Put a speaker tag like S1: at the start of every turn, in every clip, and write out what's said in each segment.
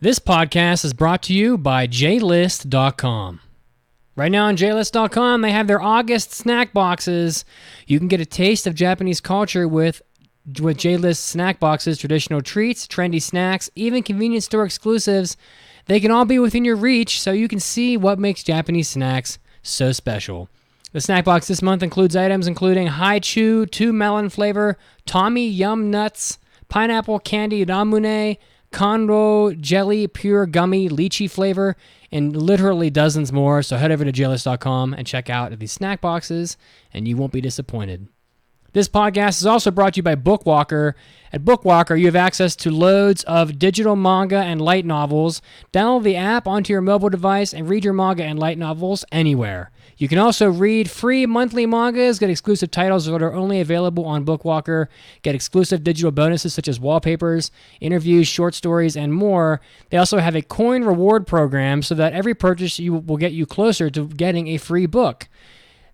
S1: This podcast is brought to you by JList.com. Right now on JList.com, they have their August snack boxes. You can get a taste of Japanese culture with JList snack boxes, traditional treats, trendy snacks, even convenience store exclusives. They can all be within your reach so you can see what makes Japanese snacks so special. The snack box this month includes items including Haichu 2 melon flavor, Tommy Yum Nuts, pineapple candy ramune, Conro jelly pure gummy lychee flavor, and literally dozens more. So head over to JList.com and check out these snack boxes, and you won't be disappointed. This podcast is also brought to you by Bookwalker. At Bookwalker, you have access to loads of digital manga and light novels. Download the app onto your mobile device and read your manga and light novels anywhere. You can also read free monthly mangas, get exclusive titles that are only available on Bookwalker, get exclusive digital bonuses such as wallpapers, interviews, short stories, and more. They also have a coin reward program so that every purchase will get you closer to getting a free book.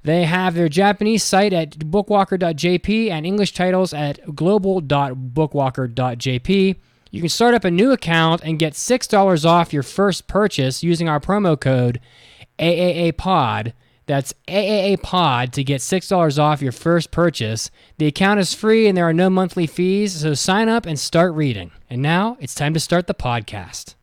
S1: They have their Japanese site at bookwalker.jp and English titles at global.bookwalker.jp. You can start up a new account and get $6 off your first purchase using our promo code AAAPod. That's AAAPod to get $6 off your first purchase. The account is free and there are no monthly fees, so sign up and start reading. And now it's time to start the podcast.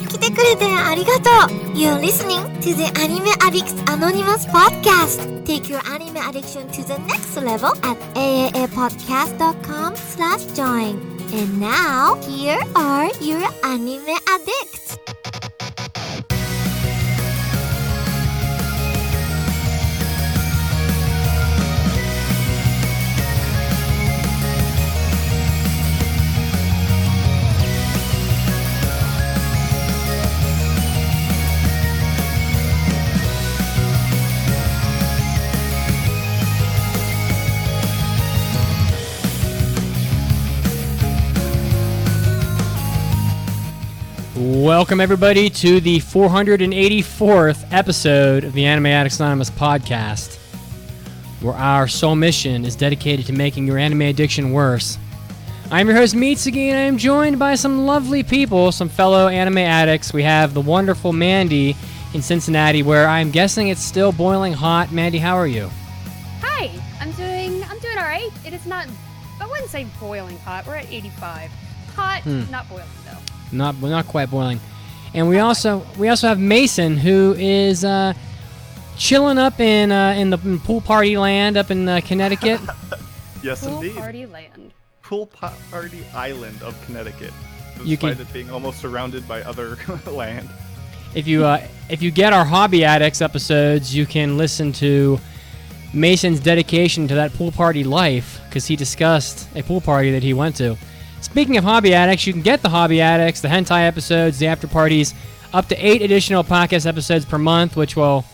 S2: 来てくれてありがとう You're listening to the Anime Addicts Anonymous Podcast. Take your anime addiction to the next level at AAAPodcast.com/join. And now, here are your anime addicts.
S1: Welcome, everybody, to the 484th episode of the Anime Addicts Anonymous podcast, where our sole mission is dedicated to making your anime addiction worse. I'm your host, Mitsugi, and I am joined by some lovely people, some fellow anime addicts. We have the wonderful Mandy in Cincinnati, where I'm guessing it's still boiling hot. Mandy, how are you?
S3: Hi, I'm doing all right. It is not, I wouldn't say boiling hot. We're at 85. Hot, not boiling though.
S1: Not quite boiling. And we also have Mason, who is chilling up in the pool party land up in Connecticut.
S4: Yes,
S3: Pool
S4: indeed.
S3: party land.
S4: Pool party island of Connecticut, despite it being almost surrounded by other land.
S1: If you get our Hobby Addicts episodes, you can listen to Mason's dedication to that pool party life, because he discussed a pool party that he went to. Speaking of Hobby Addicts, you can get the Hobby Addicts, the hentai episodes, the after parties, up to 8 additional podcast episodes per month, which will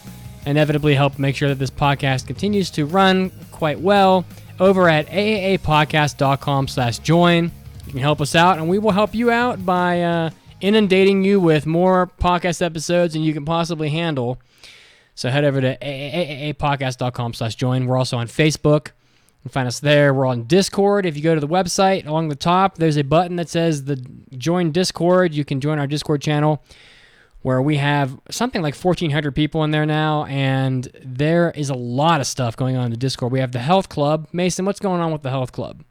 S1: inevitably help make sure that this podcast continues to run quite well over at AAAPodcast.com/join. You can help us out, and we will help you out by inundating you with more podcast episodes than you can possibly handle. So head over to AAAPodcast.com/join. We're also on Facebook. You can find us there. We're on Discord. If you go to the website, along the top, there's a button that says the Join Discord. You can join our Discord channel, where we have something like 1,400 people in there now, and there is a lot of stuff going on in the Discord. We have the Health Club. Mason, what's going on with the Health Club?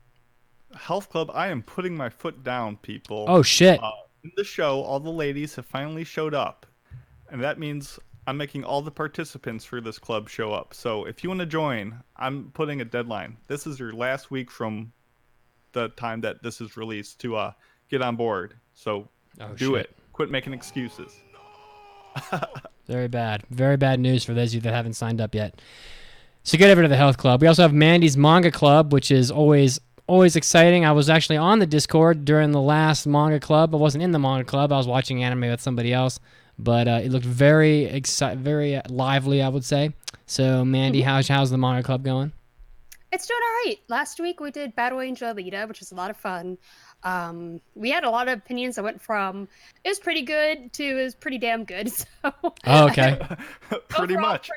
S4: Health Club, I am putting my foot down, people.
S1: Oh, shit.
S4: In the show, all the ladies have finally showed up, and that means I'm making all the participants for this club show up. So if you want to join, I'm putting a deadline. This is your last week from the time that this is released to get on board. So do it. Quit making excuses.
S1: Very bad. Very bad news for those of you that haven't signed up yet. So get over to the Health Club. We also have Mandy's Manga Club, which is always exciting. I was actually on the Discord during the last Manga Club. I wasn't in the Manga Club. I was watching anime with somebody else. But it looked very very lively, I would say. So, Mandy, how's the Manga Club going?
S3: It's doing all right. Last week we did Battle Angel Alita, which was a lot of fun. We had a lot of opinions that went from it was pretty good to it was pretty damn good. So
S4: pretty
S3: overall,
S4: much.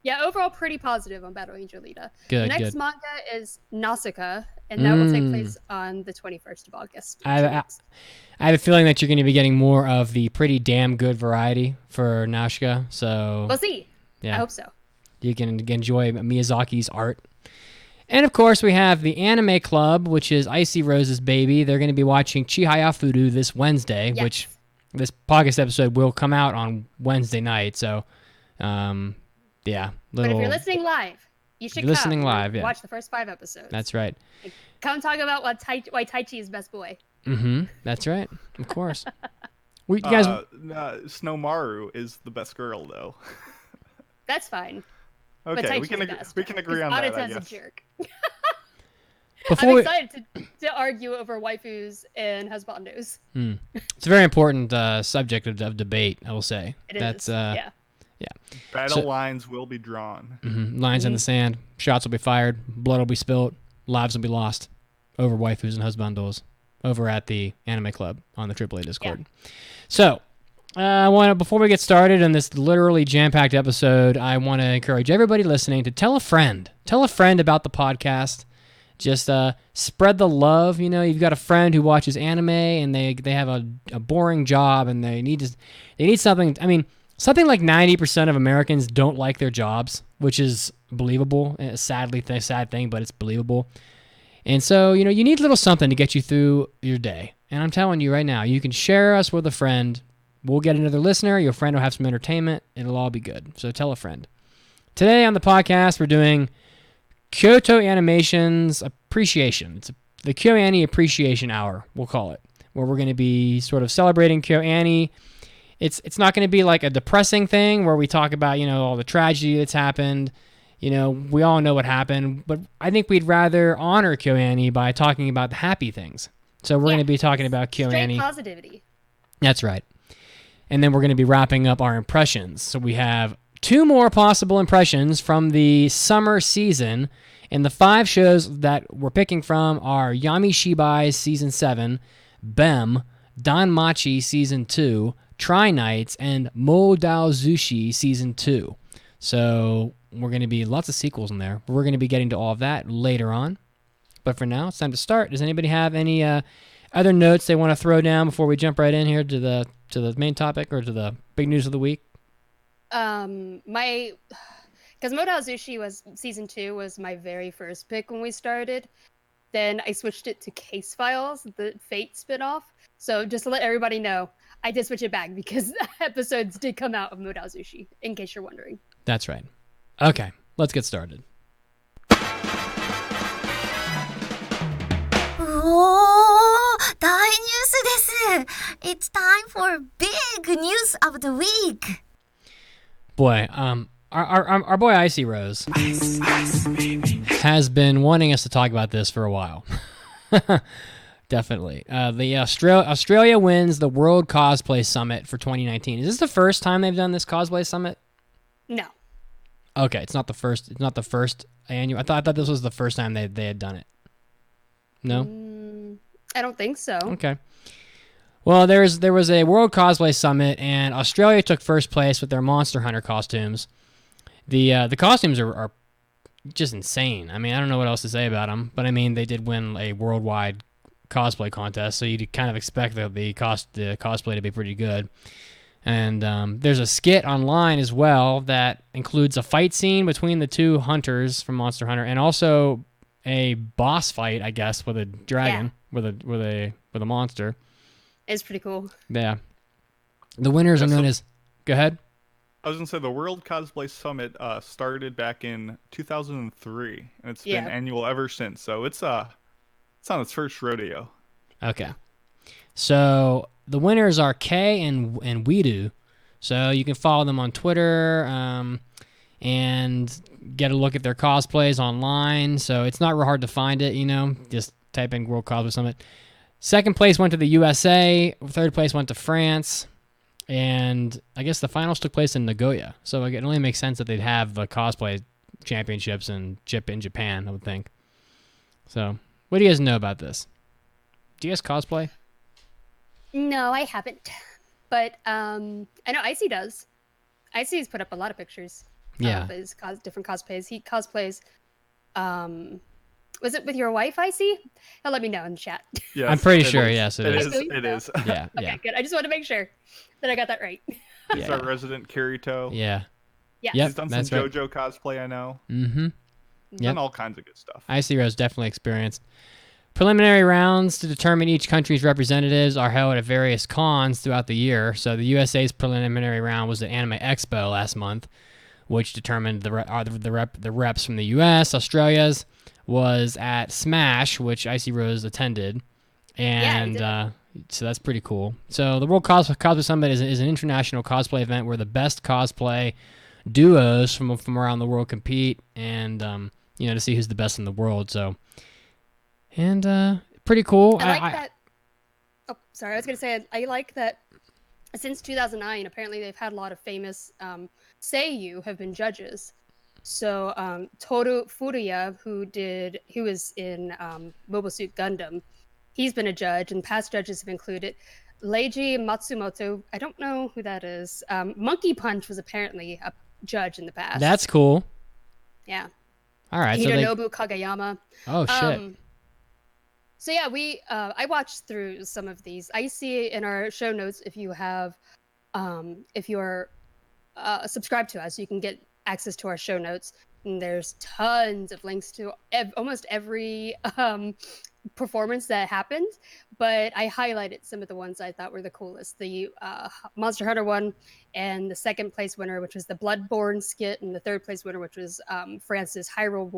S3: Yeah, overall pretty positive on Battle Angel Alita.
S1: Good,
S3: The next
S1: good.
S3: manga is Nausicaa, and that will take place on the 21st of August.
S1: I have a feeling that you're going to be getting more of the pretty damn good variety for Nausicaa. So
S3: We'll see.
S1: yeah,
S3: I hope so.
S1: you can enjoy Miyazaki's art. And of course, we have the Anime Club, which is Icy Rose's baby. They're going to be watching Chihaya Furu this Wednesday,
S3: Yes.
S1: which this podcast episode will come out on Wednesday night. So, yeah.
S3: But if you're listening live, you should
S1: you're
S3: come
S1: listening
S3: and
S1: live, yeah.
S3: watch the first 5 episodes.
S1: That's right.
S3: Come talk about why Taichi is best boy.
S1: Mm-hmm. That's right. Of course. You guys.
S4: Snowmaru is the best girl, though.
S3: That's fine. But
S4: Okay,
S3: Taichi's
S4: we can
S3: best.
S4: we can agree on that. I
S3: Anata's a
S4: guess.
S3: jerk.
S1: Before
S3: I'm
S1: we,
S3: excited to argue over waifus and husbandos.
S1: it's a very important subject of debate, I will say.
S3: It is.
S1: That's
S3: Yeah.
S4: Battle
S1: So-
S4: lines will be drawn.
S1: lines in the sand, shots will be fired, blood will be spilt, lives will be lost over waifus and husbandos over at the Anime Club on the AAA Discord. So, before we get started in this literally jam-packed episode, I want to encourage everybody listening to tell a friend. Tell a friend about the podcast. Just spread the love. You know, you've got a friend who watches anime and they have a boring job and they need something. I mean, something like 90% of Americans don't like their jobs, which is believable. Sadly, sad thing, but it's believable. And so, you know, you need a little something to get you through your day. And I'm telling you right now, you can share us with a friend. We'll get another listener. Your friend will have some entertainment. It'll all be good. So tell a friend. Today on the podcast, we're doing Kyoto Animation's Appreciation. It's the KyoAni Appreciation Hour, we'll call it, where we're going to be sort of celebrating KyoAni. It's not going to be like a depressing thing where we talk about, you know, all the tragedy that's happened. You know, we all know what happened, but I think we'd rather honor KyoAni by talking about the happy things. So we're going to be talking about
S3: Straight
S1: KyoAni.
S3: positivity.
S1: That's right. And then we're going to be wrapping up our impressions. So we have 2 more possible impressions from the summer season. And the 5 shows that we're picking from are Yami Shibai's Season 7, Bem, Danmachi Season 2, Try Nights, and Modao Zushi Season 2. So we're going to be lots of sequels in there. We're going to be getting to all of that later on. But for now, it's time to start. Does anybody have any other notes they want to throw down before we jump right in here to the main topic or to the big news of the week?
S3: Because Modao Zushi was Season 2 was my very first pick when we started. Then I switched it to Case Files, the Fate spinoff. So just to let everybody know, I did switch it back because episodes did come out of Modao Zushi, in case you're wondering.
S1: That's right. Okay, let's get started.
S2: おー、大ニュースです。It's time for big news of the week.
S1: Boy, our boy Icy Rose has been wanting us to talk about this for a while. Definitely. The Australia wins the World Cosplay Summit for 2019. Is this the first time they've done this cosplay summit?
S3: No.
S1: Okay, it's not the first. It's not the first annual. I thought this was the first time they had done it. No.
S3: I don't think so.
S1: Okay. Well, there was a World Cosplay Summit, and Australia took first place with their Monster Hunter costumes. The costumes are just insane. I mean, I don't know what else to say about them, but I mean, they did win a worldwide cosplay contest, so you'd kind of expect the cosplay to be pretty good. And there's a skit online as well that includes a fight scene between the 2 hunters from Monster Hunter, and also a boss fight, I guess, with a dragon, with a monster.
S3: It's pretty cool.
S1: Yeah. The winners are known as. Go ahead.
S4: I was gonna say the World Cosplay Summit started back in 2003, and it's been annual ever since. So it's on its first rodeo.
S1: Okay. So the winners are Kay and Weedu. So you can follow them on Twitter and get a look at their cosplays online. So it's not real hard to find it, you know. Just type in World Cosplay Summit. Second place went to the USA. Third place went to France. And I guess the finals took place in Nagoya. So it only makes sense that they'd have the cosplay championships in Japan, I would think. So what do you guys know about this? Do you guys cosplay?
S3: No, I haven't. But I know Icy does. Icy's put up a lot of pictures.
S1: Yeah.
S3: of his different cosplays. He cosplays. Was it with your wife, I see? He'll let me know in the chat.
S4: Yes,
S1: I'm pretty
S4: it
S1: sure.
S4: is.
S1: Yes, it
S4: It
S1: is.
S4: is. It is.
S1: Yeah.
S3: Okay,
S1: Yeah.
S3: good. I just want to make sure that I got that right.
S4: He's our resident Kirito.
S1: Yeah.
S3: Yes.
S1: Yep.
S4: He's done some
S1: That's right.
S4: JoJo cosplay, I know.
S1: Mm-hmm.
S4: He's
S1: Yep.
S4: done all kinds of good stuff.
S1: Icy Rose definitely experienced. Preliminary rounds to determine each country's representatives are held at various cons throughout the year. So the USA's preliminary round was at Anime Expo last month, which determined the reps from the US. Australia's was at Smash, which Icy Rose attended, and so that's pretty cool. So the World Cosplay Summit is an international cosplay event where the best cosplay duos from around the world compete, and to see who's the best in the world. So. And pretty cool.
S3: I like that. Oh, sorry. I was going to say, I like that since 2009, apparently they've had a lot of famous seiyuu have been judges. So Toru Furuya, who was in Mobile Suit Gundam, he's been a judge, and past judges have included Leiji Matsumoto. I don't know who that is. Monkey Punch was apparently a judge in the past.
S1: That's cool.
S3: Yeah.
S1: All right.
S3: Hironobu Kagayama.
S1: Oh, shit.
S3: So yeah, I watched through some of these. I see in our show notes if you have, if you're subscribed to us, you can get access to our show notes. And there's tons of links to almost every performance that happened. But I highlighted some of the ones I thought were the coolest. The Monster Hunter one, and the second place winner, which was the Bloodborne skit, and the third place winner, which was France's Hyrule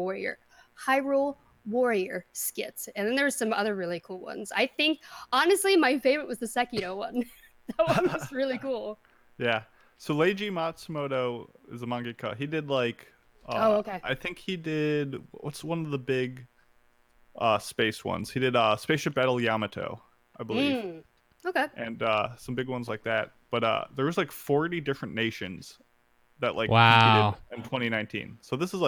S3: Warrior skits. And then there's some other really cool ones. I think honestly my favorite was the Sekiro one. That one was really cool.
S4: Yeah. So Leiji Matsumoto is a mangaka. He did
S3: okay.
S4: I think he did what's one of the big space ones. He did Spaceship Battle Yamato, I believe.
S3: Okay.
S4: And some big ones like that. But there was 40 different nations that
S1: wow.
S4: competed in 2019. So this is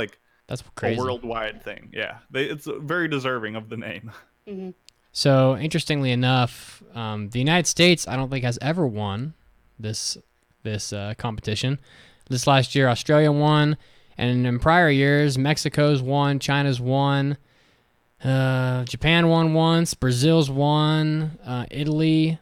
S1: that's crazy.
S4: A worldwide thing. Yeah. It's very deserving of the name.
S3: Mm-hmm.
S1: So interestingly enough, the United States I don't think has ever won this competition. This last year Australia won, and in prior years Mexico's won, China's won, Japan won once, Brazil's won, Italy,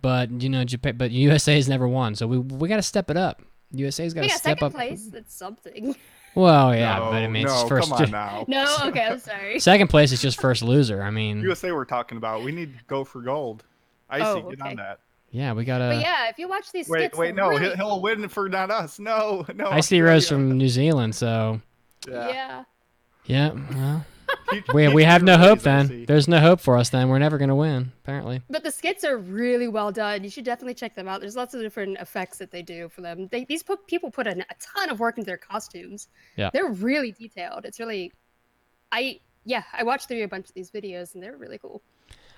S1: but USA's never won. So we got to step it up. USA's got to step up.
S3: Second place, that's something.
S1: Well, yeah, but I mean, it's
S4: no,
S1: first.
S4: Come on now.
S3: No, okay, I'm sorry.
S1: Second place is just first loser. I mean,
S4: USA we're talking about. We need to go for gold. Icy, get on that.
S1: Yeah, we gotta.
S3: But yeah, if you watch these skits,
S4: wait, no,
S3: really...
S4: he'll win for not us. No.
S1: Icy Rose from New Zealand, so.
S3: Yeah.
S1: Yeah. Well, we have no hope then.
S4: Icy.
S1: There's no hope for us then. We're never gonna win, apparently.
S3: But the skits are really well done. You should definitely check them out. There's lots of different effects that they do for them. These people put in a ton of work into their costumes.
S1: Yeah.
S3: They're really detailed. It's really, I watched through a bunch of these videos and they're really cool.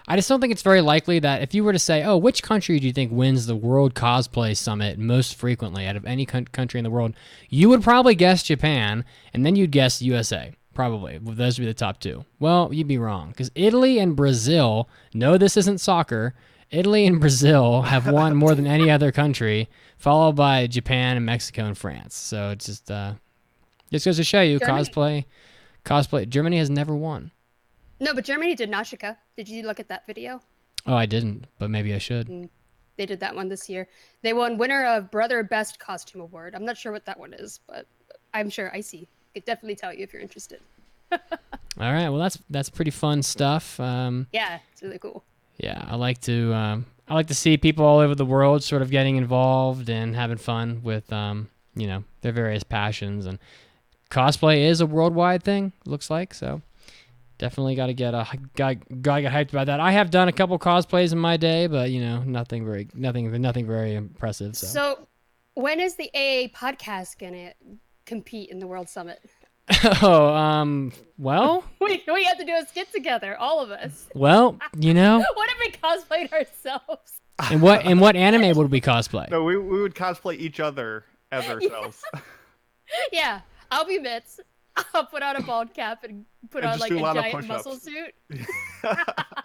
S1: I just don't think it's very likely that if you were to say, oh, which country do you think wins the World Cosplay Summit most frequently out of any country in the world, you would probably guess Japan, and then you'd guess USA. Probably. Those would be the top two. Well, you'd be wrong, because Italy and Brazil, no, this isn't soccer, Italy and Brazil have won more than any other country, followed by Japan and Mexico and France. So it's just goes to show you,
S3: Germany.
S1: cosplay, Germany has never won.
S3: No, but Germany did Nashika. Did you look at that video?
S1: Oh, I didn't, but maybe I should.
S3: They did that one this year. They won winner of Brother Best Costume Award. I'm not sure what that one is, but I'm sure Icy could definitely tell you if you're interested.
S1: All right, well that's pretty fun stuff.
S3: Yeah, it's really cool.
S1: Yeah, I like to see people all over the world sort of getting involved and having fun with their various passions, and cosplay is a worldwide thing. Looks like so. Definitely got to get hyped about that. I have done a couple cosplays in my day, but nothing very impressive. So
S3: when is the AAAPodcast gonna compete in the World Summit?
S1: Well,
S3: we have to do a skit together, all of us.
S1: Well,
S3: What if we cosplayed ourselves?
S1: And what anime would we cosplay?
S4: No, we would cosplay each other as ourselves.
S3: Yeah, I'll be Mitz. I'll put on a bald cap and put on like a giant muscle suit.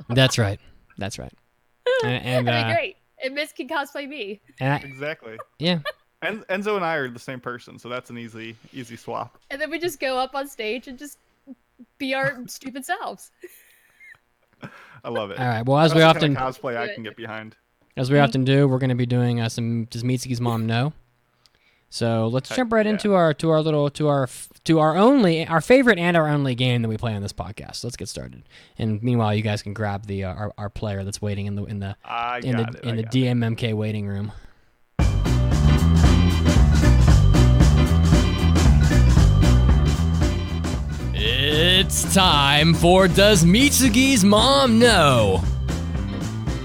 S1: That's right. And
S3: That'd be great. And Mitz can cosplay me.
S4: Exactly.
S1: Yeah.
S4: And Enzo and I are the same person, so that's an easy swap.
S3: And then we just go up on stage and just be our stupid selves.
S4: I love it.
S1: All right. Well, as
S4: That's
S1: we
S4: the
S1: often
S4: kind of cosplay I can get behind.
S1: we're going to be doing some Does Mitsuki's Mom Know? So let's jump right into our favorite and our only game that we play on this podcast. Let's get started. And meanwhile, you guys can grab the our player that's waiting in the DMMK waiting room. It's time for Does Mitsuki's Mom Know?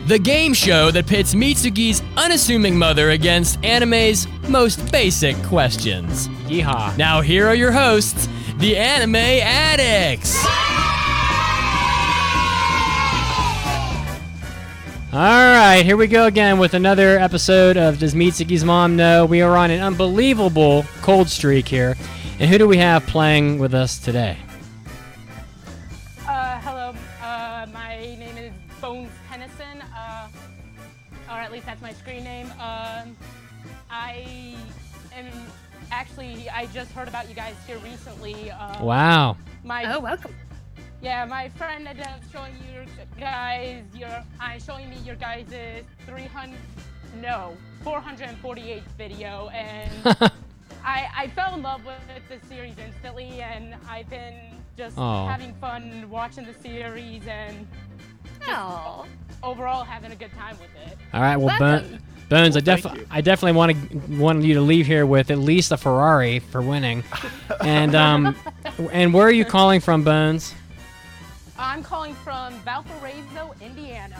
S1: The game show that pits Mitsuki's unassuming mother against anime's most basic questions. Yeehaw. Now here are your hosts, the Anime Addicts. Alright, here we go again with another episode of Does Mitsuki's Mom Know? We are on an unbelievable cold streak here. And who do we have playing with us today?
S5: Hello, my name is Bones Tennyson, or at least that's my screen name. I just heard about you guys here recently.
S1: Wow.
S3: Welcome.
S5: Yeah, my friend ended up showing me your guys' 448th video, and I fell in love with the series instantly, and I've been just having fun watching the series and overall having a good time with it.
S1: All right, well, Bones, I definitely want you to leave here with at least a Ferrari for winning. And where are you calling from, Bones?
S5: I'm calling from Valparaiso, Indiana.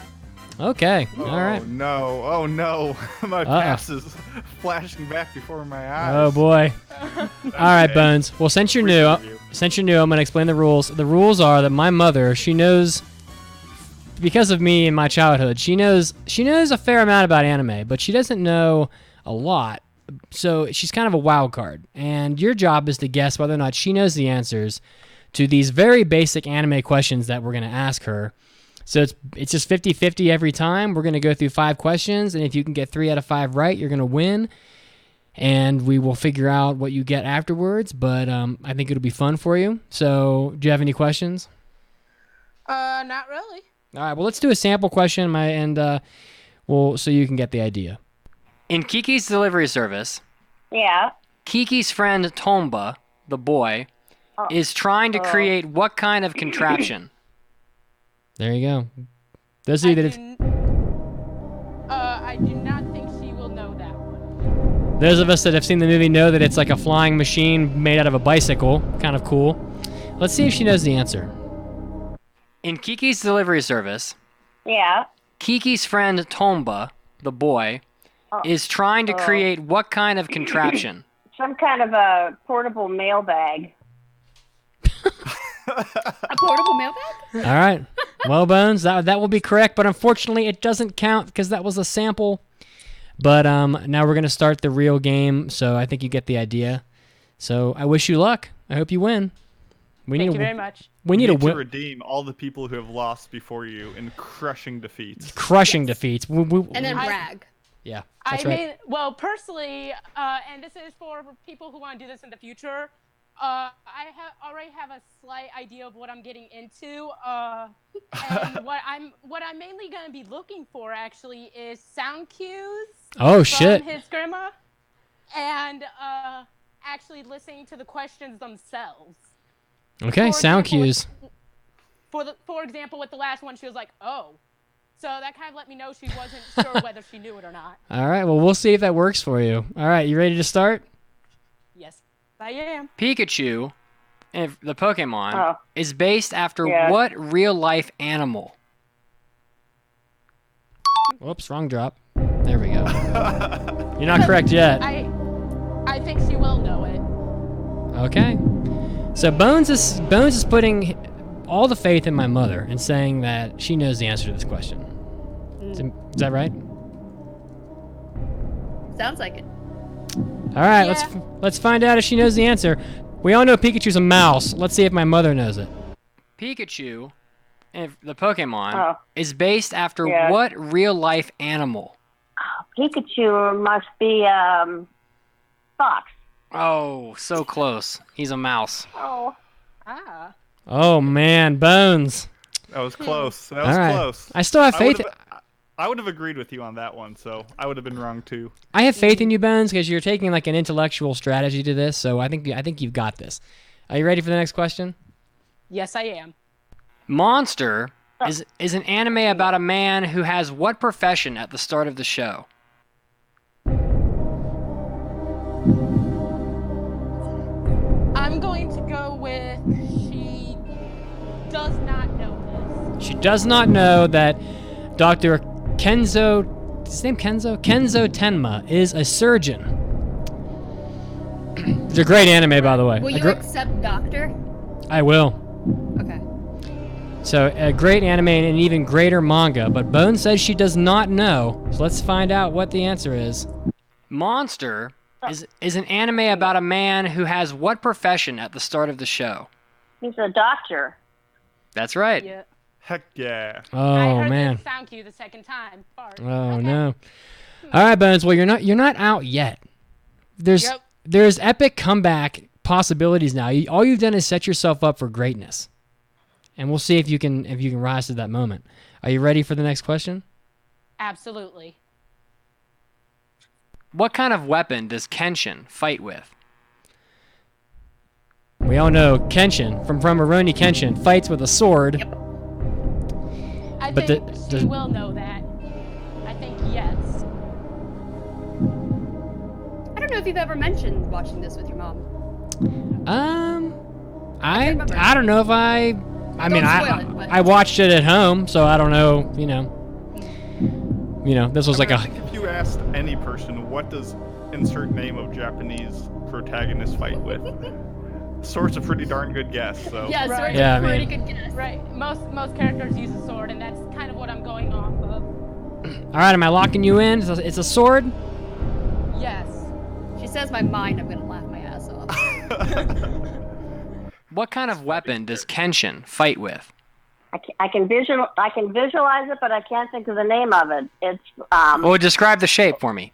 S1: Okay, all right.
S4: Oh no, my past is flashing back before my eyes.
S1: Oh boy. All right, Bones. Well, since you're new, I'm gonna explain the rules. The rules are that my mother, she knows, because of me and my childhood, she knows a fair amount about anime, but she doesn't know a lot. So she's kind of a wild card, and your job is to guess whether or not she knows the answers to these very basic anime questions that we're gonna ask her. So it's just 50-50 every time. We're going to go through 5 questions, and if you can get 3 out of 5 right, you're going to win. And we will figure out what you get afterwards, but I think it'll be fun for you. So do you have any questions?
S5: Not really.
S1: All right, well, let's do a sample question, so you can get the idea. In Kiki's delivery service, Kiki's friend Tomba, the boy, is trying to create what kind of contraption? There you go. Those of you
S5: I do not think she will know that one.
S1: Those of us that have seen the movie know that it's like a flying machine made out of a bicycle. Kind of cool. Let's see if she knows the answer. In Kiki's delivery service, Kiki's friend Tomba, the boy, is trying to create what kind of contraption?
S6: Some kind of a portable mailbag.
S3: A portable mailbag?
S1: All right. Well, Bones, that will be correct, but unfortunately it doesn't count because that was a sample. But now we're going to start the real game, so I think you get the idea. So I wish you luck. I hope you win.
S5: Thank you very much.
S1: We need to
S4: redeem all the people who have lost before you in crushing defeats.
S1: Defeats.
S3: And then brag.
S1: Yeah, that's right.
S5: Well, personally, and this is for people who want to do this in the future, I already have a slight idea of what I'm getting into, and what I'm mainly going to be looking for actually is sound cues.
S1: Oh,
S5: from his grandma, and actually listening to the questions themselves.
S1: Okay, sound cues.
S5: For example, with the last one, she was like, "Oh," so that kind of let me know she wasn't sure whether she knew it or not.
S1: All right, well, we'll see if that works for you. All right, you ready to start?
S5: Yes. I am.
S1: Pikachu, the Pokemon, is based after what real-life animal? Whoops, wrong drop. There we go. You're not correct yet.
S5: I think she will know it.
S1: Okay. So Bones is putting all the faith in my mother and saying that she knows the answer to this question. Is that right?
S3: Sounds like it.
S1: All right, let's find out if she knows the answer. We all know Pikachu's a mouse. Let's see if my mother knows it. Pikachu, the Pokemon, is based after what real-life animal?
S6: Pikachu must be Fox.
S1: Oh, so close. He's a mouse.
S6: Oh.
S5: Ah.
S1: Oh man, Bones.
S4: That was close. That was
S1: All right.
S4: close.
S1: I still have faith.
S4: I would have agreed with you on that one, so I would have been wrong too.
S1: I have faith in you, Bones, because you're taking like an intellectual strategy to this. So I think you've got this. Are you ready for the next question?
S5: Yes, I am.
S1: Monster is an anime about a man who has what profession at the start of the show?
S5: I'm going to go with she does not know this.
S1: She does not know that Dr. Kenzo, is his name Kenzo? Kenzo Tenma is a surgeon. It's a great anime, by the way.
S3: Will you accept Doctor?
S1: I will.
S3: Okay.
S1: So, a great anime and an even greater manga, but Bone says she does not know. So let's find out what the answer is. Monster is an anime about a man who has what profession at the start of the show?
S6: He's a doctor.
S1: That's right.
S5: Yeah.
S4: Heck yeah.
S5: I
S1: Oh
S5: heard
S1: man.
S5: the sound cue the second time. Fart.
S1: Oh
S5: Okay.
S1: no. All right, Bones. Well, you're not out yet.
S5: Yep.
S1: There's epic comeback possibilities now. All you've done is set yourself up for greatness, and we'll see if you can rise to that moment. Are you ready for the next question?
S5: Absolutely.
S1: What kind of weapon does Kenshin fight with? We all know Kenshin from Rurouni Kenshin fights with a sword.
S3: Yep.
S5: I
S1: But
S5: think
S1: the-
S5: she will know that. I think yes.
S3: I don't know if you've ever mentioned watching this with your mom.
S1: I
S3: remember.
S1: don't know if I mean
S3: spoil it, but-
S1: I watched it at home, so I don't know. This was like
S4: I
S1: a.
S4: think if you asked any person, what does insert name of Japanese protagonist fight with? Sword's a pretty darn good guess. So.
S3: Yeah,
S5: Right.
S3: sword's
S1: Yeah, I
S3: a pretty
S1: mean-
S3: good guess.
S5: Right. Most characters use a sword, and that's kind of what I'm going off of.
S1: All right, am I locking you in? It's a sword.
S5: Yes.
S3: She says my mind, I'm gonna laugh my ass off.
S1: What kind of weapon does Kenshin fight with?
S6: I can visualize it, but I can't think of the name of it. It's
S1: Well, describe the shape for me.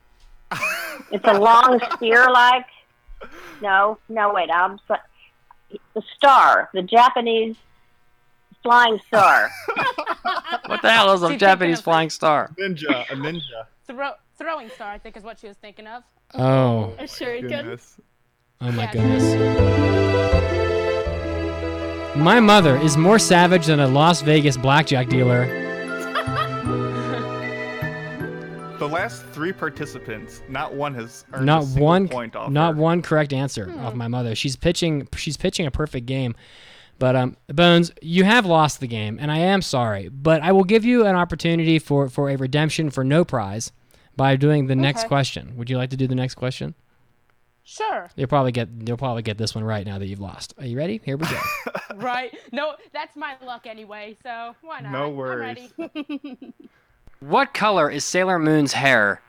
S6: it's a long spear-like. No, wait. The star, the Japanese flying star.
S1: What the hell is a
S5: She's
S1: Japanese
S5: thinking of-
S1: flying star?
S4: A ninja.
S5: Throwing star, I think, is what she was thinking of.
S1: Oh,
S3: A shuriken.
S4: Goodness.
S1: oh my
S5: Yes.
S1: goodness. My mother is more savage than a Las Vegas blackjack dealer.
S4: The last three participants, not one has earned
S1: Not
S4: a single
S1: one,
S4: point off
S1: not
S4: her.
S1: one correct answer of my mother. She's pitching a perfect game, but Bones, you have lost the game, and I am sorry. But I will give you an opportunity for a redemption for no prize by doing the next
S5: Okay.
S1: question. Would you like to do the next question?
S5: Sure.
S1: You'll probably get this one right now that you've lost. Are you ready? Here we go.
S5: Right. No, that's my luck anyway, so why not?
S4: No
S5: I'm
S4: worries.
S5: ready.
S1: What color is Sailor Moon's hair?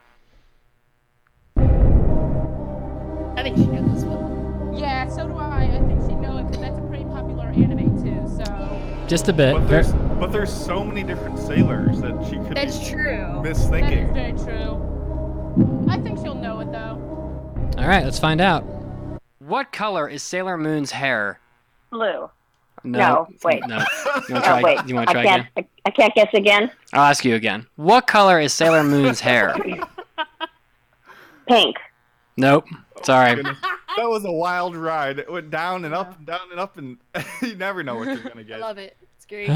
S3: I think she knows this one.
S5: Yeah, so do I. I think she'd know it because that's a pretty popular anime too, so.
S1: Just a bit.
S4: But there's so many different sailors that she could
S3: That's
S4: be
S3: true.
S5: That is
S4: misthinking.
S5: very true. I think she'll know it though.
S1: All right, let's find out. What color is Sailor Moon's hair?
S6: Blue. No, wait.
S1: No. You want to
S6: Oh,
S1: try?
S6: wait.
S1: You want to try again?
S6: I can't guess again.
S1: I'll ask you again. What color is Sailor Moon's hair?
S6: Pink.
S1: Nope. Sorry.
S4: Goodness. That was a wild ride. It went down and up and down and up, and you never know what you're gonna
S3: I
S4: get.
S3: love it. It's great.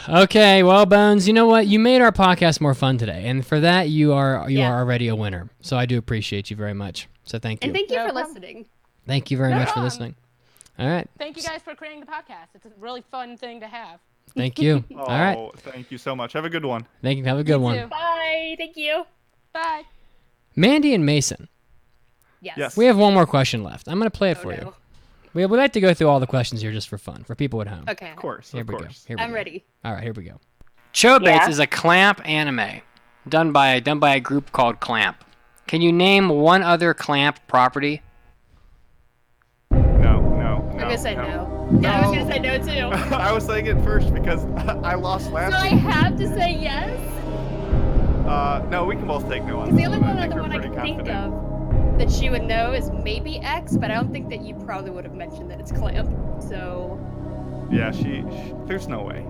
S1: Okay, well, Bones, you know what? You made our podcast more fun today, and for that, you are
S3: Yeah.
S1: already a winner. So I do appreciate you very much. So thank you.
S3: And thank you
S5: No
S3: for
S5: problem.
S3: listening.
S1: Thank you very
S5: No
S1: much for
S5: problem.
S1: listening. All right.
S5: Thank you guys for creating the podcast. It's a really fun thing to have.
S1: Thank you.
S4: Oh,
S1: All right.
S4: thank you so much. Have a good one.
S1: Thank you. Have a good
S5: You
S1: one.
S5: too.
S3: Bye. Thank you.
S5: Bye.
S3: Mandy
S1: Mandy and Mason,
S4: Yes.
S1: we have one more question left. I'm going to play it
S3: Oh,
S1: for
S3: no.
S1: you. We like to go through all the questions here just for fun, for people at home.
S3: Okay.
S4: Of course.
S1: Here
S4: Of
S1: we go.
S4: course.
S1: Here we
S3: I'm
S1: go.
S3: ready.
S1: All right, here we go. Chobates
S6: Yeah?
S1: is a Clamp anime done by a group called Clamp. Can you name one other Clamp property?
S4: No.
S3: I'm gonna say no. Yeah, I was gonna say no too.
S4: I was saying it first because I lost last
S3: So I
S4: week.
S3: have to say yes.
S4: No, we can both take no on
S3: Because
S4: this
S3: the only
S4: one.
S3: one
S4: I
S3: other
S4: think
S3: one
S4: we're
S3: I
S4: pretty
S3: can think
S4: confident.
S3: of that she would know is maybe X, but I don't think that you probably would have mentioned that it's Clamp. So
S4: Yeah, she there's no way.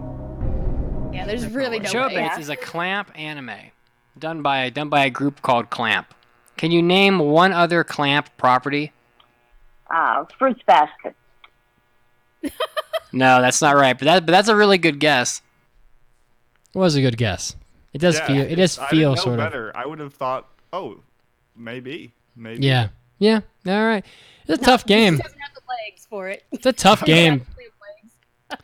S3: yeah, there's really no
S1: Chobits
S3: way.
S1: is a Clamp anime done by a group called Clamp. Can you name one other Clamp property?
S6: Fruits basket.
S1: No, that's not right. But that's a really good guess. It was a good guess. It does
S4: Yeah,
S1: feel. It does
S4: I
S1: feel
S4: didn't know
S1: sort of.
S4: better. I would have thought, oh, maybe.
S1: Yeah. Yeah. All right. It's a tough game.
S3: She doesn't have the legs for it.
S1: It's a tough game.
S3: Exactly, legs.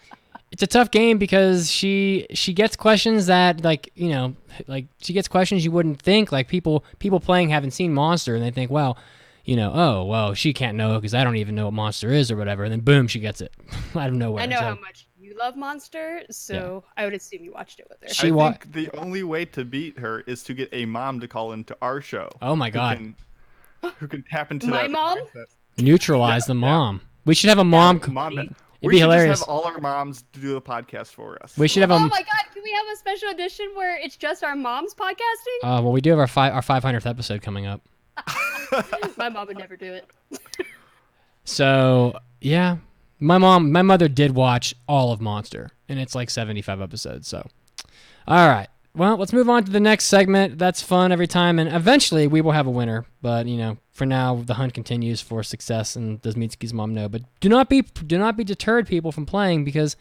S1: It's a tough game because she gets questions that like she gets questions you wouldn't think, like people playing haven't seen Monster and they think, well, oh well, she can't know because I don't even know what Monster is or whatever, and then boom, she gets it out of nowhere.
S3: I know
S1: So,
S3: how much you love Monster, so I would assume you watched it with her.
S1: She
S4: I
S1: wa-
S4: think the only way to beat her is to get a mom to call into our show.
S1: Oh my God.
S4: Who can tap into
S3: My
S4: that
S3: mom?
S4: mindset.
S1: neutralize the mom. We should have a mom.
S4: Mom,
S1: It'd
S4: we
S1: be
S4: should
S1: hilarious.
S4: just have all our moms do the podcast for us.
S1: We should have
S3: Oh
S1: a.
S3: my god, can we have a special edition where it's just our moms podcasting?
S1: Well, we do have our 500th episode coming up.
S3: My mom would never do it.
S1: So yeah, my mother did watch all of Monster, and it's like 75 episodes. So, all right. Well, let's move on to the next segment. That's fun every time, and eventually we will have a winner. But for now, the hunt continues for success. And does Mitsuki's mom know? But do not be deterred, people, from playing, because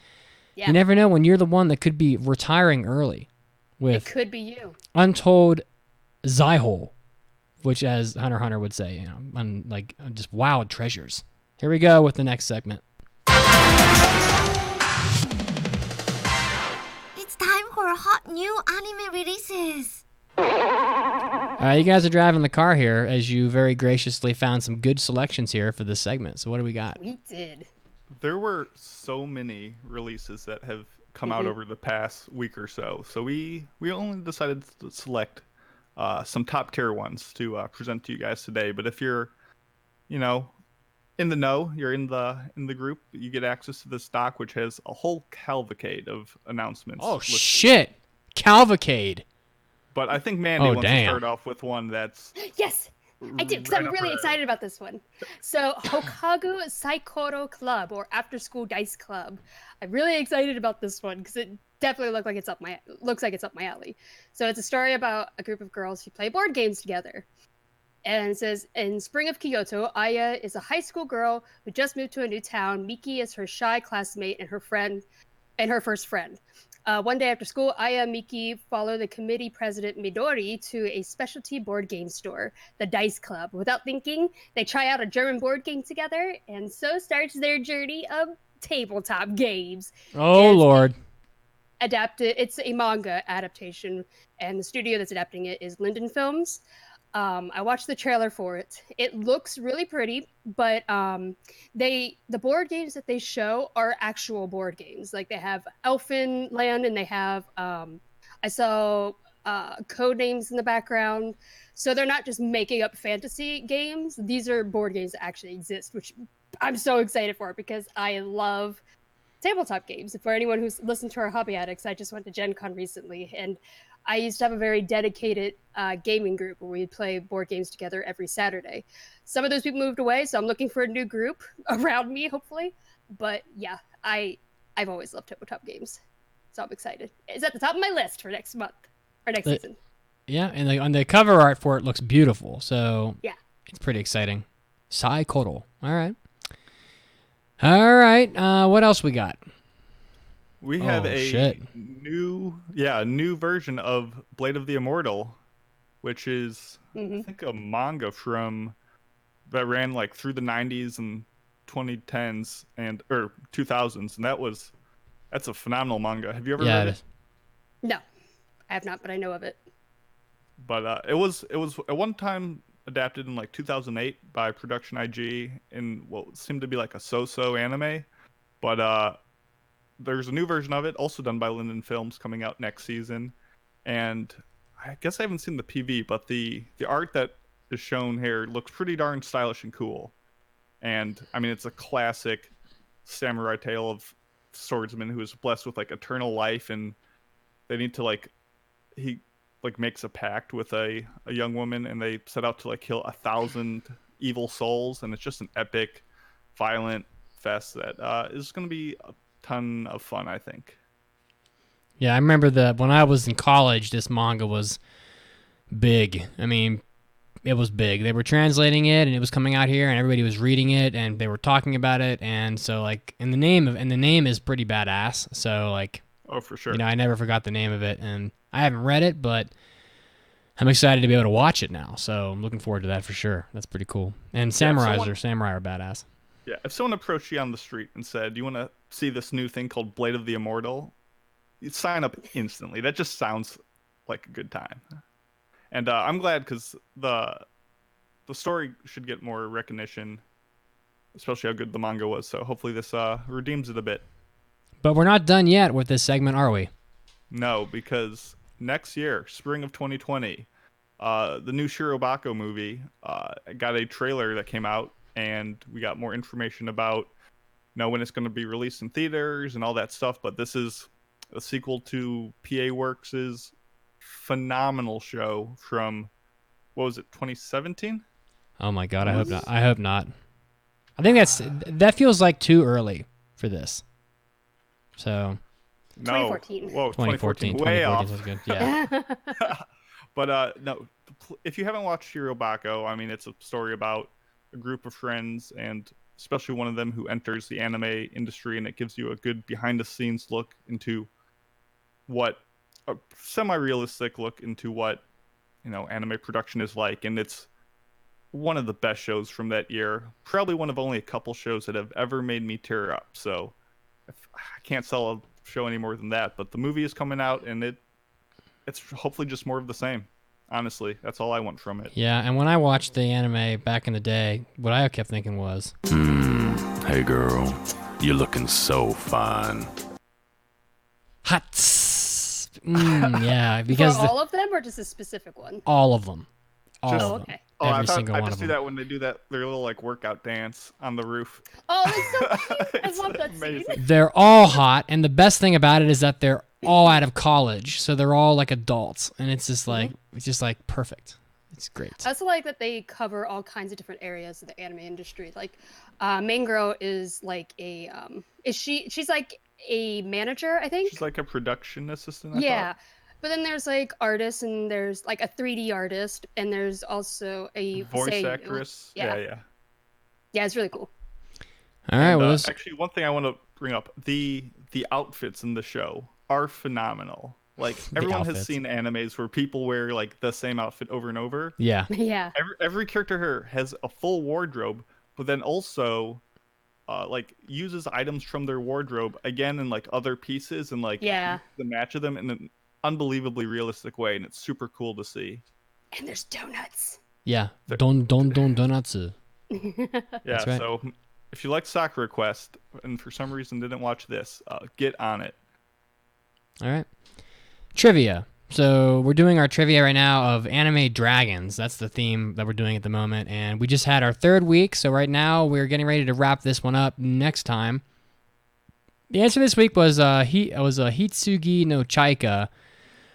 S1: you never know when you're the one that could be retiring early
S3: It
S1: with
S3: could be you.
S1: untold Zyhole, which, as Hunter x Hunter would say, just wild treasures. Here we go with the next segment.
S2: It's time for hot new anime releases.
S1: You guys are driving the car here as you very graciously found some good selections here for this segment. So what do we got?
S3: We did.
S4: There were so many releases that have come out over the past week or so. So we only decided to select some top tier ones to present to you guys today. But if you're, in the know, you're in the group, you get access to this doc, which has a whole cavalcade of announcements.
S1: Oh,
S4: listed.
S1: shit. Cavalcade.
S4: But I think Mandy wants
S1: damn.
S4: to start off with one that's
S3: Yes, I do, because
S4: right
S3: I'm
S4: up
S3: really
S4: her-
S3: excited about this one. So, Hokagu Saikoro Club, or After School Dice Club. I'm really excited about this one because it definitely looks like it's up my alley. So it's a story about a group of girls who play board games together. And it says, in spring of Kyoto, Aya is a high school girl who just moved to a new town. Miki is her shy classmate and her first friend. One day after school, Aya and Miki follow the committee president Midori to a specialty board game store, the Dice Club. Without thinking, they try out a German board game together, and so starts their journey of tabletop games.
S1: Oh,
S3: It's
S1: Lord.
S3: It's a manga adaptation, and the studio that's adapting it is Linden Films. I watched the trailer for it. It looks really pretty, but the board games that they show are actual board games. Like they have Elfin Land, and they have I saw code names in the background. So they're not just making up fantasy games. These are board games that actually exist, which I'm so excited for because I love tabletop games. For anyone who's listened to our Hobby Addicts, I just went to Gen Con recently, and I used to have a very dedicated gaming group where we'd play board games together every Saturday. Some of those people moved away, so I'm looking for a new group around me, hopefully. But yeah, I've always loved tabletop games, so I'm excited. It's at the top of my list for next month or next season.
S1: Yeah, and on the cover art for it looks beautiful, so
S3: Yeah.
S1: it's pretty exciting. Saikoro. All right. All right. What else we got?
S4: We have
S1: Oh,
S4: a
S1: shit.
S4: new version of Blade of the Immortal, which is I think a manga that ran like through the 90s and 2010s or 2000s, and that's a phenomenal manga. Have you ever read
S1: it
S4: it?
S1: is.
S3: No, I have not, but I know of it.
S4: But it was at one time adapted in like 2008 by Production IG in what seemed to be like a so-so anime, but there's a new version of it, also done by Linden Films, coming out next season. And I guess I haven't seen the PV, but the art that is shown here looks pretty darn stylish and cool. And I mean, it's a classic samurai tale of swordsman who is blessed with like eternal life, and they need to like makes a pact with a young woman, and they set out to like kill 1,000 evil souls, and it's just an epic, violent fest that is going to be a ton of fun, I think.
S1: Yeah, I remember that when I was in college, this manga was big. I mean, it was big. They were translating it, and it was coming out here, and everybody was reading it, and they were talking about it, and so like, and the name is pretty badass. So like,
S4: Oh, for sure.
S1: you know, I never forgot the name of it, and I haven't read it, but I'm excited to be able to watch it now. So I'm looking forward to that for sure. That's pretty cool. And samurai are badass.
S4: Yeah, if someone approached you on the street and said, "Do you want to see this new thing called Blade of the Immortal?" You'd sign up instantly. That just sounds like a good time. And I'm glad because the story should get more recognition, especially how good the manga was. So hopefully this redeems it a bit.
S1: But we're not done yet with this segment, are we?
S4: No, because next year, spring of 2020, the new Shirobako movie got a trailer that came out, and we got more information about when it's going to be released in theaters and all that stuff. But this is a sequel to PA Works' phenomenal show from, what was it, 2017?
S1: Oh my god, I hope not. I hope not. I think that feels like too early for this. So
S3: 2014.
S4: Whoa,
S1: 2014.
S4: Way
S1: 2014
S4: off.
S1: was good. Yeah.
S4: But no, if you haven't watched Shirobako, I mean, it's a story about a group of friends, and especially one of them who enters the anime industry, and it gives you a good behind-the-scenes look into a semi-realistic look into what anime production is like, and it's one of the best shows from that year. Probably one of only a couple shows that have ever made me tear up. So I can't sell a show any more than that. But the movie is coming out, and it's hopefully just more of the same. Honestly, that's all I want from it.
S1: Yeah, and when I watched the anime back in the day, what I kept thinking was,
S7: Hey girl, you're looking so fine.
S1: hot. Yeah, because
S3: For all of them, or just a specific one?
S1: all of them. All
S4: Just-
S1: of them.
S3: okay.
S4: Oh,
S1: Every single
S4: I
S1: one
S4: just
S1: of
S4: do
S1: them.
S4: that when they do their little like workout dance on the roof.
S3: Oh, that's so cute. I
S4: It's
S3: love that
S4: amazing.
S3: scene.
S1: They're all hot, and the best thing about it is that they're all out of college, so they're all like adults, and it's just like perfect. It's great.
S3: I also like that they cover all kinds of different areas of the anime industry. Like, main girl is like she's like a manager, I think.
S4: She's like a production assistant. I
S3: Yeah.
S4: thought.
S3: But then there's like artists, and there's like a 3D artist, and there's also a
S4: Voice
S3: seiyuu.
S4: actress.
S3: Yeah.
S4: Yeah.
S3: Yeah, it's really cool.
S1: All right,
S4: And,
S1: well, this,
S4: actually, one thing I want to bring up: the outfits in the show are phenomenal. Like everyone has
S1: outfits.
S4: seen animes where people wear like the same outfit over and over.
S1: yeah.
S3: Yeah.
S4: Every character here has a full wardrobe, but then also like uses items from their wardrobe again in like other pieces, and like
S3: Yeah.
S4: uses the match of them in an unbelievably realistic way, and it's super cool to see.
S3: And there's donuts.
S1: Yeah. Donuts.
S4: Yeah,
S1: That's right.
S4: so if you like Sakura Quest and for some reason didn't watch this, get on it.
S1: All right. Trivia. So we're doing our trivia right now of anime dragons. That's the theme that we're doing at the moment, and we just had our third week. So right now we're getting ready to wrap this one up next time. The answer this week was Hitsugi no Chaika.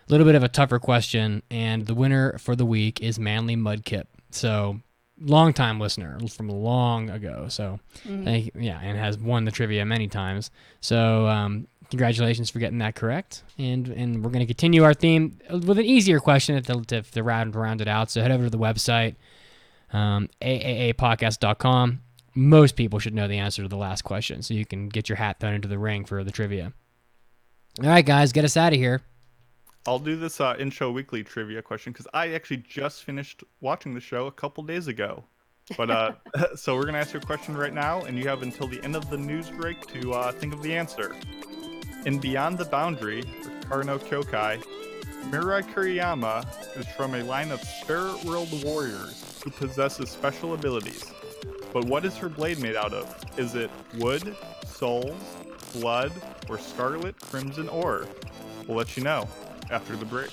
S1: A little bit of a tougher question, and the winner for the week is Manly Mudkip. So long-time listener from long ago. So and has won the trivia many times. So congratulations for getting that correct. And we're going to continue our theme with an easier question to round it out. So head over to the website, AAAPodcast.com. Most people should know the answer to the last question, so you can get your hat thrown into the ring for the trivia. All right, guys, get us out of here.
S4: I'll do this in-show weekly trivia question because I actually just finished watching the show a couple days ago. But so we're gonna ask you a question right now, and you have until the end of the news break to think of the answer. In Beyond the Boundary, or Karno Kyokai, Mirai Kuriyama is from a line of spirit world warriors who possesses special abilities. But what is her blade made out of? Is it wood, souls, blood, or scarlet crimson ore? We'll let you know after the break.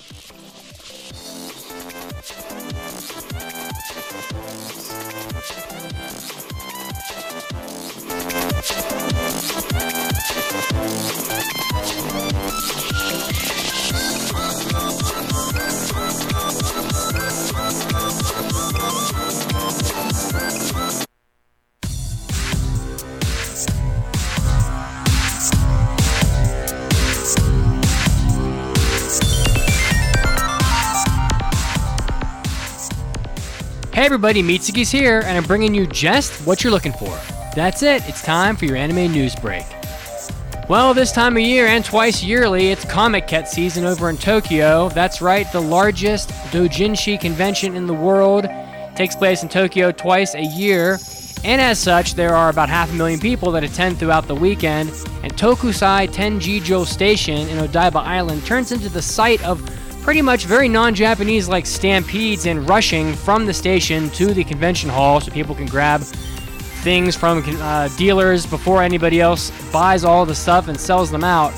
S1: Hey everybody, Mitsuki's here, and I'm bringing you just what you're looking for. That's it, it's time for your anime news break. Well, this time of year and twice yearly, it's Comic-Con season over in Tokyo. That's right, the largest doujinshi convention in the world. It takes place in Tokyo twice a year, and as such, there are about 500,000 people that attend throughout the weekend, and Tokusai Tenjijo Station in Odaiba Island turns into the site of pretty much very non-Japanese like stampedes and rushing from the station to the convention hall so people can grab things from dealers before anybody else buys all the stuff and sells them out.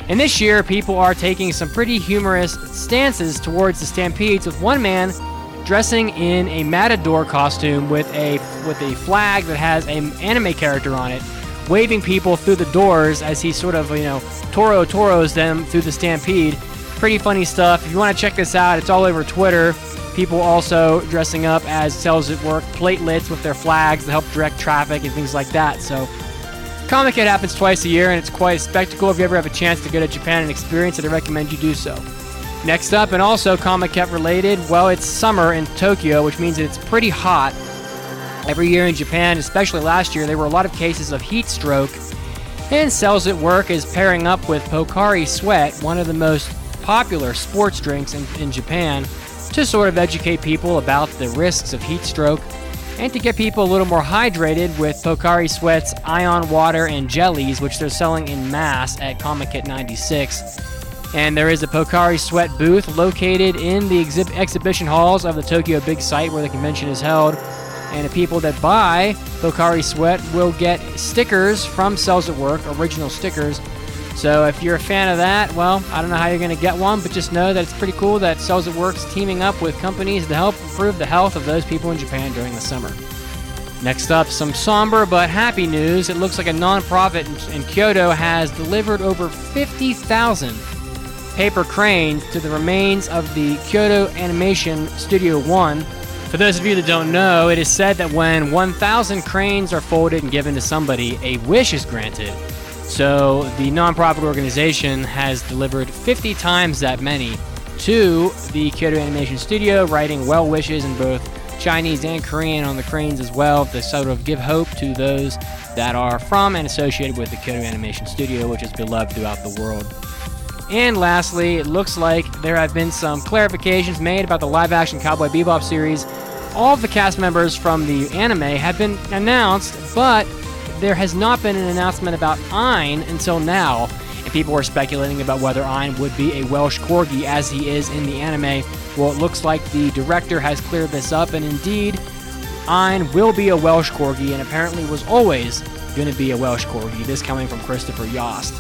S1: And this year, people are taking some pretty humorous stances towards the stampedes, with one man dressing in a matador costume with a flag that has an anime character on it, waving people through the doors as he sort of, toros them through the stampede. Pretty funny stuff. If you want to check this out, it's all over Twitter. People also dressing up as Cells at Work platelets with their flags to help direct traffic and things like that. So, Comic-Con happens twice a year, and it's quite a spectacle. If you ever have a chance to go to Japan and experience it, I recommend you do so. Next up, and also Comic-Con related, well, it's summer in Tokyo, which means that it's pretty hot. Every year in Japan, especially last year, there were a lot of cases of heat stroke, and Cells at Work is pairing up with Pocari Sweat, one of the most popular sports drinks in Japan, to sort of educate people about the risks of heat stroke and to get people a little more hydrated with Pocari Sweat's Ion Water and jellies, which they're selling in mass at Comic-Con 96. And there is a Pocari Sweat booth located in the exhibition halls of the Tokyo Big Sight where the convention is held. And the people that buy Pocari Sweat will get stickers from Cells at Work, original stickers. So if you're a fan of that, well, I don't know how you're going to get one, but just know that it's pretty cool that Cells at Work's teaming up with companies to help improve the health of those people in Japan during the summer. Next up, some somber but happy news. It looks like a non-profit in Kyoto has delivered over 50,000 paper cranes to the remains of the Kyoto Animation Studio 1. For those of you that don't know, it is said that when 1,000 cranes are folded and given to somebody, a wish is granted. So the nonprofit organization has delivered 50 times that many to the Kyoto Animation Studio, writing well wishes in both Chinese and Korean on the cranes as well, to sort of give hope to those that are from and associated with the Kyoto Animation Studio, which is beloved throughout the world. And lastly, it looks like there have been some clarifications made about the live-action Cowboy Bebop series. All of the cast members from the anime have been announced, but there has not been an announcement about Ein until now, and people were speculating about whether Ein would be a Welsh Corgi as he is in the anime. Well, it looks like the director has cleared this up, and indeed, Ein will be a Welsh Corgi, and apparently was always going to be a Welsh Corgi, this coming from Christopher Yost.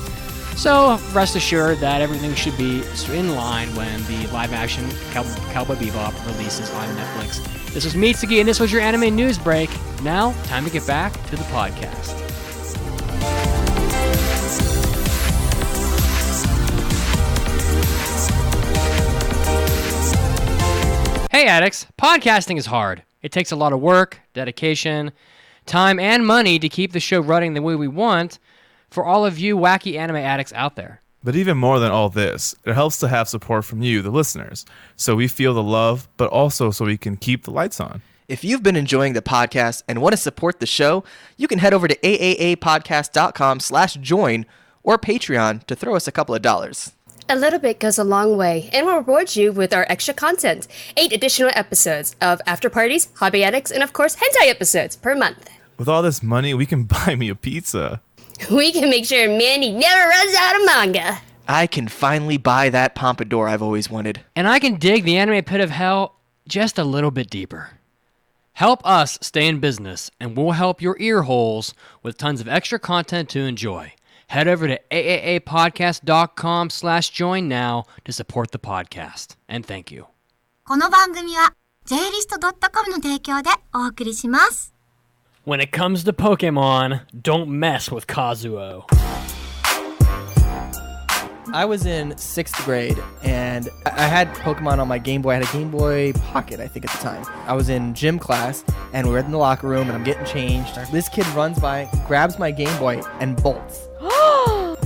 S1: So, rest assured that everything should be in line when the live-action Cowboy Bebop releases on Netflix. This was Mitsuki, and this was your anime news break. Now, time to get back to the podcast. Hey addicts, podcasting is hard. It takes a lot of work, dedication, time, and money to keep the show running the way we want for all of you wacky anime addicts out there.
S8: But even more than all this, it helps to have support from you, the listeners, so we feel the love, but also so we can keep the lights on.
S9: If you've been enjoying the podcast and want to support the show, you can head over to AAAPodcast.com/join or Patreon to throw us a couple of dollars.
S3: A little bit goes a long way, and we'll reward you with our extra content. 8 additional episodes of After Parties, Hobby Addicts, and of course, hentai episodes per month.
S8: With all this money, we can buy me a pizza.
S3: We can make sure Manny never runs out of manga.
S9: I can finally buy that pompadour I've always wanted.
S1: And I can dig the anime pit of hell just a little bit deeper. Help us stay in business, and we'll help your ear holes with tons of extra content to enjoy. Head over to AAAPodcast.com/join now to support the podcast. And thank you.
S2: この番組は JList.com の提供でお送りします。
S1: When it comes to Pokemon, don't mess with Kazuo.
S9: I was in 6th grade, and I had Pokemon on my Game Boy. I had a Game Boy Pocket, I think, at the time. I was in gym class, and we were in the locker room, and I'm getting changed. This kid runs by, grabs my Game Boy, and bolts.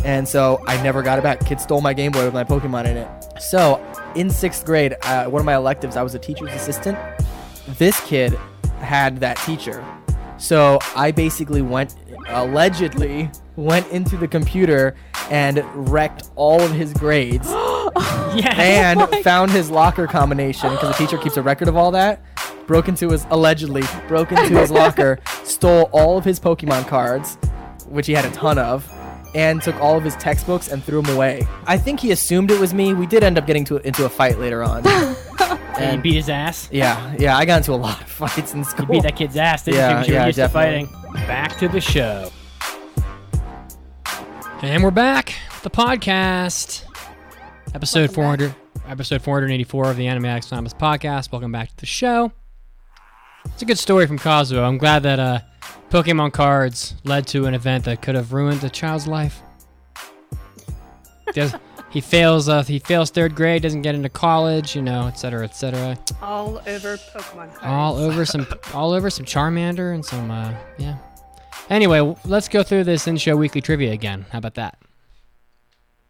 S9: And so I never got it back. Kid stole my Game Boy with my Pokemon in it. So in 6th grade, one of my electives, I was a teacher's assistant. this kid had that teacher. So I basically allegedly went into the computer and wrecked all of his grades.
S1: Yes.
S9: And found his locker combination, because the teacher keeps a record of all that. Allegedly broke into his locker, stole all of his Pokemon cards, which he had a ton of, and took all of his textbooks and threw them away. I think he assumed it was me. We did end up getting into a fight later on.
S1: And you beat his ass?
S9: Yeah, I got into a lot of fights in school.
S1: You beat that kid's ass, didn't you? Because you were used to fighting. Back to the show. And we're back with the podcast. Episode 484 of the Anime Addicts Anonymous podcast. Welcome back to the show. It's a good story from Kazuo. I'm glad that Pokemon cards led to an event that could have ruined a child's life. He fails third grade, doesn't get into college, etc., etc.
S3: All over Pokemon cards.
S1: All over some Charmander and some yeah. Anyway, let's go through this in-show weekly trivia again. How about that?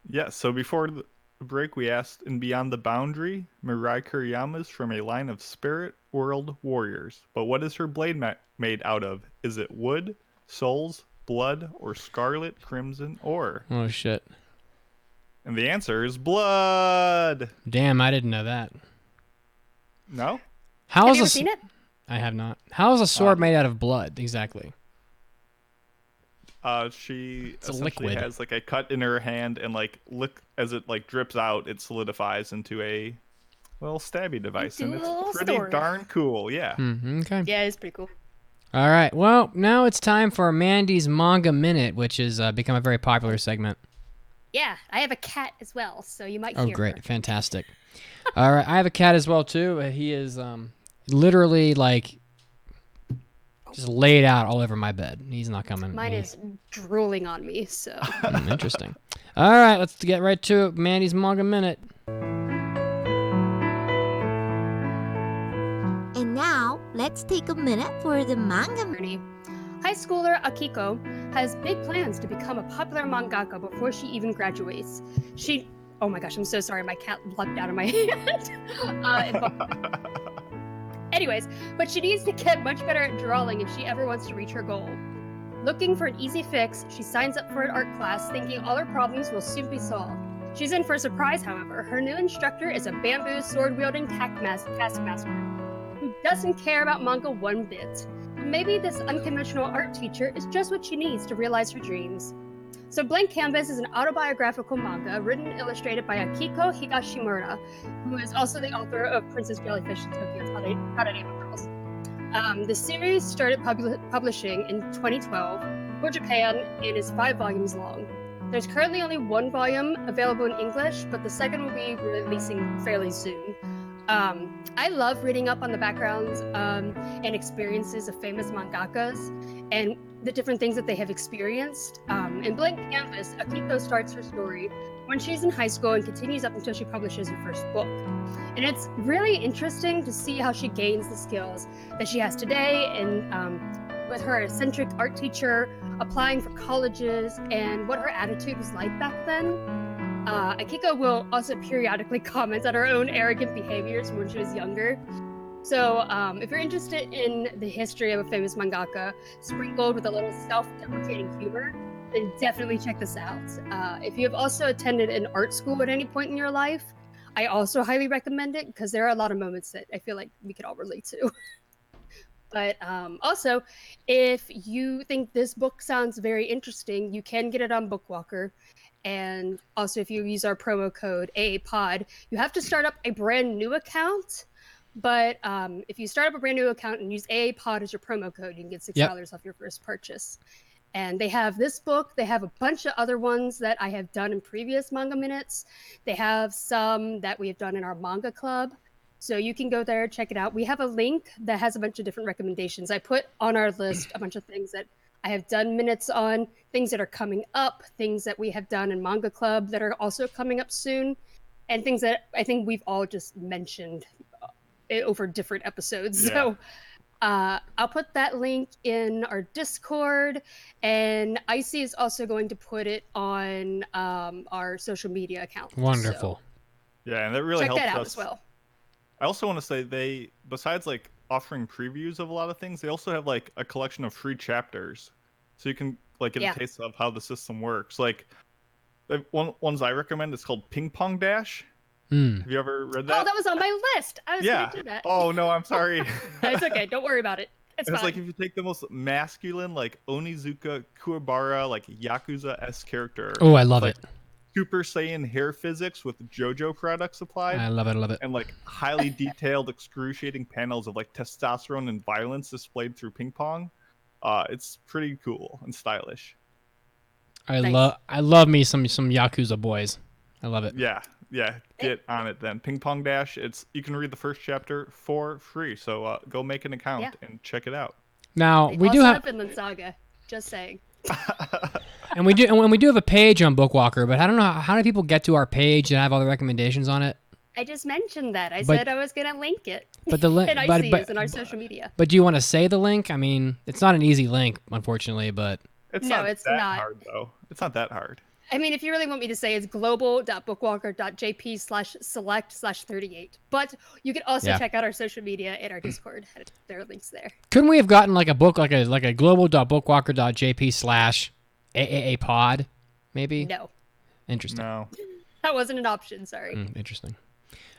S4: Yeah, so before the break, we asked in Beyond the Boundary, Mirai Kuriyama is from a line of spirit world warriors. But what is her blade made out of? Is it wood, souls, blood, or scarlet, crimson, ore?
S1: Oh, shit.
S4: And the answer is blood.
S1: Damn, I didn't know that.
S4: No?
S3: Have you ever seen it?
S1: I have not. How is a sword made out of blood, exactly?
S4: She
S1: it's
S4: essentially has like a cut in her hand, and as it drips out, it solidifies into a stabby device, and it's pretty darn cool. Yeah.
S1: Okay.
S3: Yeah, it's pretty cool.
S1: All right. Well, now it's time for Mandy's Manga Minute, which has become a very popular segment.
S3: Yeah, I have a cat as well, so you might hear
S1: Oh, great.
S3: her.
S1: Fantastic. All right. I have a cat as well, too. He is literally just laid out all over my bed. He's not coming.
S3: Mine is drooling on me, so.
S1: Interesting. All right, let's get right to it. Mandy's Manga Minute.
S2: And now, let's take a minute for the manga.
S3: High schooler Akiko has big plans to become a popular mangaka before she even graduates. Oh my gosh, I'm so sorry. My cat leapt out of my hand. Anyways, but she needs to get much better at drawing if she ever wants to reach her goal. Looking for an easy fix, she signs up for an art class thinking all her problems will soon be solved. She's in for a surprise, however. Her new instructor is a bamboo sword-wielding taskmaster who doesn't care about manga one bit. Maybe this unconventional art teacher is just what she needs to realize her dreams. So Blank Canvas is an autobiographical manga written and illustrated by Akiko Higashimura, who is also the author of Princess Jellyfish and Tokyo's How to Name a Girls. The series started publishing in 2012 for Japan and is 5 volumes long. There's currently only 1 volume available in English, but the second will be releasing fairly soon. I love reading up on the backgrounds and experiences of famous mangakas and the different things that they have experienced. In Blank Canvas, Akiko starts her story when she's in high school and continues up until she publishes her first book. And it's really interesting to see how she gains the skills that she has today and with her eccentric art teacher, applying for colleges, and what her attitude was like back then. Akiko will also periodically comment on her own arrogant behaviors when she was younger. So if you're interested in the history of a famous mangaka, sprinkled with a little self-deprecating humor, then definitely check this out. If you have also attended an art school at any point in your life, I also highly recommend it because there are a lot of moments that I feel like we could all relate to. But also, if you think this book sounds very interesting, you can get it on Bookwalker. And also, if you use our promo code AAPod, you have to start up a brand new account. But if you start up a brand new account and use AAPod as your promo code, you can get $6 off your first purchase. And they have this book. They have a bunch of other ones that I have done in previous Manga Minutes. They have some that we have done in our manga club. So you can go there, check it out. We have a link that has a bunch of different recommendations. I put on our list a bunch of things that I have done minutes on, things that are coming up, things that we have done in Manga Club that are also coming up soon, and things that I think we've all just mentioned over different episodes. Yeah. So I'll put that link in our Discord, and Icy is also going to put it on our social media accounts.
S1: Wonderful.
S4: So yeah, and that really helps
S3: check that out
S4: us
S3: as well.
S4: I also want to say besides offering previews of a lot of things, they also have like a collection of free chapters, so you can like get a taste of how the system works. Like ones I recommend is called Ping Pong Dash. Have you ever read that?
S3: Oh, that was on my list. I was gonna do that.
S4: Oh no, I'm sorry.
S3: It's okay. Don't worry about it. It's fine.
S4: Like if you take the most masculine, like Onizuka Kuwabara, like Yakuza-esque character.
S1: Oh, I love it.
S4: Super Saiyan hair physics with JoJo products applied.
S1: I love it. I love it.
S4: And like highly detailed, excruciating panels of like testosterone and violence displayed through ping pong. It's pretty cool and stylish.
S1: I love me some Yakuza boys. I love it.
S4: Yeah, get on it then. Ping Pong Dash. You can read the first chapter for free. So go make an account and check it out.
S1: Now we
S3: also
S1: do have
S3: Vinland Saga. Just saying.
S1: and we do have a page on Bookwalker, but I don't know how do people get to our page and have all the recommendations on it.
S3: I just mentioned that. I said I was gonna link it.
S1: But the link,
S3: and I see it in our social media.
S1: But do you want to say the link? I mean, it's not an easy link, unfortunately, but
S4: it's not hard though. It's not that hard. I
S3: mean, if you really want me to say, it's global.bookwalker.jp/select/38. But you can also check out our social media and our Discord. There are links there.
S1: Couldn't we have gotten like a book, like a global.bookwalker.jp/AAAPod, maybe?
S3: No.
S1: Interesting.
S4: No.
S3: That wasn't an option. Sorry.
S1: Interesting.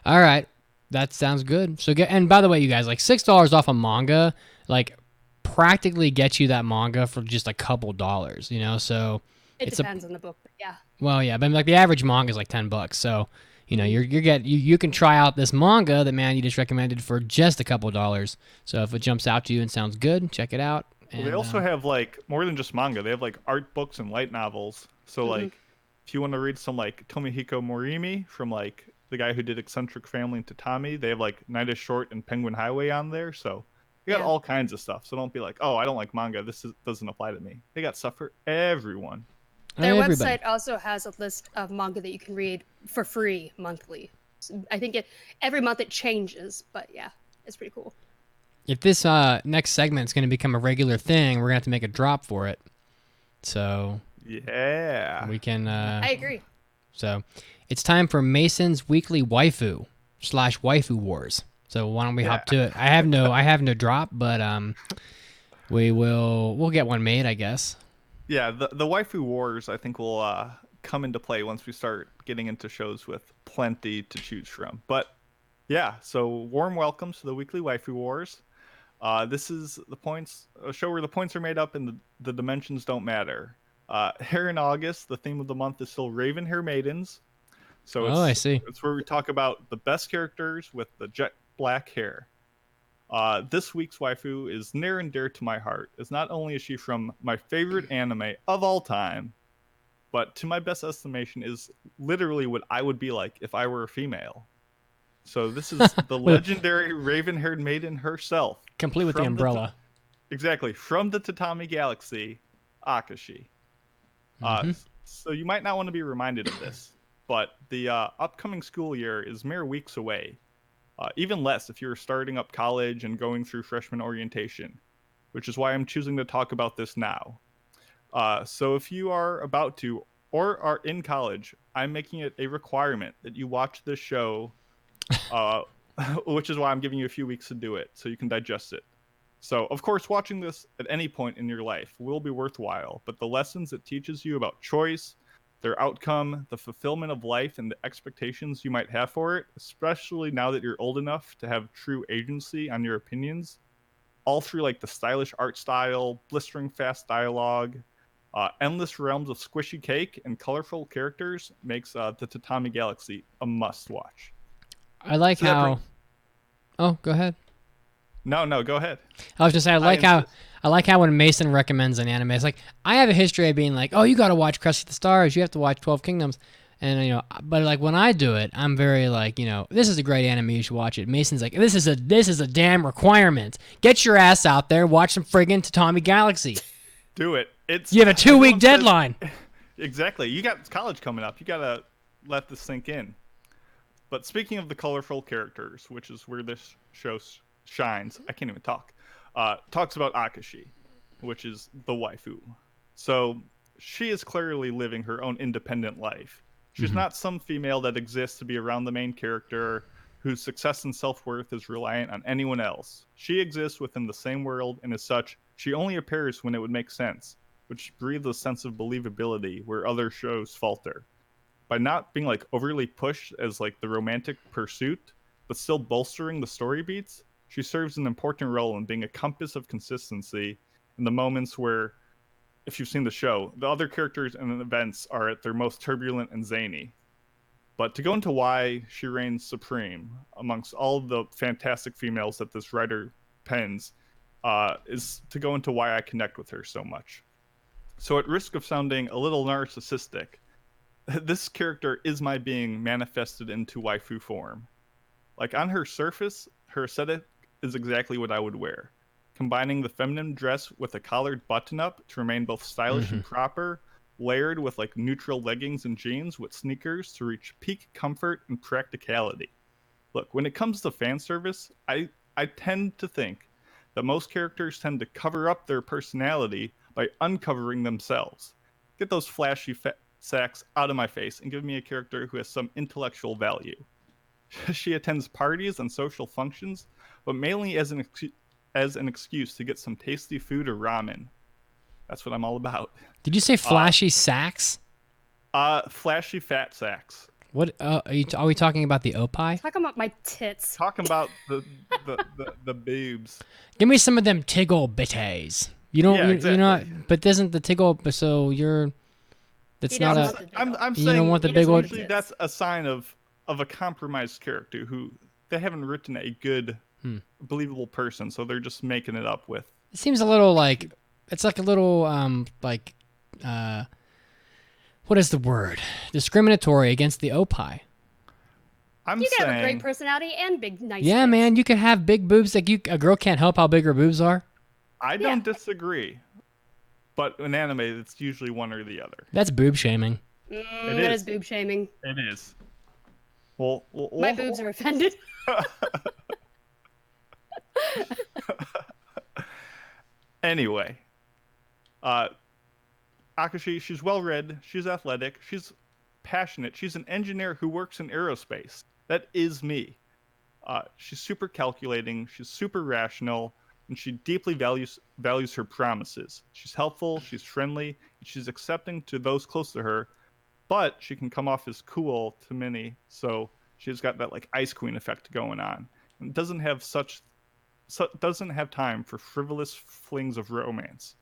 S1: All right, that sounds good. So and by the way, you guys, like $6 off a manga, like practically gets you that manga for just a couple dollars. You know, so.
S3: It depends on the book, but yeah.
S1: Well, yeah, but like the average manga is like $10, so you know you can try out this manga that you just recommended for just a couple dollars. So if it jumps out to you and sounds good, check it out. And,
S4: they also have like more than just manga. They have like art books and light novels. So like if you want to read some like Tomihiko Morimi from like the guy who did Eccentric Family and Tatami, they have like Night is Short and Penguin Highway on there. So you got all kinds of stuff. So don't be like, oh, I don't like manga. Doesn't apply to me. They got stuff for everyone.
S3: Their website also has a list of manga that you can read for free monthly. So I think every month it changes, but yeah, it's pretty cool.
S1: If this next segment is going to become a regular thing, we're going to have to make a drop for it. So
S4: yeah,
S1: we can.
S3: I agree.
S1: So it's time for Mason's weekly waifu/waifu wars. So why don't we hop to it? I have no drop, but we'll get one made, I guess.
S4: Yeah, the waifu wars I think will come into play once we start getting into shows with plenty to choose from. But yeah, so warm welcomes to the weekly waifu wars. This is a show where the points are made up and the dimensions don't matter. Here in August, the theme of the month is still Raven Hair Maidens. So
S1: I see.
S4: It's where we talk about the best characters with the jet black hair. This week's waifu is near and dear to my heart, as not only is she from my favorite anime of all time, but to my best estimation is literally what I would be like if I were a female. So this is the legendary raven-haired maiden herself.
S1: Complete with the umbrella.
S4: Exactly. From the Tatami Galaxy, Akashi. So you might not want to be reminded of this, but the upcoming school year is mere weeks away. Even less if you're starting up college and going through freshman orientation, which is why I'm choosing to talk about this now. So if you are about to or are in college, I'm making it a requirement that you watch this show, which is why I'm giving you a few weeks to do it so you can digest it. So, of course, watching this at any point in your life will be worthwhile, but the lessons it teaches you about choice, their outcome, the fulfillment of life, and the expectations you might have for it, especially now that you're old enough to have true agency on your opinions, all through like the stylish art style, blistering fast dialogue, endless realms of squishy cake, and colorful characters makes the Tatami Galaxy a must-watch.
S1: I like how... Oh, go ahead.
S4: No, go ahead.
S1: I was just saying, I like how when Mason recommends an anime, it's like, I have a history of being like, oh, you got to watch Crusty the Stars, you have to watch 12 Kingdoms. And, but like when I do it, I'm very like, this is a great anime, you should watch it. Mason's like, this is a damn requirement. Get your ass out there, watch some friggin' Tatami Galaxy.
S4: Do it.
S1: You have a 2-week deadline.
S4: Exactly. You got college coming up. You got to let this sink in. But speaking of the colorful characters, which is where this show shines, I can't even talk, talks about Akashi, which is the waifu. So she is clearly living her own independent life. She's not some female that exists to be around the main character, whose success and self-worth is reliant on anyone else. She exists within the same world, and as such, she only appears when it would make sense, which breathes a sense of believability where other shows falter. By not being like overly pushed as like the romantic pursuit, but still bolstering the story beats, she serves an important role in being a compass of consistency in the moments where, if you've seen the show, the other characters and events are at their most turbulent and zany. But to go into why she reigns supreme amongst all the fantastic females that this writer pens, is to go into why I connect with her so much. So at risk of sounding a little narcissistic, this character is my being manifested into waifu form. Like on her surface, her aesthetic is exactly what I would wear. Combining the feminine dress with a collared button-up to remain both stylish and proper, layered with like neutral leggings and jeans with sneakers to reach peak comfort and practicality. Look, when it comes to fan service, I tend to think that most characters tend to cover up their personality by uncovering themselves. Get those flashy sacks out of my face and give me a character who has some intellectual value. She attends parties and social functions, but mainly as an excuse to get some tasty food or ramen. That's what I'm all about.
S1: Did you say flashy sacks?
S4: Flashy fat sacks.
S1: What are we talking about? The opie?
S3: Talking about my tits.
S4: Talking about the boobs.
S1: Give me some of them tiggle bitties. You don't.
S4: Yeah,
S1: you're not. But isn't the tiggle? So you're. That's
S3: He
S1: not
S3: doesn't
S1: a.
S3: want the
S4: I'm
S3: big
S4: saying
S1: You don't want the big one?
S4: usually that's a sign of a compromised character who they haven't written a good, believable person, so they're just making it up with.
S1: It seems a little like. It's like a little what is the word? Discriminatory against the opie.
S4: I'm
S3: You can
S4: saying
S3: have a great personality and big nice
S1: Yeah,
S3: tits.
S1: man, you can have big boobs. Like a girl can't help how big her boobs are.
S4: I don't disagree, but in anime, it's usually one or the other.
S1: That's boob shaming.
S3: That is boob shaming.
S4: It is. Well,
S3: My boobs are offended.
S4: Anyway, Akashi, she's well-read, she's athletic, she's passionate, she's an engineer who works in aerospace. That is me. She's super calculating, she's super rational, and she deeply values her promises. She's helpful, she's friendly, and she's accepting to those close to her, but she can come off as cool to many, so she's got that like Ice Queen effect going on. And doesn't have time for frivolous flings of romance.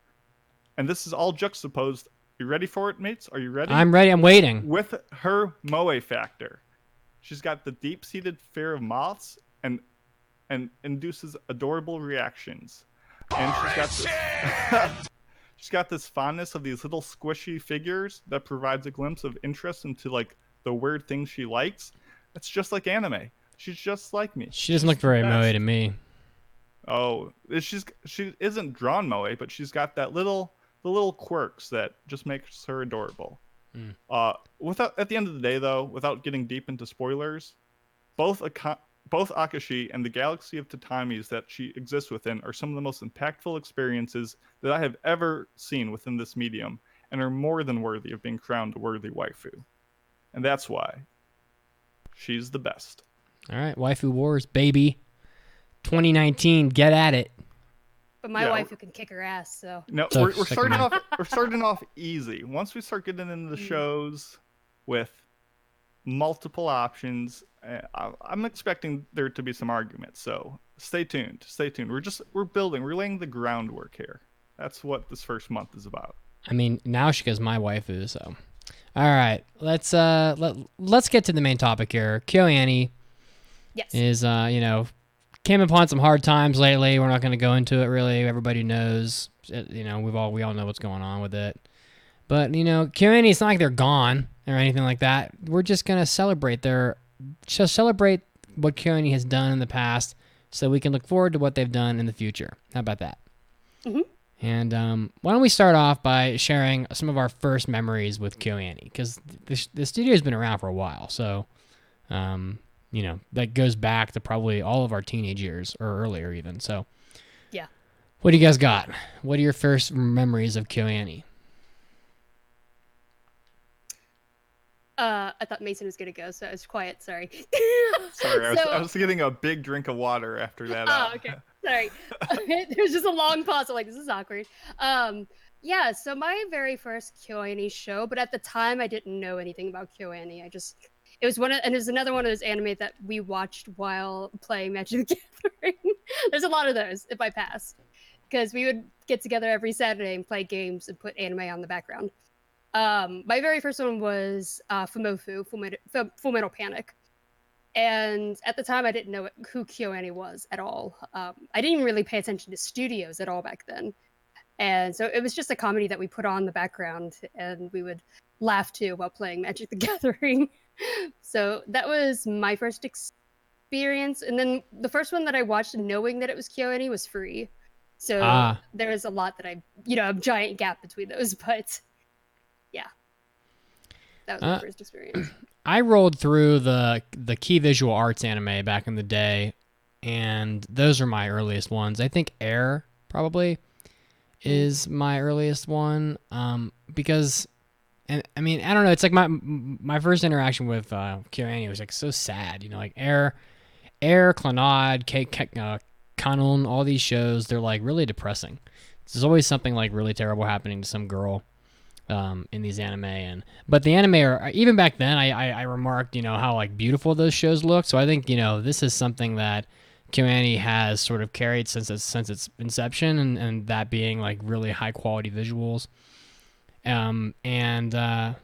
S4: And this is all juxtaposed. You ready for it, mates? Are you ready?
S1: I'm ready. I'm waiting.
S4: With her moe factor. She's got the deep-seated fear of moths and induces adorable reactions. And she's got this fondness of these little squishy figures that provides a glimpse of interest into like the weird things she likes. It's just like anime. She's just like me.
S1: She doesn't look very moe to me.
S4: Oh, she isn't drawn moe, but she's got the little quirks that just makes her adorable. At the end of the day, though, without getting deep into spoilers, both Akashi and the galaxy of tatamis that she exists within are some of the most impactful experiences that I have ever seen within this medium, and are more than worthy of being crowned a worthy waifu. And that's why she's the best.
S1: All right, Waifu Wars, baby. 2019, get at it.
S3: But my wife who can kick her ass, so.
S4: No,
S1: So,
S4: we're
S1: second
S4: starting
S1: one.
S4: off. We're starting off easy. Once we start getting into the shows with multiple options, I'm expecting there to be some arguments. So stay tuned. Stay tuned. We're building. We're laying the groundwork here. That's what this first month is about.
S1: I mean, now she goes my waifu, so. All right, let's get to the main topic here. KyoAni is came upon some hard times lately. We're not going to go into it really. Everybody knows. We all know what's going on with it. But KyoAni, it's not like they're gone or anything like that. We're just going to celebrate what KyoAni has done in the past, so we can look forward to what they've done in the future. How about that?
S3: Mm-hmm.
S1: And why don't we start off by sharing some of our first memories with KyoAni, because the studio's been around for a while, so that goes back to probably all of our teenage years or earlier even. So
S3: yeah,
S1: what do you guys got? What are your first memories of KyoAni?
S3: I thought Mason was gonna go, so I was quiet. Sorry.
S4: Sorry,
S3: So-
S4: I was getting a big drink of water after that.
S3: Oh, okay. Sorry. There's just a long pause. I'm like, this is awkward. Yeah, so my very first KyoAni show, but at the time I didn't know anything about KyoAni. It was and it was another one of those anime that we watched while playing Magic the Gathering. There's a lot of those if I passed. Because we would get together every Saturday and play games and put anime on the background. My very first one was Fumofu, Full Metal Panic. And at the time, I didn't know who KyoAni was at all. I didn't even really pay attention to studios at all back then. And so it was just a comedy that we put on the background, and we would laugh to while playing Magic the Gathering. So that was my first experience. And then the first one that I watched knowing that it was KyoAni was Free. So there was a lot that a giant gap between those, but yeah, that was my first experience.
S1: I rolled through the Key Visual Arts anime back in the day, and those are my earliest ones. I think Air probably is my earliest one, because, and I mean, I don't know, it's like my first interaction with KyoAni was like so sad, like Air, Clannad, Kanon, all these shows, they're like really depressing. There's always something like really terrible happening to some girl in these anime, but the anime are, even back then I remarked how like beautiful those shows look. So I think this is something that KyoAni has sort of carried since its inception, and that being like really high quality visuals, and then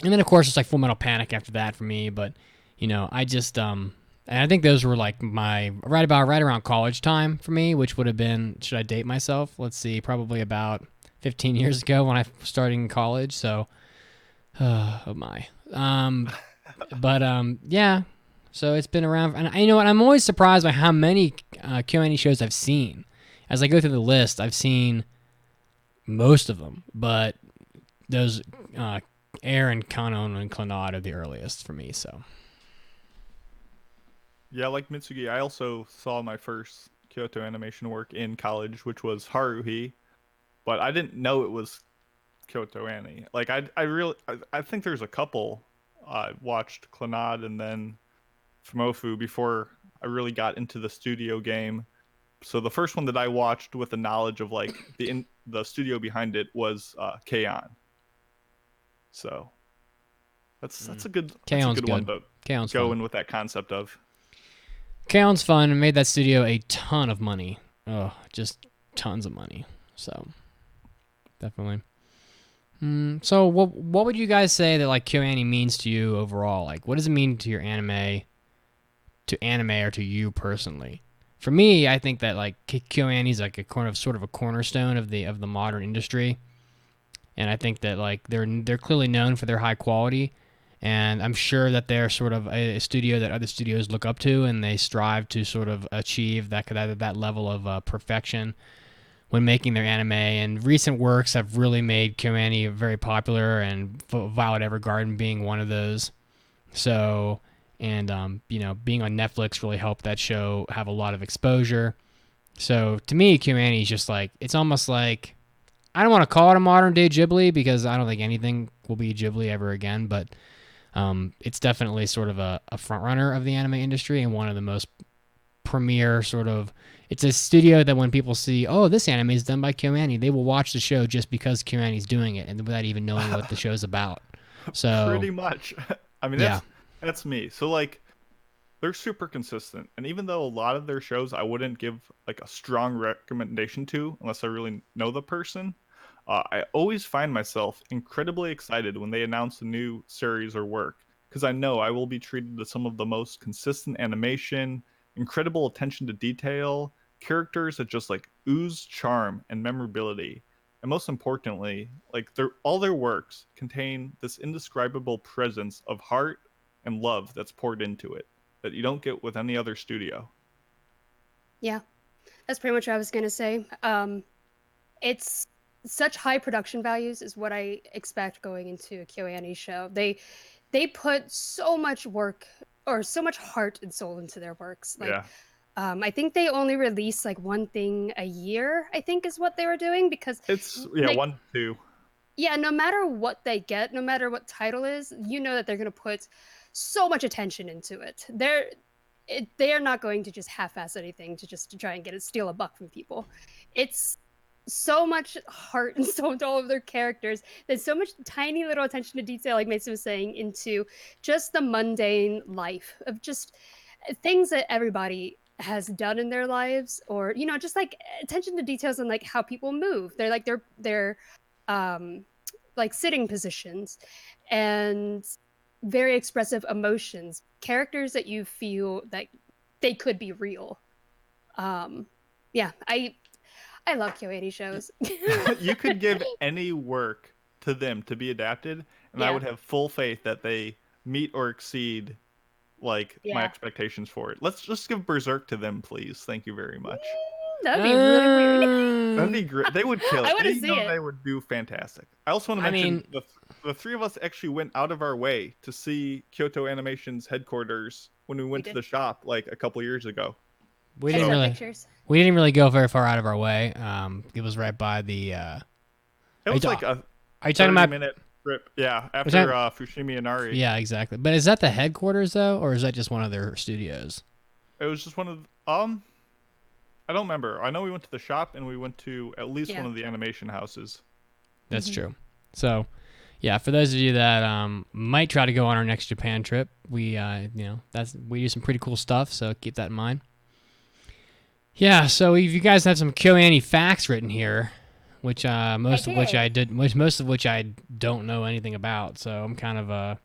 S1: of course it's like Full Metal Panic after that for me. But I just and I think those were like my right around college time for me, which would have been, should I date myself? Let's see, probably about 15 years ago when I started in college. So, oh my. Yeah. So it's been around, and you know what? I'm always surprised by how many KyoAni shows I've seen. As I go through the list, I've seen most of them, but those Air and Kanon and Clannad are the earliest for me. So.
S4: Yeah, like Mitsugi, I also saw my first Kyoto Animation work in college, which was Haruhi, but I didn't know it was Kyoto Ani. Like I think there's a couple. I watched Clannad and then Fumofu before I really got into the studio game. So the first one that I watched with the knowledge of like the studio behind it was K-On! So that's a good one to go in with that concept of.
S1: K-On's fun and made that studio a ton of money. Oh, just tons of money. So definitely. So what would you guys say that like KyoAni means to you overall? Like, what does it mean to your anime, or to you personally? For me, I think that like KyoAni is like sort of a cornerstone of the modern industry, and I think that like they're clearly known for their high quality, and I'm sure that they're sort of a studio that other studios look up to, and they strive to sort of achieve that level of perfection when making their anime. And recent works have really made KyoAni very popular, and Violet Evergarden being one of those. So, and being on Netflix really helped that show have a lot of exposure. So to me, KyoAni is just like, it's almost like, I don't want to call it a modern day Ghibli because I don't think anything will be Ghibli ever again, but it's definitely sort of a front runner of the anime industry and one of the most premier sort of. It's a studio that when people see, oh, this anime is done by KyoAni, they will watch the show just because KyoAni's doing it, and without even knowing what the show's about. So
S4: pretty much. I mean, that's me. So like, they're super consistent, and even though a lot of their shows I wouldn't give like a strong recommendation to unless I really know the person, I always find myself incredibly excited when they announce a new series or work, because I know I will be treated to some of the most consistent animation, incredible attention to detail, characters that just like ooze charm and memorability, and most importantly, like all their works contain this indescribable presence of heart and love that's poured into it that you don't get with any other studio.
S3: Yeah, that's pretty much what I was gonna say. It's such high production values is what I expect going into a KyoAni show. They put so much work or so much heart and soul into their works. Like,
S4: yeah.
S3: I think they only release like one thing a year, I think is what they were doing, because
S4: it's
S3: like,
S4: 1 2.
S3: yeah, no matter what they get, no matter what title is, you know that they're going to put so much attention into it. They are not going to just half-ass anything to try and steal a buck from people. It's so much heart and soul into all of their characters. There's so much tiny little attention to detail, like Mason was saying, into just the mundane life of just things that everybody has done in their lives, or just like attention to details on like how people move. They're like their like sitting positions and very expressive emotions, characters that you feel that they could be real. Yeah, I love KyoAni shows.
S4: You could give any work to them to be adapted, and I
S3: Yeah.
S4: would have full faith that they meet or exceed like my
S3: Yeah.
S4: expectations for it. Let's just give Berserk to them, please. Thank you very much.
S3: That'd be really weird.
S4: That'd be great. They would kill it.
S3: I wanna
S4: They
S3: see
S4: know
S3: it.
S4: they would do fantastic. I also want to
S1: I
S4: mention
S1: mean-
S4: the three of us actually went out of our way to see Kyoto Animation's headquarters when we went to
S3: did.
S4: the shop like a couple years ago.
S1: We
S3: I
S1: didn't
S3: saw
S1: really.
S3: pictures.
S1: We didn't really go very far out of our way. It was right by the.
S4: It was
S1: you
S4: like
S1: ta-
S4: a
S1: Are you talking about?
S4: 30-minute trip. Yeah, after
S1: talking-
S4: Fushimi Inari.
S1: Yeah, exactly. But is that the headquarters though, or is that just one of their studios?
S4: It was just one of I don't remember. I know we went to the shop and we went to at least one of the animation houses.
S1: That's true. So, yeah, for those of you that might try to go on our next Japan trip, we we do some pretty cool stuff. So keep that in mind. Yeah. So if you guys have some KyoAni facts written here, which most of which I don't know anything about, so I'm kind of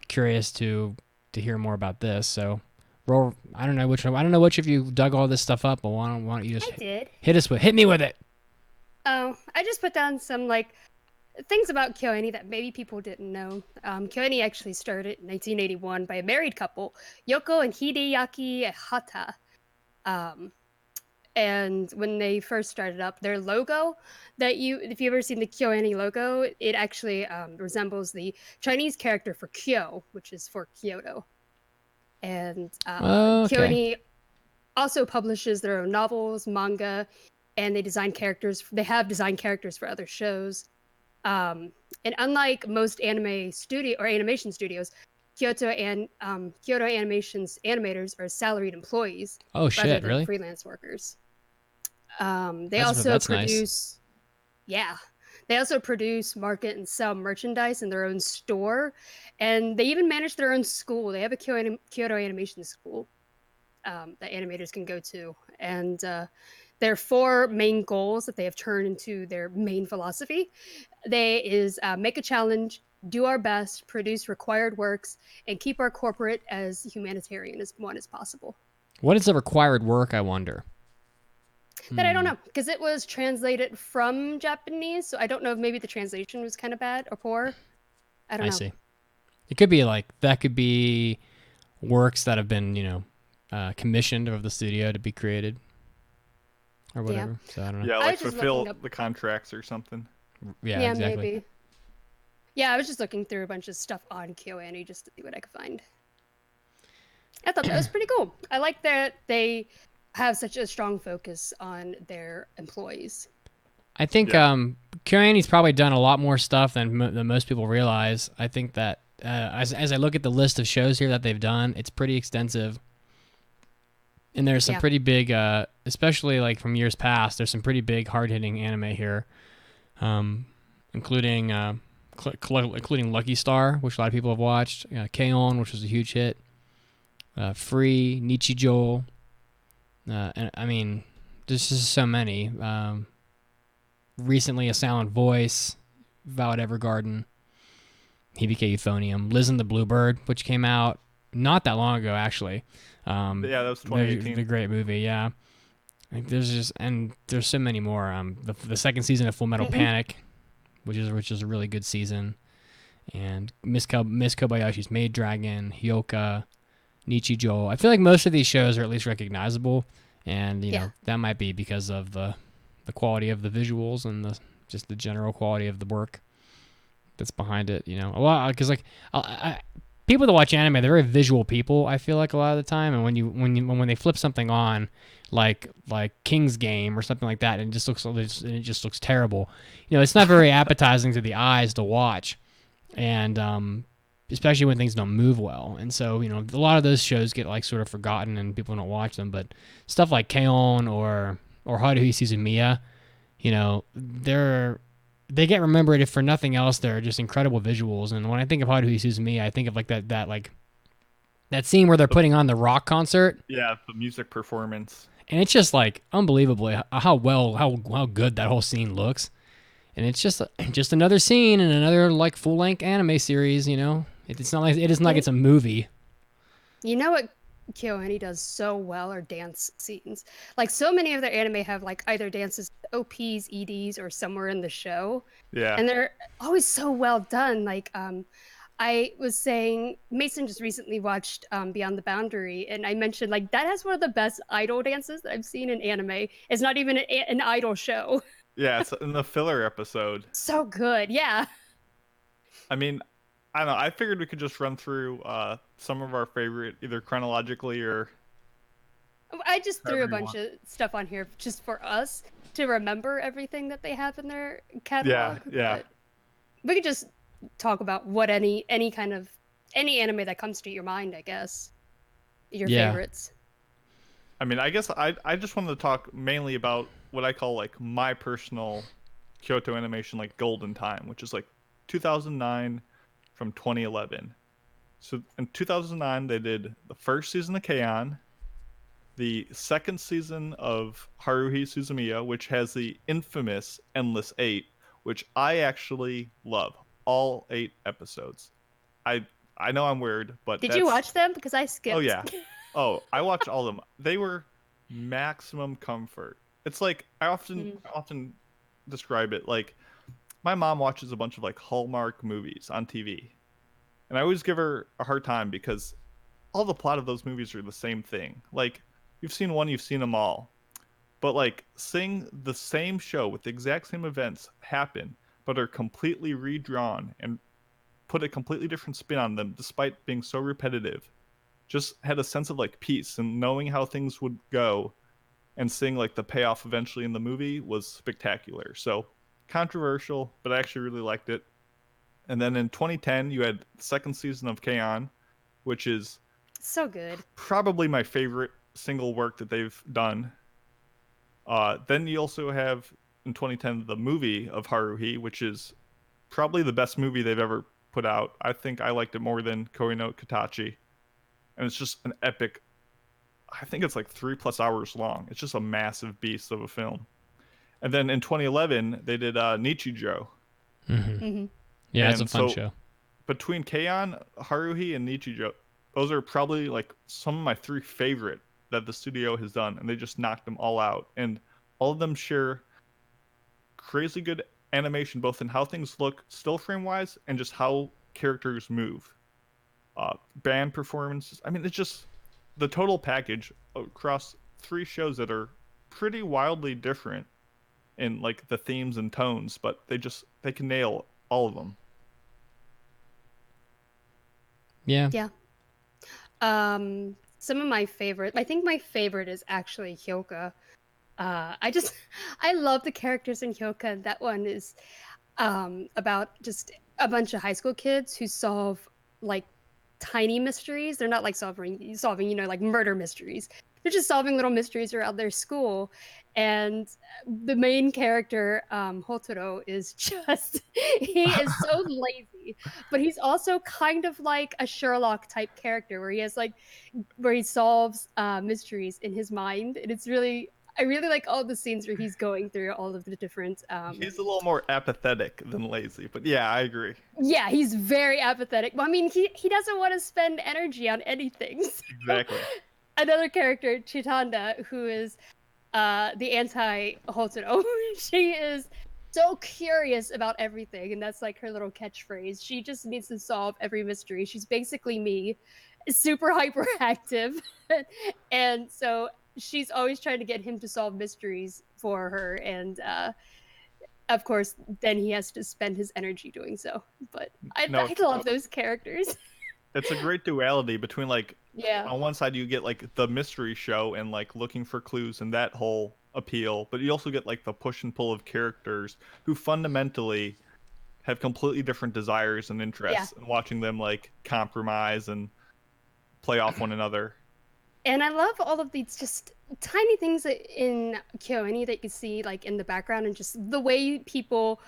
S1: curious to hear more about this. So. Roll. I don't know which of you dug all this stuff up, but why don't you just
S3: I did.
S1: hit me with it.
S3: Oh, I just put down some like things about KyoAni that maybe people didn't know. KyoAni actually started in 1981 by a married couple, Yoko and Hideaki Hata. And when they first started up, their logo if you've ever seen the KyoAni logo, it actually resembles the Chinese character for Kyo, which is for Kyoto. And
S1: Okay.
S3: KyoAni also publishes their own novels, manga, and they have designed characters for other shows. And unlike most animation studios, Kyoto Animation's animators are salaried employees
S1: Oh
S3: rather
S1: shit!
S3: than
S1: Really?
S3: freelance workers. They
S1: That's
S3: also
S1: nice.
S3: produce, yeah, they also produce, market, and sell merchandise in their own store, and they even manage their own school. They have a Kyoto Animation school that animators can go to, and there are 4 main goals that they have turned into their main philosophy. Make a challenge, do our best, produce required works, and keep our corporate as humanitarian as possible.
S1: What is the required work? I wonder.
S3: That I don't know, because it was translated from Japanese, so I don't know if maybe the translation was kind of bad or poor. I don't know.
S1: I see. It could be that could be works that have been commissioned of the studio to be created or whatever. So I don't know.
S4: Yeah,
S3: I
S4: like
S3: was just
S4: fulfill
S3: looking up-
S4: the contracts or something.
S1: Yeah, exactly.
S3: Maybe. Yeah, I was just looking through a bunch of stuff on KyoAni just to see what I could find. I thought that was pretty cool. I like that they have such a strong focus on their employees.
S1: I think KyoAni's probably done a lot more stuff than most people realize. I think that as I look at the list of shows here that they've done, it's pretty extensive. And there's some pretty big, especially like from years past, there's some pretty big hard-hitting anime here, including Lucky Star, which a lot of people have watched, K-On!, which was a huge hit, Free, Nichijou, and I mean, there's just so many. Recently, A Silent Voice, Violet Evergarden, Hibike Euphonium, Liz and the Bluebird, which came out not that long ago, actually.
S4: Yeah, that was 2018.
S1: The great movie, yeah. Like, there's so many more. The second season of Full Metal Panic, which is a really good season, and Miss Kobayashi's Maid Dragon, Hyoka, Nichijou. I feel like most of these shows are at least recognizable, and you know that might be because of the quality of the visuals and just the general quality of the work that's behind it. You know, a lot because like people that watch anime, they're very visual people. I feel like a lot of the time, and when they flip something on, like King's Game or something like that, and it just looks terrible. It's not very appetizing to the eyes to watch, and especially when things don't move well. And so a lot of those shows get like sort of forgotten and people don't watch them. But stuff like K-On! or Haruhi Suzumiya, they get remembered if for nothing else. They're just incredible visuals. And when I think of Haruhi Suzumiya, I think of like that scene where they're putting on the rock concert.
S4: Yeah, the music performance.
S1: And it's just like unbelievably how good that whole scene looks. And it's just another scene in another like full length anime series. It's not like it's a movie.
S3: You know what KyoAni does so well are dance scenes. Like so many of their anime have like either dances, OPs, EDs, or somewhere in the show.
S4: Yeah.
S3: And they're always so well done. Like I was saying, Mason just recently watched Beyond the Boundary, and I mentioned like that has one of the best idol dances that I've seen in anime. It's not even an idol show.
S4: Yeah, it's in the filler episode.
S3: So good, yeah.
S4: I mean, I don't know. I figured we could just run through some of our favorite, either chronologically or...
S3: I just threw a bunch of stuff on here just for us to remember everything that they have in their catalog.
S4: Yeah.
S3: But we could just talk about what any anime that comes to your mind, I guess. Your favorites.
S4: I mean, I guess I just wanted to talk mainly about what I call like my personal Kyoto Animation like golden time, which is like 2009 from 2011. So in 2009 they did the first season of K-On!, the second season of Haruhi Suzumiya, which has the infamous Endless 8, which I actually love. All 8 episodes. I know I'm weird, but
S3: Did you watch them? Because I skipped.
S4: Oh yeah. Oh, I watched all of them. They were maximum comfort. It's like I often describe it like my mom watches a bunch of like Hallmark movies on TV. And I always give her a hard time because all the plot of those movies are the same thing. Like you've seen one, you've seen them all. But like seeing the same show with the exact same events happen but are completely redrawn and put a completely different spin on them despite being so repetitive, just had a sense of like peace and knowing how things would go, and seeing like the payoff eventually in the movie was spectacular. So controversial, but I actually really liked it. And then in 2010 you had the second season of K-On!, which is
S3: so good,
S4: probably my favorite single work that they've done. Then you also have in 2010 the movie of Haruhi, which is probably the best movie they've ever put out. I think I liked it more than Koi no Katachi. And it's just an epic, I think it's like 3+ hours long. It's just a massive beast of a film. And then in 2011 they did Nichijou.
S1: Yeah, it's a fun show.
S4: Between K-On!, Haruhi, and Nichijou, those are probably like some of my 3 favorite that the studio has done, and they just knocked them all out. And all of them share crazy good animation, both in how things look still frame wise and just how characters move. Band performances. I mean, it's just the total package across 3 shows that are pretty wildly different in like the themes and tones, but they can nail all of them.
S1: Yeah.
S3: Some of my favorite, I think my favorite is actually Hyoka. I love the characters in Hyoka, and that one is about just a bunch of high school kids who solve like tiny mysteries. They're not like solving, like murder mysteries. They're just solving little mysteries around their school. And the main character, Hotaro, is just, he is so lazy, but he's also kind of like a Sherlock type character where he solves mysteries in his mind. And I really like all the scenes where he's going through all of the different...
S4: He's a little more apathetic than lazy, but yeah, I agree.
S3: Yeah, he's very apathetic. Well, I mean, he doesn't want to spend energy on anything. So.
S4: Exactly.
S3: Another character, Chitanda, who is the anti-Hotaro. She is so curious about everything, and that's like her little catchphrase. She just needs to solve every mystery. She's basically me, super hyperactive, and so she's always trying to get him to solve mysteries for her, and of course, then he has to spend his energy doing so. But I love those characters.
S4: It's a great duality between like
S3: Yeah.
S4: on one side you get like the mystery show and like looking for clues and that whole appeal, but you also get like the push and pull of characters who fundamentally have completely different desires and interests, and watching them like compromise and play off one another.
S3: And I love all of these just tiny things in KyoAni that you see like in the background, and just the way people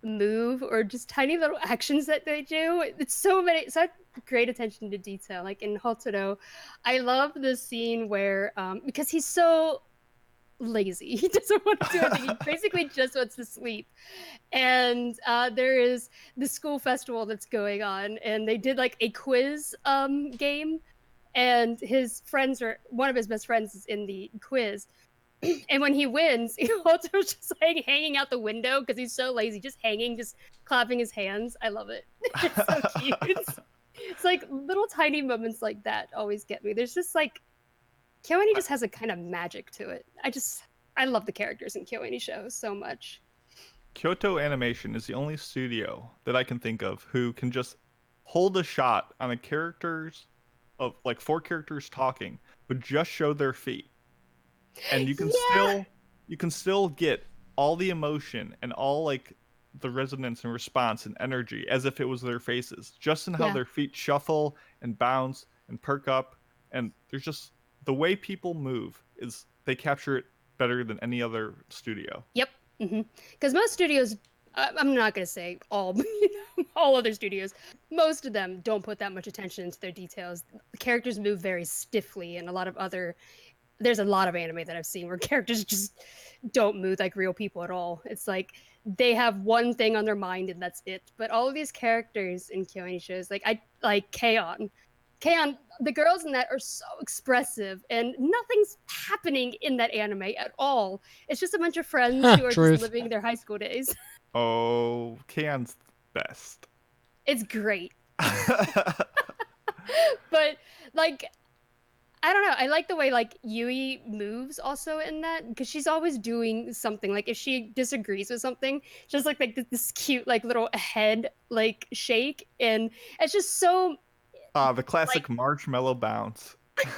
S3: move, or just tiny little actions that they do. It's such great attention to detail. Like in Hotoro, I love the scene where because he's so lazy, he doesn't want to do anything. He basically just wants to sleep. And there is the school festival that's going on, and they did like a quiz game, and one of his best friends is in the quiz. And when he wins, Hoto's just like hanging out the window because he's so lazy, just hanging, just clapping his hands. I love it. It's so cute. It's like little tiny moments like that always get me. There's just like KyoAni just has a kind of magic to it. I love the characters in KyoAni shows so much.
S4: Kyoto Animation is the only studio that I can think of who can just hold a shot on a characters of like 4 characters talking, but just show their feet. And you can still get all the emotion and all like the resonance and response and energy as if it was their faces, just in how their feet shuffle and bounce and perk up. And there's just the way people move is they capture it better than any other studio.
S3: Yep. Because most studios, I'm not going to say all, but all other studios, most of them don't put that much attention into their details. The characters move very stiffly, and there's a lot of anime that I've seen where characters just don't move like real people at all. It's like they have one thing on their mind and that's it. But all of these characters in KyoAni shows, like K-On, the girls in that are so expressive, and nothing's happening in that anime at all. It's just a bunch of friends who are just living their high school days.
S4: Oh, Kan's best.
S3: It's great. But like, I don't know. I like the way like Yui moves also in that, because she's always doing something. Like if she disagrees with something, just like this cute like little head like shake, and it's just so.
S4: The classic marshmallow bounce.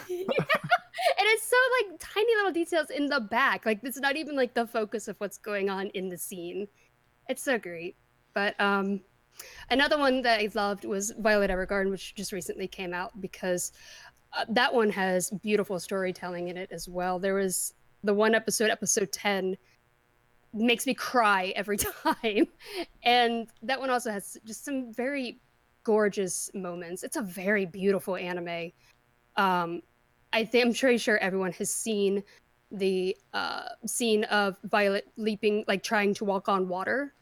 S3: Yeah. And it's so like tiny little details in the back. Like it's not even like the focus of what's going on in the scene. It's so great. But another one that I loved was Violet Evergarden, which just recently came out, because that one has beautiful storytelling in it as well. There was the one episode 10, makes me cry every time. And that one also has just some very gorgeous moments. It's a very beautiful anime. I'm pretty sure everyone has seen the scene of Violet leaping, like trying to walk on water.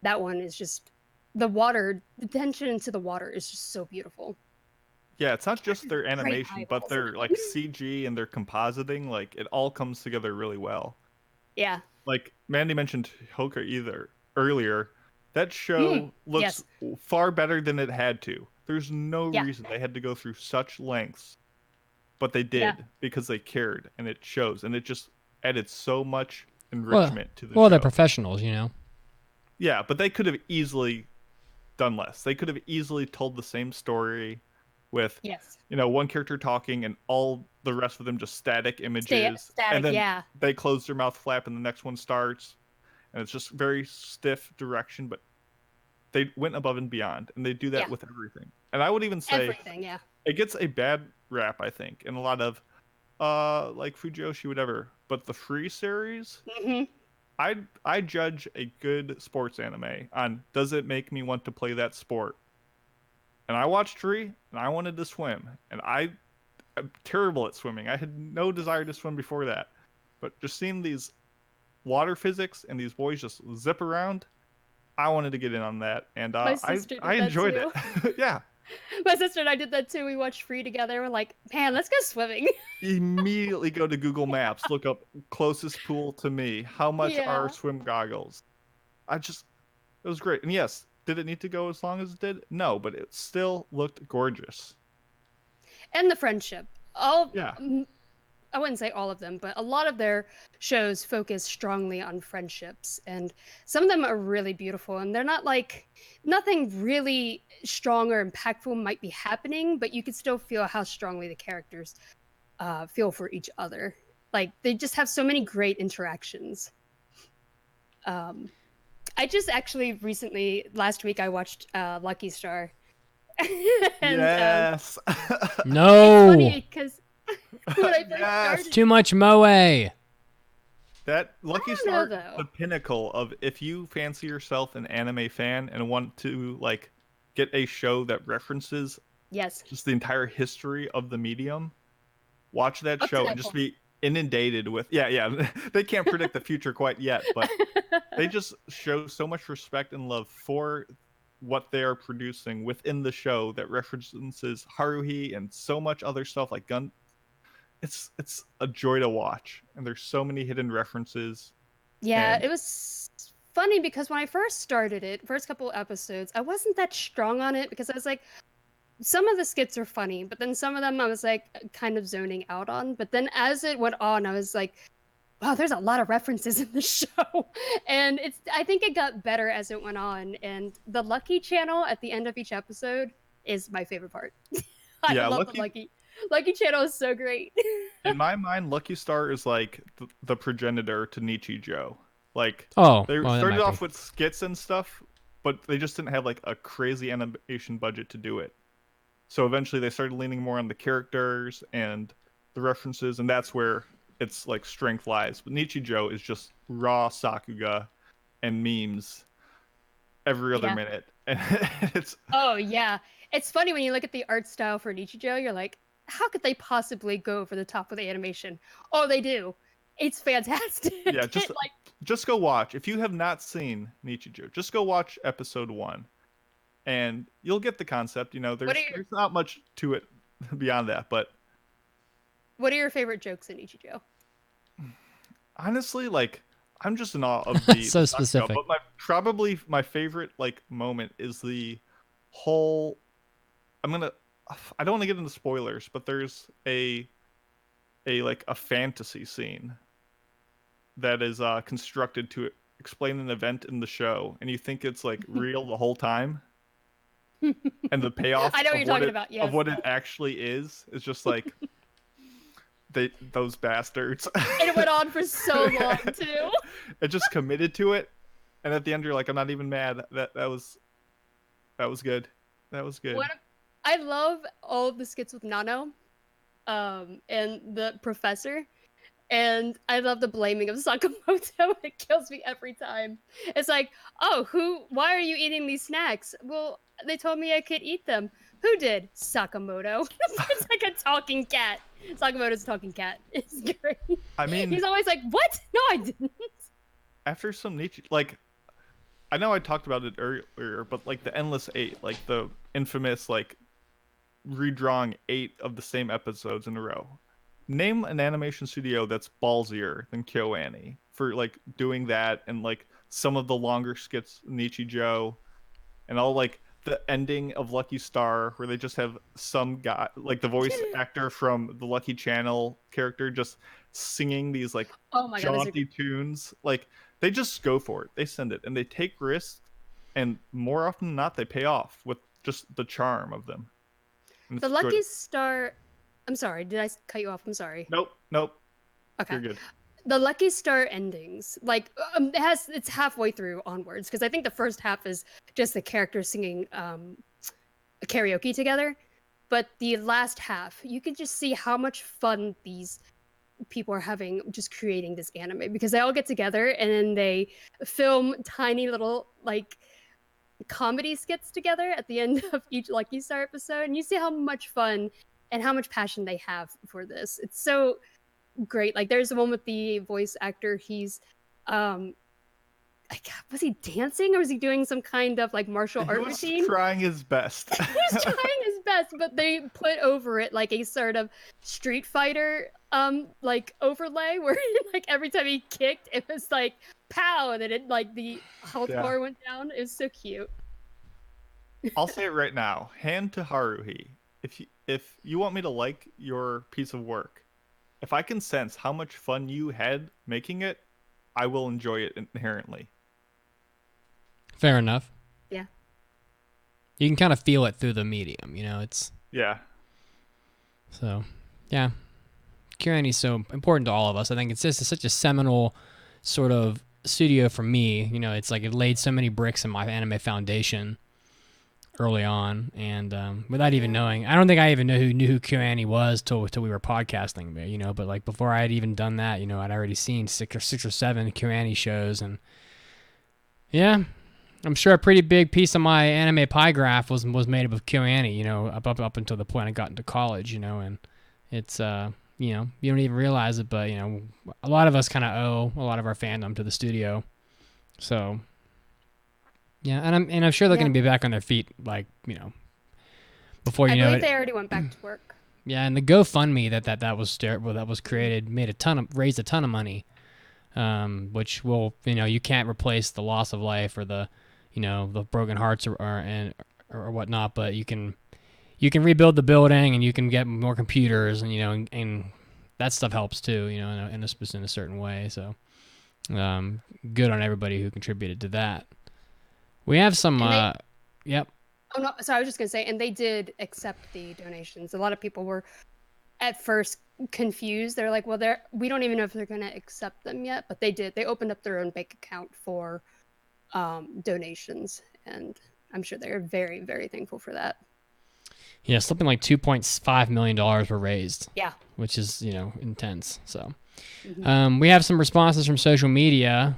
S3: That one is just the tension into the water is just so beautiful.
S4: Yeah, it's not just their animation, but their like CG and their compositing. Like it all comes together really well.
S3: Yeah.
S4: Like Mandy mentioned Hoka earlier. That show looks far better than it had to. There's no reason they had to go through such lengths, but they did because they cared, and it shows, and it just added so much enrichment to the show.
S1: Well, they're professionals, you know.
S4: Yeah, but they could have easily done less. They could have easily told the same story with one character talking and all the rest of them just static images. And then they close their mouth flap and the next one starts. And it's just very stiff direction, but they went above and beyond, and they do that with everything. And I would even say it gets a bad rap, I think, in a lot of like Fujoshi, whatever. But the Free series, I judge a good sports anime on does it make me want to play that sport. And I watched Free, and I wanted to swim, and I'm terrible at swimming. I had no desire to swim before that, but just seeing these water physics and these boys just zip around, I wanted to get in on that, and I enjoyed it. Yeah.
S3: My sister and I did that too. We watched Free together. We're like, man, let's go swimming.
S4: Immediately go to Google Maps, look up closest pool to me. How much are swim goggles? It was great. And yes, did it need to go as long as it did? No, but it still looked gorgeous.
S3: And the friendship. I wouldn't say all of them, but a lot of their shows focus strongly on friendships, and some of them are really beautiful, and they're not like nothing really strong or impactful might be happening, but you can still feel how strongly the characters feel for each other. Like they just have so many great interactions. I just actually recently, last week, I watched Lucky Star. And
S4: Yes.
S1: No.
S3: it's funny because when I first
S4: Yes.
S1: It's too much moe.
S4: That Lucky
S3: don't know,
S4: Star,
S3: though.
S4: the pinnacle of if you fancy yourself an anime fan and want to like get a show that references
S3: Yes.
S4: just the entire history of the medium, watch that
S3: Up to
S4: show
S3: that
S4: and just
S3: point.
S4: be inundated with they can't predict the future quite yet, but they just show so much respect and love for what they are producing within the show that references Haruhi and so much other stuff like Gun. It's a joy to watch, and there's so many hidden references.
S3: Yeah,
S4: And
S3: it was funny because when I first started it, first couple episodes, I wasn't that strong on it because I was like, some of the skits are funny, but then some of them I was like kind of zoning out on. But then as it went on, I was like, wow, there's a lot of references in the show. And I think it got better as it went on. And the Lucky channel at the end of each episode is my favorite part. I
S4: yeah,
S3: love the Lucky channel is so great.
S4: in my mind, Lucky Star is like the progenitor to Nichijou. Like
S1: Oh,
S4: they
S1: well, that
S4: started
S1: might
S4: off
S1: be.
S4: with skits and stuff, but they just didn't have like a crazy animation budget to do it. So eventually they started leaning more on the characters and the references, and that's where its like strength lies. But Nichijou is just raw Sakuga and memes every other
S3: Yeah.
S4: minute. And it's
S3: Oh yeah, it's funny when you look at the art style for Nichijou. You're like, how could they possibly go over the top with the animation? Oh, they do. It's fantastic.
S4: yeah, just
S3: like
S4: just go watch. If you have not seen Nichijou, just go watch episode 1. And you'll get the concept,
S3: What are your-
S4: there's not much to it beyond that, but
S3: what are your favorite jokes in Nichijou?
S4: honestly, like I'm just in awe of the
S1: So
S4: the Sakuga,
S1: specific.
S4: but probably my favorite like moment is the whole I don't want to get into spoilers, but there's a like a fantasy scene that is constructed to explain an event in the show, and you think it's like real the whole time. And the payoff
S3: I know what you're talking about,
S4: of
S3: yes.
S4: what it actually is just like those bastards.
S3: And it went on for so long too.
S4: It just committed to it, and at the end you're like, I'm not even mad. That was good. That was good.
S3: I love all of the skits with Nano, and the professor, and I love the blaming of Sakamoto. It kills me every time. It's like, oh, why are you eating these snacks? Well, they told me I could eat them. Who did? Sakamoto. It's like a talking cat. Sakamoto's a talking cat. It's great.
S4: I mean,
S3: He's always like, what? No, I didn't.
S4: after some Nietzsche, like, I know I talked about it earlier, but like the Endless Eight, like the infamous, like, redrawing 8 of the same episodes in a row. Name an animation studio that's ballsier than Kyoto Ani for like doing that, and like some of the longer skits, Nichijou, and all like the ending of Lucky Star, where they just have some guy, like the voice actor from the Lucky Channel character, just singing these like
S3: Oh my god, those are
S4: jaunty tunes. Like they just go for it. They send it, and they take risks, and more often than not, they pay off with just the charm of them. And
S3: The
S4: it's
S3: Lucky
S4: good.
S3: Star. I'm sorry. Did I cut you off? I'm sorry.
S4: Nope.
S3: Okay.
S4: You're good.
S3: The Lucky Star endings, like it's halfway through onwards, because I think the first half is just the characters singing karaoke together, but the last half, you can just see how much fun these people are having just creating this anime, because they all get together and then they film tiny little like comedy skits together at the end of each Lucky Star episode, and you see how much fun and how much passion they have for this. It's so great. Like there's the one with the voice actor. He's like, was he dancing or was he doing some kind of like martial art
S4: He was
S3: routine?
S4: trying his best.
S3: He was trying his best, but they put over it like a sort of Street Fighter like overlay where like every time he kicked it was like pow, and then it like the health
S4: Yeah.
S3: bar went down. It was so cute.
S4: I'll say it right now. Hand to Haruhi. If you want me to like your piece of work, if I can sense how much fun you had making it, I will enjoy it inherently.
S1: Fair enough.
S3: Yeah.
S1: You can kind of feel it through the medium, it's
S4: Yeah.
S1: so, yeah. KyoAni is so important to all of us. I think it's just such a seminal sort of studio for me. It's like it laid so many bricks in my anime foundation early on, and without even knowing, I don't think I even knew who KyoAni was till we were podcasting, but like before I had even done that, I'd already seen six or seven KyoAni shows, and yeah, I'm sure a pretty big piece of my anime pie graph was made up of KyoAni, up until the point I got into college, and it's you don't even realize it, but a lot of us kind of owe a lot of our fandom to the studio, so. Yeah, and I'm sure they're going to be back on their feet, like before
S3: I
S1: know
S3: believe
S1: it.
S3: they already went back to work.
S1: Yeah, and the GoFundMe that was created raised a ton of money, which will you can't replace the loss of life or the the broken hearts or whatnot, but you can rebuild the building and you can get more computers and and that stuff helps too in a certain way. So good on everybody who contributed to that. We have some, yep.
S3: Oh, no, sorry, I was just going to say, and they did accept the donations. A lot of people were at first confused. They're like, well, we don't even know if they're going to accept them yet, but they did. They opened up their own bank account for donations, and I'm sure they're very, very thankful for that.
S1: Yeah, something like $2.5 million were raised.
S3: Yeah.
S1: Which is, intense. So we have some responses from social media.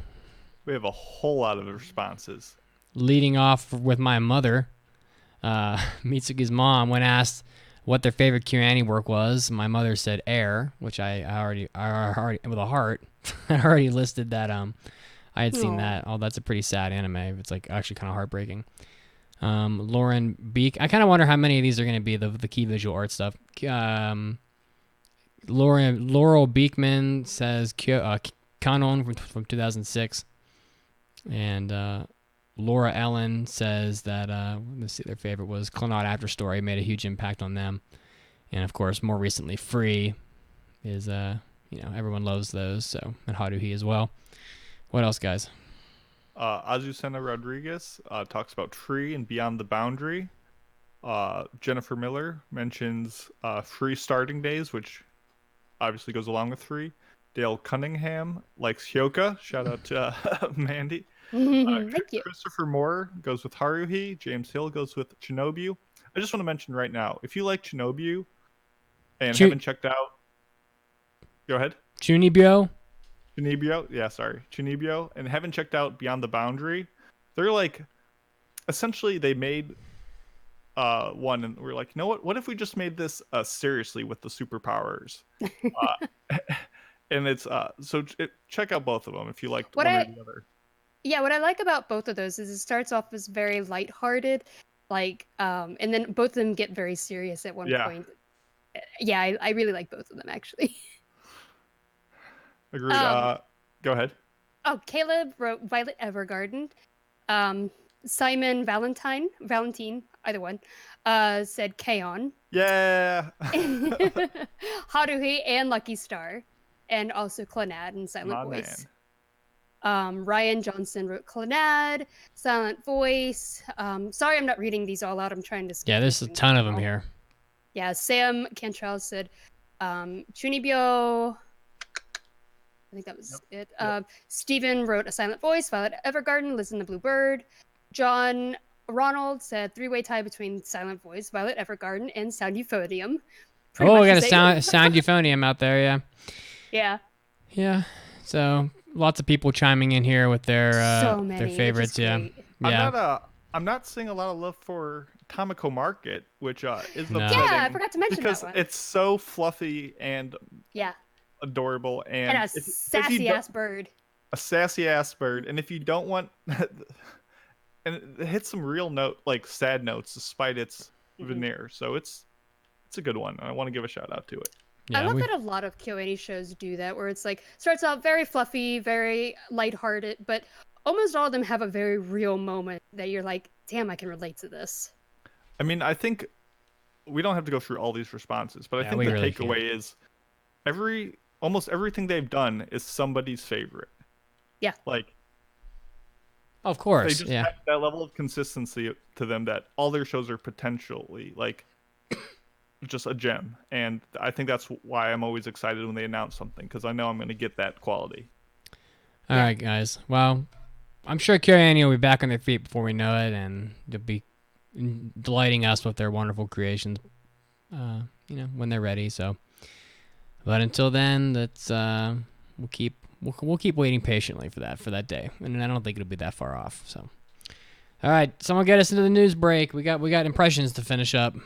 S4: We have a whole lot of responses.
S1: Leading off with my mother, Mitsuki's mom, when asked what their favorite KyoAni work was, my mother said Air, which I already with a heart. I already listed that. I had seen that. Oh, that's a pretty sad anime. It's like actually kind of heartbreaking. Lauren Beek. I kind of wonder how many of these are going to be the key visual art stuff. Laurel Beekman says Kanon from 2006, and Laura Ellen says that let's see, their favorite was Clannad After Story, made a huge impact on them, and of course more recently Free is everyone loves those, so, and Haruhi as well. What else, guys?
S4: Azucena Rodriguez talks about Tree and Beyond the Boundary. Jennifer Miller mentions Free Starting Days, which obviously goes along with Free. Dale Cunningham likes Hyoka. Shout out to Mandy.
S3: Thank you.
S4: Christopher Moore goes with Haruhi. James Hill goes with Shinobu. I just want to mention right now, if you like Shinobu and haven't checked out, go ahead.
S1: Chunibyo,
S4: yeah, sorry, Chunibyo, and haven't checked out Beyond the Boundary, they're like, essentially they made one, and we're like, you know what if we just made this seriously with the superpowers, and it's check out both of them if you liked one or the other.
S3: Yeah, what I like about both of those is it starts off as very lighthearted, like, and then both of them get very serious at one point. Yeah, I really like both of them, actually.
S4: Agreed. Go ahead.
S3: Oh, Caleb wrote Violet Evergarden. Simon Valentine, either one, said K-On!
S4: Yeah.
S3: Haruhi and Lucky Star, and also Clannad and Silent Voice. Ryan Johnson wrote Clannad, Silent Voice. Sorry I'm not reading these all out. I'm trying to...
S1: Yeah, there's a ton of them here.
S3: Yeah, Sam Cantrell said Chunibyo. I think that was it. Stephen wrote A Silent Voice, Violet Evergarden, Listen to Blue Bird. John Ronald said three-way tie between Silent Voice, Violet Evergarden, and Sound Euphonium.
S1: We got a sound Euphonium out there, yeah.
S3: Yeah.
S1: Yeah. So lots of people chiming in here with their favorites, yeah.
S4: I'm not seeing a lot of love for Tamako Market, which is the
S3: I forgot to mention
S4: because
S3: that one.
S4: it's so fluffy and adorable and
S3: a sassy ass bird.
S4: A sassy ass bird, and if you don't want, and it hits some real sad notes despite its veneer, so it's a good one. And I want to give a shout out to it.
S3: I love that a lot of KyoAni shows do that, where it's like starts out very fluffy, very lighthearted, but almost all of them have a very real moment that you're like, damn, I can relate to this.
S4: I mean, I think we don't have to go through all these responses, but I think the takeaway is almost everything they've done is somebody's favorite.
S3: Yeah.
S4: Like,
S1: Of
S4: they
S1: course,
S4: just
S1: yeah.
S4: have that level of consistency to them that all their shows are potentially like just a gem. And I think that's why I'm always excited when they announce something, because I know I'm going to get that quality.
S1: All right, guys. Well, I'm sure Kyoto Annie will be back on their feet before we know it, and they'll be delighting us with their wonderful creations, when they're ready. So, but until then, we'll keep waiting patiently for that day, and I don't think it'll be that far off. So, all right, someone get us into the news break. We got impressions to finish up.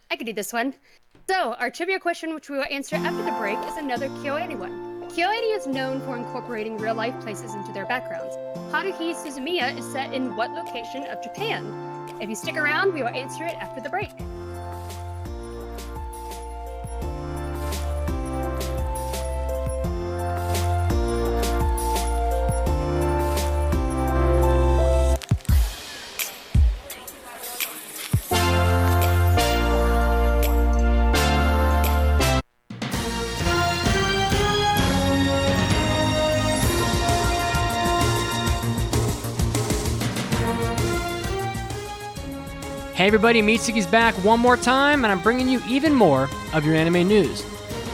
S3: I could do this one. So, our trivia question, which we will answer after the break, is another KyoAni one. KyoAni is known for incorporating real-life places into their backgrounds. Haruhi Suzumiya is set in what location of Japan? If you stick around, we will answer it after the break.
S1: Hey everybody, Mitsuki's back one more time, and I'm bringing you even more of your anime news.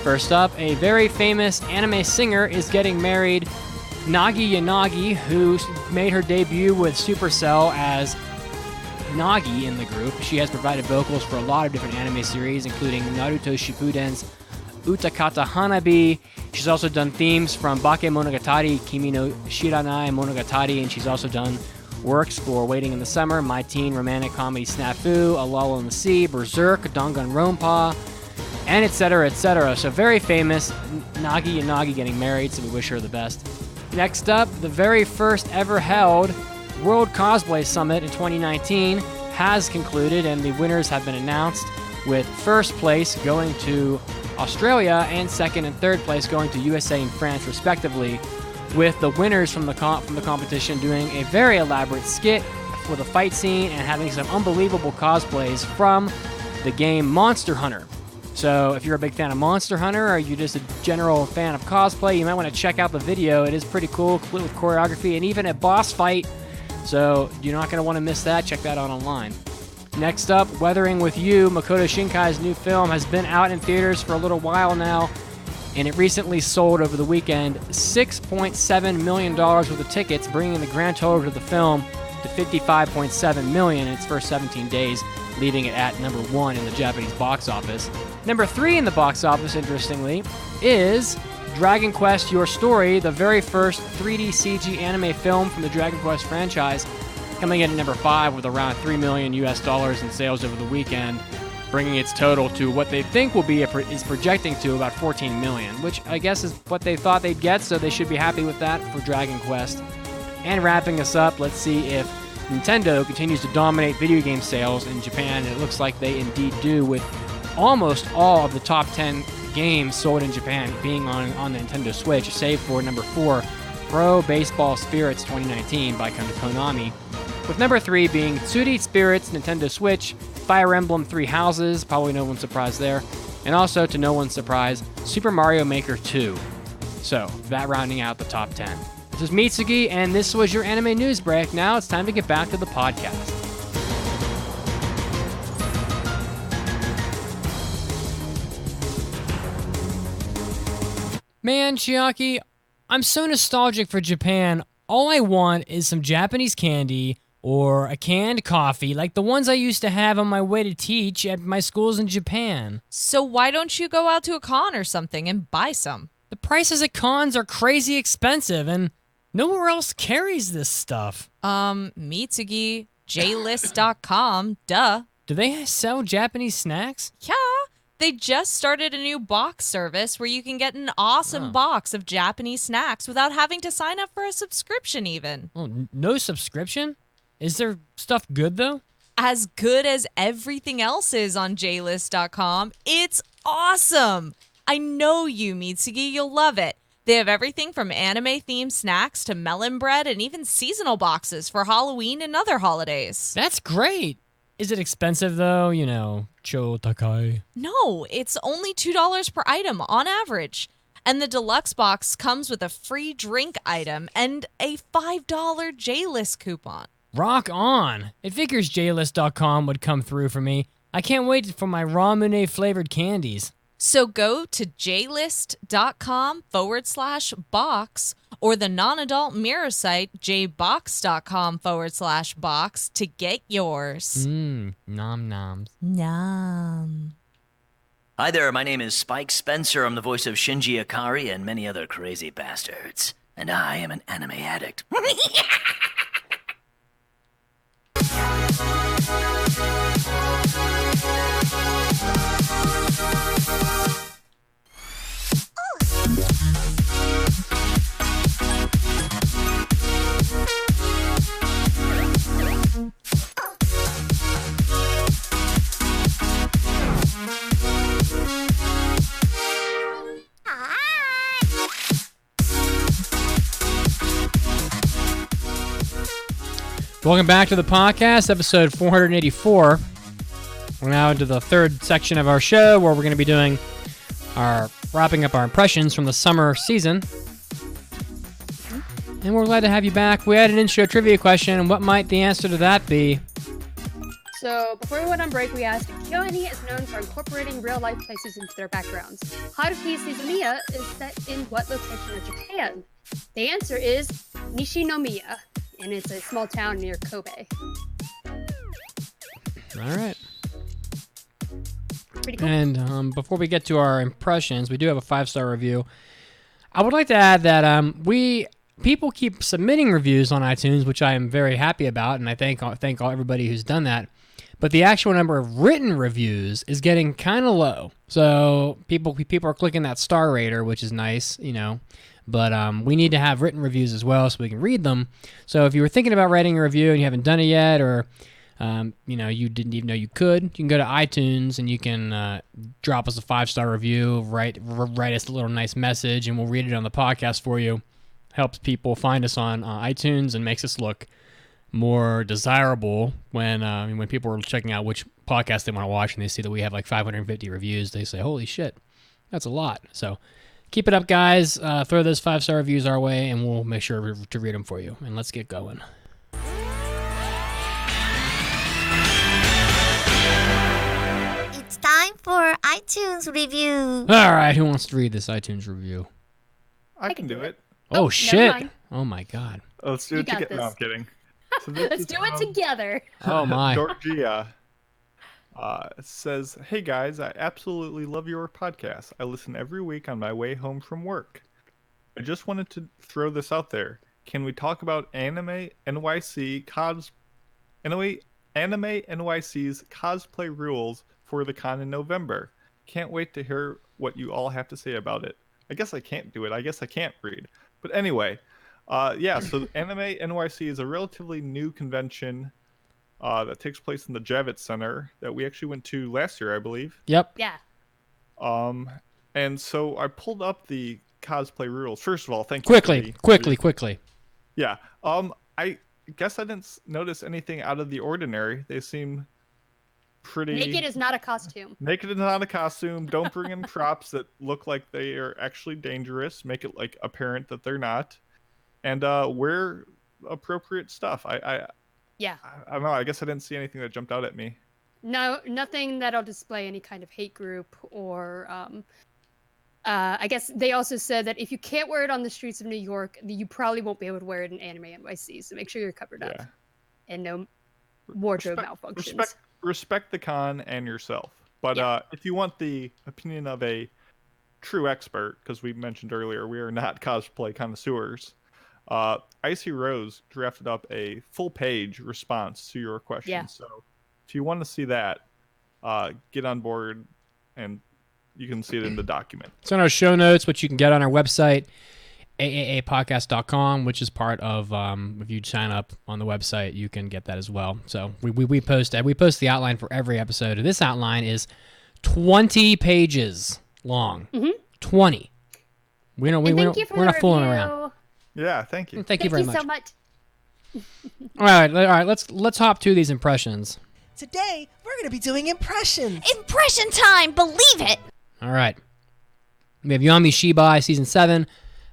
S1: First up, a very famous anime singer is getting married. Nagi Yanagi, who made her debut with Supercell as Nagi in the group. She has provided vocals for a lot of different anime series, including Naruto Shippuden's Utakata Hanabi. She's also done themes from Bakemonogatari, Kimi no Shiranai Monogatari, and she's also done works for Waiting in the Summer, My Teen Romantic Comedy Snafu, A Lull in the Sea, Berserk, Danganronpa, and etc., etc. So very famous. Nagi Yanagi getting married, so we wish her the best. Next up, the very first ever held World Cosplay Summit in 2019 has concluded, and the winners have been announced, with first place going to Australia and second and third place going to USA and France, respectively, with the winners from the competition doing a very elaborate skit with a fight scene and having some unbelievable cosplays from the game Monster Hunter. So if you're a big fan of Monster Hunter, or you're just a general fan of cosplay, you might want to check out the video. It is pretty cool, complete with choreography and even a boss fight. So you're not going to want to miss that. Check that out online. Next up, Weathering with You, Makoto Shinkai's new film, has been out in theaters for a little while now, and it recently sold over the weekend $6.7 million worth of tickets, bringing the grand total of the film to $55.7 million in its first 17 days, leaving it at number 1 in the Japanese box office. Number 3 in the box office, interestingly, is Dragon Quest Your Story, the very first 3D CG anime film from the Dragon Quest franchise, coming in at number 5 with around $3 million in sales over the weekend, bringing its total to what they think will be is projecting to about 14 million, which I guess is what they thought they'd get, so they should be happy with that for Dragon Quest. And wrapping us up, let's see if Nintendo continues to dominate video game sales in Japan, and it looks like they indeed do, with almost all of the top 10 games sold in Japan being on the Nintendo Switch, save for number 4, Pro Baseball Spirits 2019 by Konami, with number 3 being Tsuri Spirits Nintendo Switch, Fire Emblem 3 Houses, probably no one's surprised there, and also, to no one's surprise, Super Mario Maker 2. So, that rounding out the top 10. This is Mitsuki, and this was your anime news break. Now it's time to get back to the podcast. Man, Chiaki, I'm so nostalgic for Japan. All I want is some Japanese candy, or a canned coffee, like the ones I used to have on my way to teach at my schools in Japan.
S10: So why don't you go out to a con or something and buy some?
S1: The prices at cons are crazy expensive, and nowhere else carries this stuff.
S10: Mitsugi, JList.com, duh.
S1: Do they sell Japanese snacks?
S10: Yeah, they just started a new box service where you can get an awesome box of Japanese snacks without having to sign up for a subscription even.
S1: Oh, no subscription? Is their stuff good, though?
S10: As good as everything else is on JList.com. It's awesome. I know you, Mitsugi. You'll love it. They have everything from anime-themed snacks to melon bread and even seasonal boxes for Halloween and other holidays.
S1: That's great. Is it expensive though? You know, cho takai.
S10: No, it's only $2 per item on average. And the deluxe box comes with a free drink item and a $5 J-List coupon.
S1: Rock on. It figures JList.com would come through for me. I can't wait for my ramune flavored candies.
S10: So go to jlist.com/box or the non-adult mirror site jbox.com/box to get yours.
S1: Nom noms.
S10: Nom.
S11: Hi there, my name is Spike Spencer. I'm the voice of Shinji Ikari and many other crazy bastards. And I am an anime addict.
S1: Welcome back to the podcast, episode 484. We're now into the third section of our show where we're going to be doing wrapping up our impressions from the summer season. And we're glad to have you back. We had an intro trivia question, and what might the answer to that be?
S3: So, before we went on break, we asked, KyoAni is known for incorporating real-life places into their backgrounds. Haruhi Suzumiya is set in what location of Japan? The answer is Nishinomiya, and it's a small town near Kobe.
S1: All right.
S3: Pretty cool.
S1: And before we get to our impressions, we do have a 5-star review. I would like to add that people keep submitting reviews on iTunes, which I am very happy about, and I thank everybody who's done that. But the actual number of written reviews is getting kind of low. So people are clicking that star rater, which is nice, you know. But we need to have written reviews as well so we can read them. So if you were thinking about writing a review and you haven't done it yet, or you didn't even know you can go to iTunes and you can drop us a 5-star review, write us a little nice message, and we'll read it on the podcast for you. Helps people find us on iTunes and makes us look more desirable when people are checking out which podcast they want to watch and they see that we have like 550 reviews. They say, "Holy shit, that's a lot." So keep it up, guys. Throw those 5-star reviews our way, and we'll make sure to read them for you. And let's get going.
S2: It's time for iTunes review.
S1: All right, who wants to read this iTunes review?
S4: I can do it.
S1: Oh,
S3: never
S1: shit.
S3: mind.
S1: Oh, my God.
S4: Let's do
S3: You
S4: it
S3: got
S4: together. No,
S3: this.
S4: I'm kidding. So this
S3: Let's
S4: is
S3: do it
S4: from
S3: together.
S1: Oh, my.
S4: Georgia says, "Hey guys, I absolutely love your podcast. I listen every week on my way home from work. I just wanted to throw this out there. Can we talk about Anime NYC's cosplay rules for the con in November? Can't wait to hear what you all have to say about it." I guess I can't do it. I guess I can't read. But anyway, so Anime NYC is a relatively new convention that takes place in the Javits Center that we actually went to last year, I believe.
S1: Yep.
S3: Yeah.
S4: And so I pulled up the cosplay rules. First of all, thank you.
S1: Quickly.
S4: Yeah. I guess I didn't notice anything out of the ordinary. They seem pretty...
S3: Naked is not a costume.
S4: Naked is not a costume. Don't bring in props that look like they are actually dangerous. Make it like apparent that they're not. And wear appropriate stuff.
S3: Yeah.
S4: I don't know. I guess I didn't see anything that jumped out at me.
S3: No, nothing that'll display any kind of hate group or I guess they also said that if you can't wear it on the streets of New York, you probably won't be able to wear it in Anime NYC. So make sure you're covered up and no wardrobe malfunctions.
S4: Respect the con and yourself. But if you want the opinion of a true expert, because we mentioned earlier we are not cosplay connoisseurs, Icy Rose drafted up a full-page response to your question.
S3: Yeah.
S4: So if you want to see that, get on board and you can see it in the document.
S1: It's on our show notes, which you can get on our website, AAAPodcast.com, which is part of, if you sign up on the website, you can get that as well. So we post the outline for every episode. This outline is 20 pages long. Mm-hmm. 20. We're not fooling around.
S4: Yeah, thank you.
S1: Thank you very
S3: much.
S1: All right, let's hop to these impressions.
S9: Today, we're going to be doing impressions.
S2: Impression time, believe it!
S1: All right. We have Yami Shibai Season 7,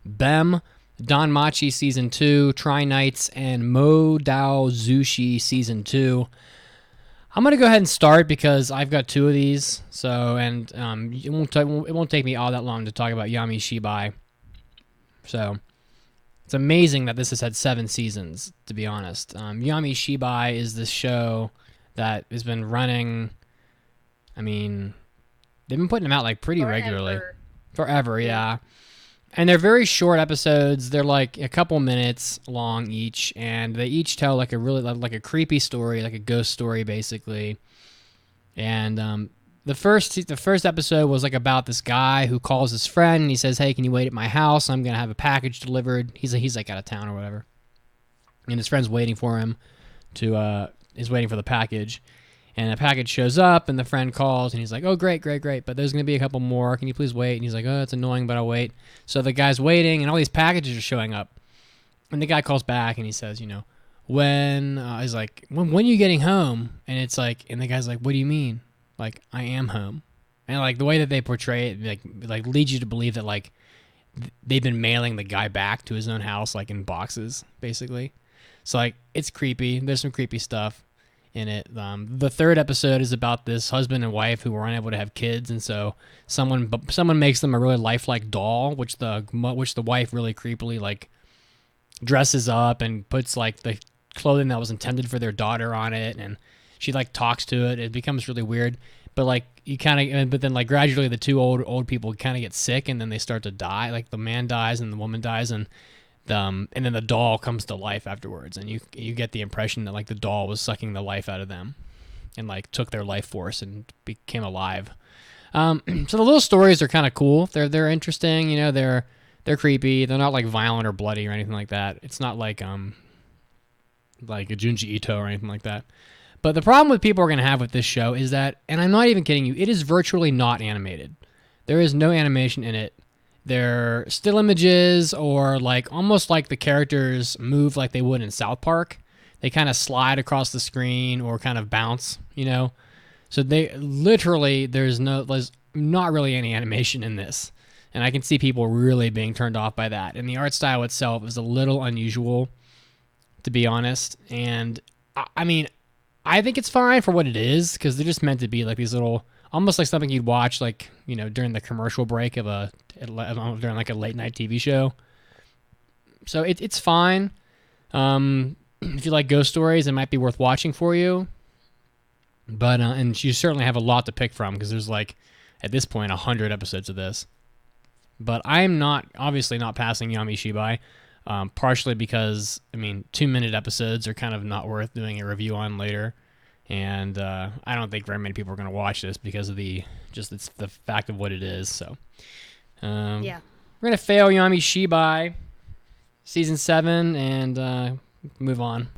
S1: Bem, Don Machi Season 2, Try Nights, and Mo Dao Zushi Season 2. I'm going to go ahead and start because I've got 2 of these, so, and it won't take me all that long to talk about Yami Shibai. So, it's amazing that this has had 7 seasons, to be honest. Yami Shibai is this show that has been running, I mean, they've been putting them out like pretty regularly. Forever, yeah. And they're very short episodes. They're like a couple minutes long each, and they each tell like a really like a creepy story, like a ghost story, basically. And the first episode was like about this guy who calls his friend and he says, "Hey, can you wait at my house? I'm gonna have a package delivered." He's like out of town or whatever, and his friend's waiting for him is waiting for the package. And the package shows up, and the friend calls, and he's like, "Oh, great, but there's going to be a couple more. Can you please wait?" And he's like, "Oh, it's annoying, but I'll wait." So the guy's waiting, and all these packages are showing up. And the guy calls back, and he says, when are you getting home? And it's like, and the guy's like, "What do you mean?" Like, "I am home." And like the way that they portray it, like leads you to believe that like they've been mailing the guy back to his own house, like in boxes, basically. So like it's creepy. There's some creepy stuff in it. The third episode is about this husband and wife who were unable to have kids, and so someone makes them a really lifelike doll, which the wife really creepily like dresses up and puts like the clothing that was intended for their daughter on it, and she like talks to it. It becomes really weird, but like but then like gradually the 2 old people kind of get sick, and then they start to die. Like the man dies and the woman dies, and then the doll comes to life afterwards, and you get the impression that like the doll was sucking the life out of them and like took their life force and became alive. So the little stories are kind of cool. They're interesting, they're creepy. They're not like violent or bloody or anything like that. It's not like a Junji Ito or anything like that. But the problem with people are going to have with this show is that, and I'm not even kidding you, it is virtually not animated. There is no animation in it. They're still images, or like almost like the characters move like they would in South Park. They kind of slide across the screen or kind of bounce, So they literally, there's not really any animation in this. And I can see people really being turned off by that. And the art style itself is a little unusual, to be honest. And I mean, I think it's fine for what it is, because they're just meant to be like these little, almost like something you'd watch like, during the commercial break of during like a late night TV show. So it's fine. If you like ghost stories, it might be worth watching for you. But and you certainly have a lot to pick from, because there's like at this point 100 episodes of this. But I'm obviously not passing Yami Shibai, partially because 2-minute episodes are kind of not worth doing a review on later. And I don't think very many people are going to watch this because of it's the fact of what it is. So yeah, we're going to fail Yami Shibai Season 7 and move on.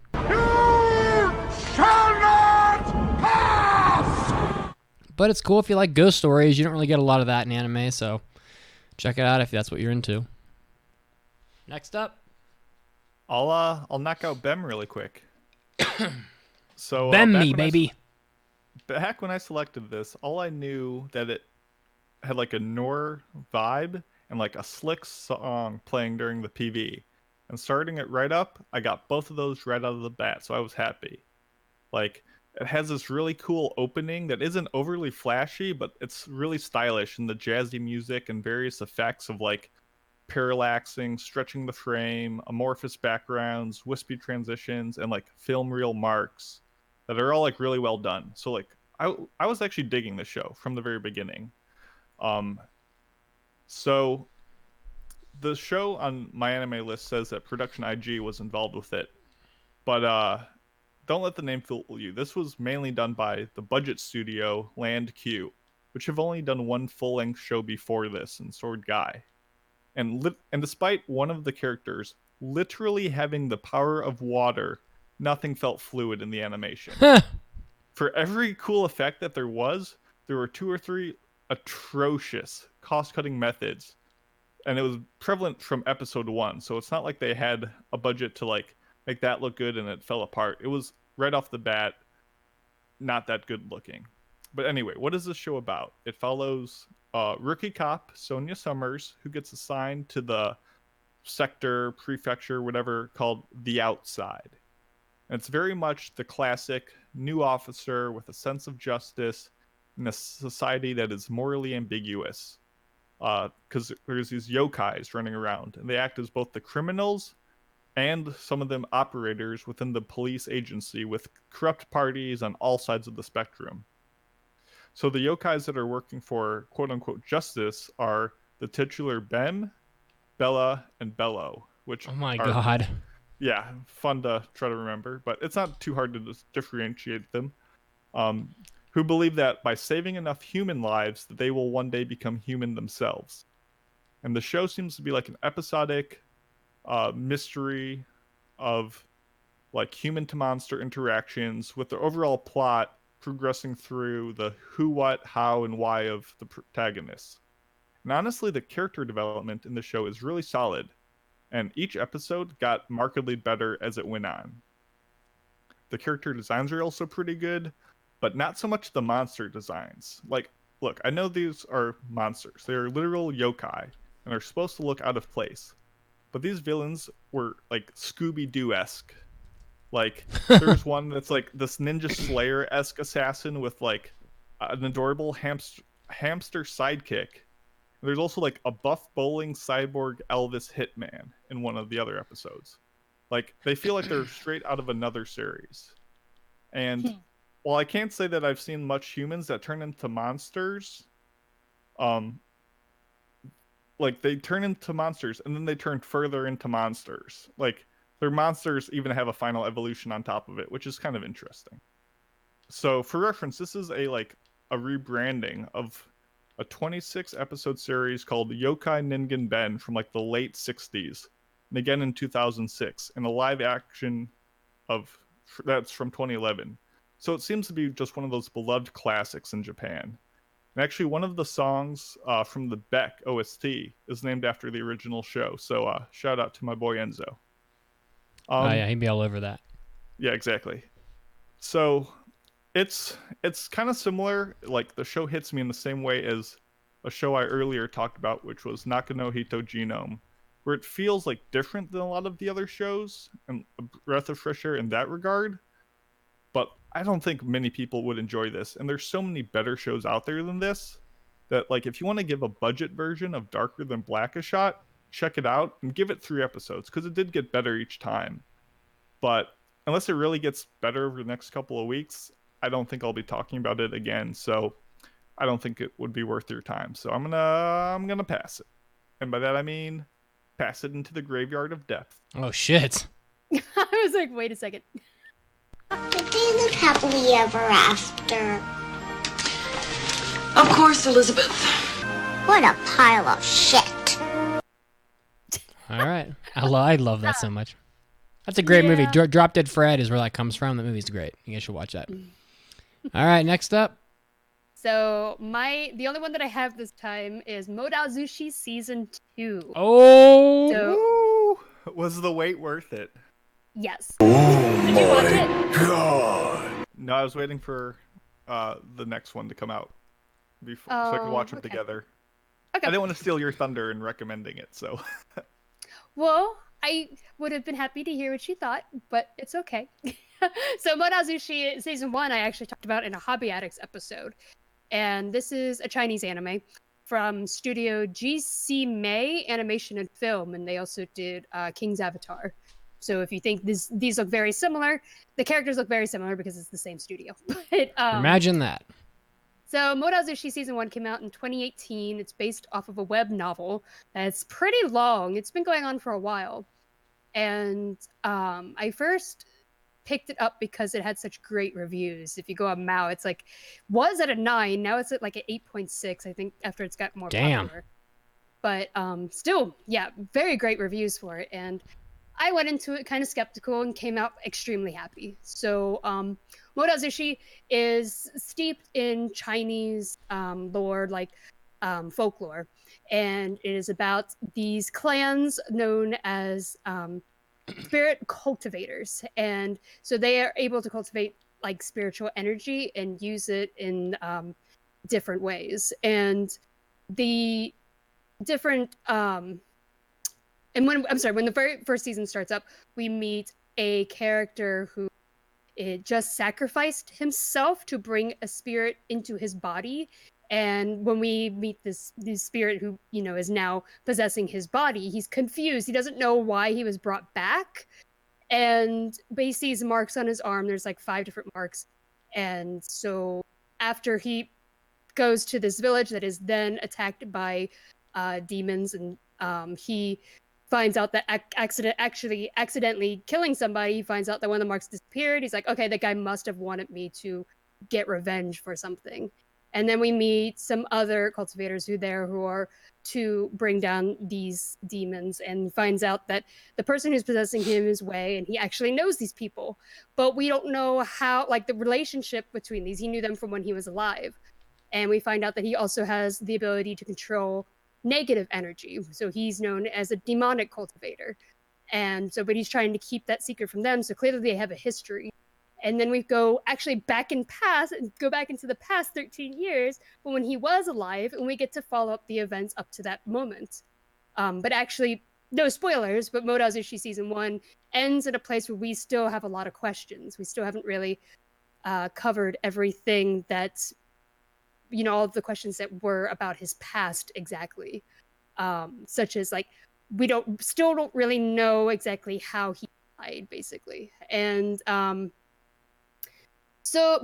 S1: But it's cool if you like ghost stories. You don't really get a lot of that in anime, so check it out if that's what you're into. Next up,
S4: I'll knock out Bem really quick. So
S1: Bem me, baby.
S4: Back when I selected this, all I knew that it had like a noir vibe and like a slick song playing during the PV. And starting it right up, I got both of those right out of the bat, so I was happy. Like, it has this really cool opening that isn't overly flashy, but it's really stylish in the jazzy music and various effects of like parallaxing, stretching the frame, amorphous backgrounds, wispy transitions, and like film reel marks that are all like really well done. So like I was actually digging the show from the very beginning. So the show on my anime list says that Production IG was involved with it, but don't let the name fool you. This was mainly done by the budget studio Land Q, which have only done one full-length show before this in Sword Guy. And despite one of the characters literally having the power of water, nothing felt fluid in the animation. For every cool effect that there were 2 or 3 atrocious cost-cutting methods. And it was prevalent from episode 1, so it's not like they had a budget to like make that look good and it fell apart. It was right off the bat not that good looking. But anyway, what is this show about? It follows rookie cop Sonia Summers, who gets assigned to the sector, prefecture, whatever, called the Outside. And it's very much the classic new officer with a sense of justice in a society that is morally ambiguous. Because there's these yokais running around, and they act as both the criminals and some of them operators within the police agency with corrupt parties on all sides of the spectrum. So the yokais that are working for quote-unquote justice are the titular Ben, Bella, and Bello, which
S1: Oh my
S4: are,
S1: god.
S4: yeah, fun to try to remember, but it's not too hard to differentiate them. Who believe that by saving enough human lives that they will one day become human themselves. And the show seems to be like an episodic mystery of like human to monster interactions, with the overall plot progressing through the who, what, how, and why of the protagonists. And honestly, the character development in the show is really solid, and each episode got markedly better as it went on. The character designs are also pretty good, but not so much the monster designs. Like, look, I know these are monsters. They are literal yokai, and are supposed to look out of place. But these villains were like Scooby-Doo-esque. Like, there's one that's like this Ninja Slayer-esque assassin with like an adorable hamster sidekick. There's also like a buff bowling cyborg Elvis hitman in one of the other episodes. Like, they feel like they're straight out of another series. And while I can't say that I've seen much humans that turn into monsters, like they turn into monsters and then they turn further into monsters. Like, their monsters even have a final evolution on top of it, which is kind of interesting. So for reference, this is a rebranding of a 26 episode series called Yokai Ningen Ben from like the late 60s, and again in 2006, and a live action that's from 2011. So it seems to be just one of those beloved classics in Japan. And actually, one of the songs from the Beck OST is named after the original show. So shout out to my boy Enzo.
S1: Oh yeah, he'd be all over that.
S4: Yeah, exactly. So it's kind of similar. Like, the show hits me in the same way as a show I earlier talked about, which was Nakano Hito Genome, where it feels like different than a lot of the other shows and a breath of fresh air in that regard. But I don't think many people would enjoy this, and there's so many better shows out there than this that, like, if you want to give a budget version of Darker Than Black a shot, check it out and give it 3 episodes, because it did get better each time. But unless it really gets better over the next couple of weeks, I don't think I'll be talking about it again. So I don't think it would be worth your time. So I'm gonna pass it, and by that I mean pass it into the graveyard of death.
S1: Oh shit!
S3: I was like, wait a second.
S2: Did they live happily ever after?
S12: Of course, Elizabeth.
S2: What a pile of shit.
S1: All right, I love that so much. That's a great movie. Drop Dead Fred is where that comes from. That movie's great. You guys should watch that. All right, next up.
S3: So the only one that I have this time is Modao Zushi Season 2.
S1: Oh!
S3: So,
S4: was the wait worth it?
S3: Yes.
S4: Oh
S3: Did you watch it?
S4: God! No, I was waiting for the next one to come out before, so I could watch them together.
S3: Okay.
S4: I didn't want to steal your thunder in recommending it, so.
S3: Well, I would have been happy to hear what you thought, but it's okay. So Modao Zushi Season 1 I actually talked about in a Hobby Addicts episode. And this is a Chinese anime from studio GC May Animation and Film, and they also did King's Avatar. So if you think these look very similar, the characters look very similar because it's the same studio. But,
S1: Imagine that.
S3: So Modao Zushi Season 1 came out in 2018. It's based off of a web novel that's pretty long. It's been going on for a while. And I first picked it up because it had such great reviews. If you go on Mao, it's like, was at a 9, now it's at like an 8.6, I think, after it's gotten more popular. But still, yeah, very great reviews for it. And I went into it kind of skeptical and came out extremely happy. So Modao Zushi is steeped in Chinese lore, like folklore. And it is about these clans known as spirit cultivators. And so they are able to cultivate like spiritual energy and use it in different ways. And the different and when the very first season starts up, we meet a character who just sacrificed himself to bring a spirit into his body. And when we meet this spirit who, is now possessing his body, he's confused. He doesn't know why he was brought back. But he sees marks on his arm. There's like 5 different marks. And so after he goes to this village that is then attacked by demons, and he finds out that accidentally killing somebody, he finds out that one of the marks disappeared. He's like, okay, that guy must have wanted me to get revenge for something. And then we meet some other cultivators who are to bring down these demons, and finds out that the person who's possessing him is Wei, and he actually knows these people. But we don't know how, like, the relationship between these. He knew them from when he was alive. And we find out that he also has the ability to control negative energy. So he's known as a demonic cultivator. But he's trying to keep that secret from them. So clearly they have a history. And then we go back into the past 13 years, when he was alive, and we get to follow up the events up to that moment. But actually, no spoilers, but Mode Azushi Season 1 ends at a place where we still have a lot of questions. We still haven't really covered everything that, all of the questions that were about his past exactly. Such as, like, we still don't really know exactly how he died, basically. And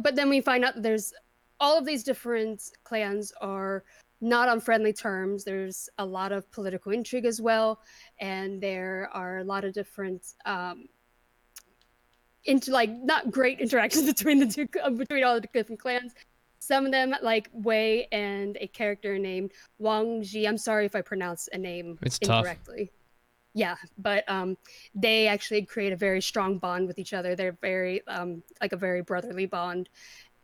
S3: but then we find out that there's all of these different clans are not on friendly terms. There's a lot of political intrigue as well, and there are a lot of different not great interactions between all the different clans. Some of them, like Wei and a character named Wang Ji. I'm sorry if I pronounce a name incorrectly. Tough. Yeah, but they actually create a very strong bond with each other. They're very like a very brotherly bond.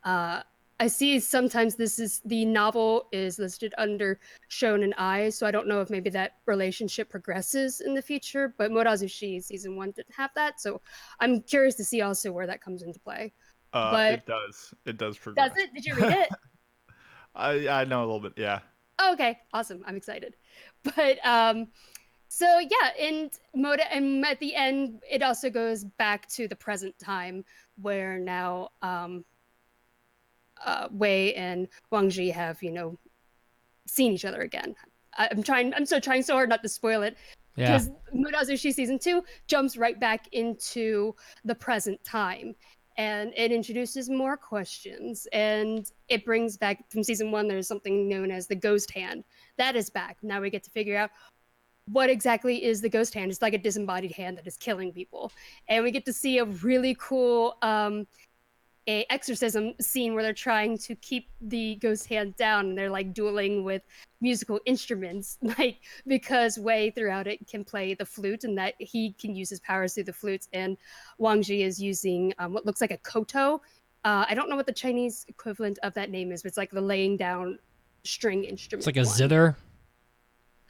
S3: I see sometimes the novel is listed under Shonen Ai, so I don't know if maybe that relationship progresses in the future. But Mode Azushi Season 1 didn't have that, so I'm curious to see also where that comes into play.
S4: It does progress.
S3: Does it? Did you read it?
S4: I know a little bit, yeah.
S3: Oh, okay, awesome. I'm excited. But so yeah, and at the end, it also goes back to the present time, where now Wei and Wang Ji have, seen each other again. I'm trying so hard not to spoil it, because Mode Azushi Season 2 jumps right back into the present time. And it introduces more questions, and it brings back from Season 1, there's something known as the ghost hand. That is back. Now we get to figure out what exactly is the ghost hand. It's like a disembodied hand that is killing people. And we get to see a really cool a exorcism scene where they're trying to keep the ghost hand down, and they're like dueling with musical instruments, like, because Wei throughout it can play the flute, and that he can use his powers through the flutes, and Wang Ji is using what looks like a koto. I don't know what the Chinese equivalent of that name is, but it's like the laying down string instrument.
S1: It's like a zither.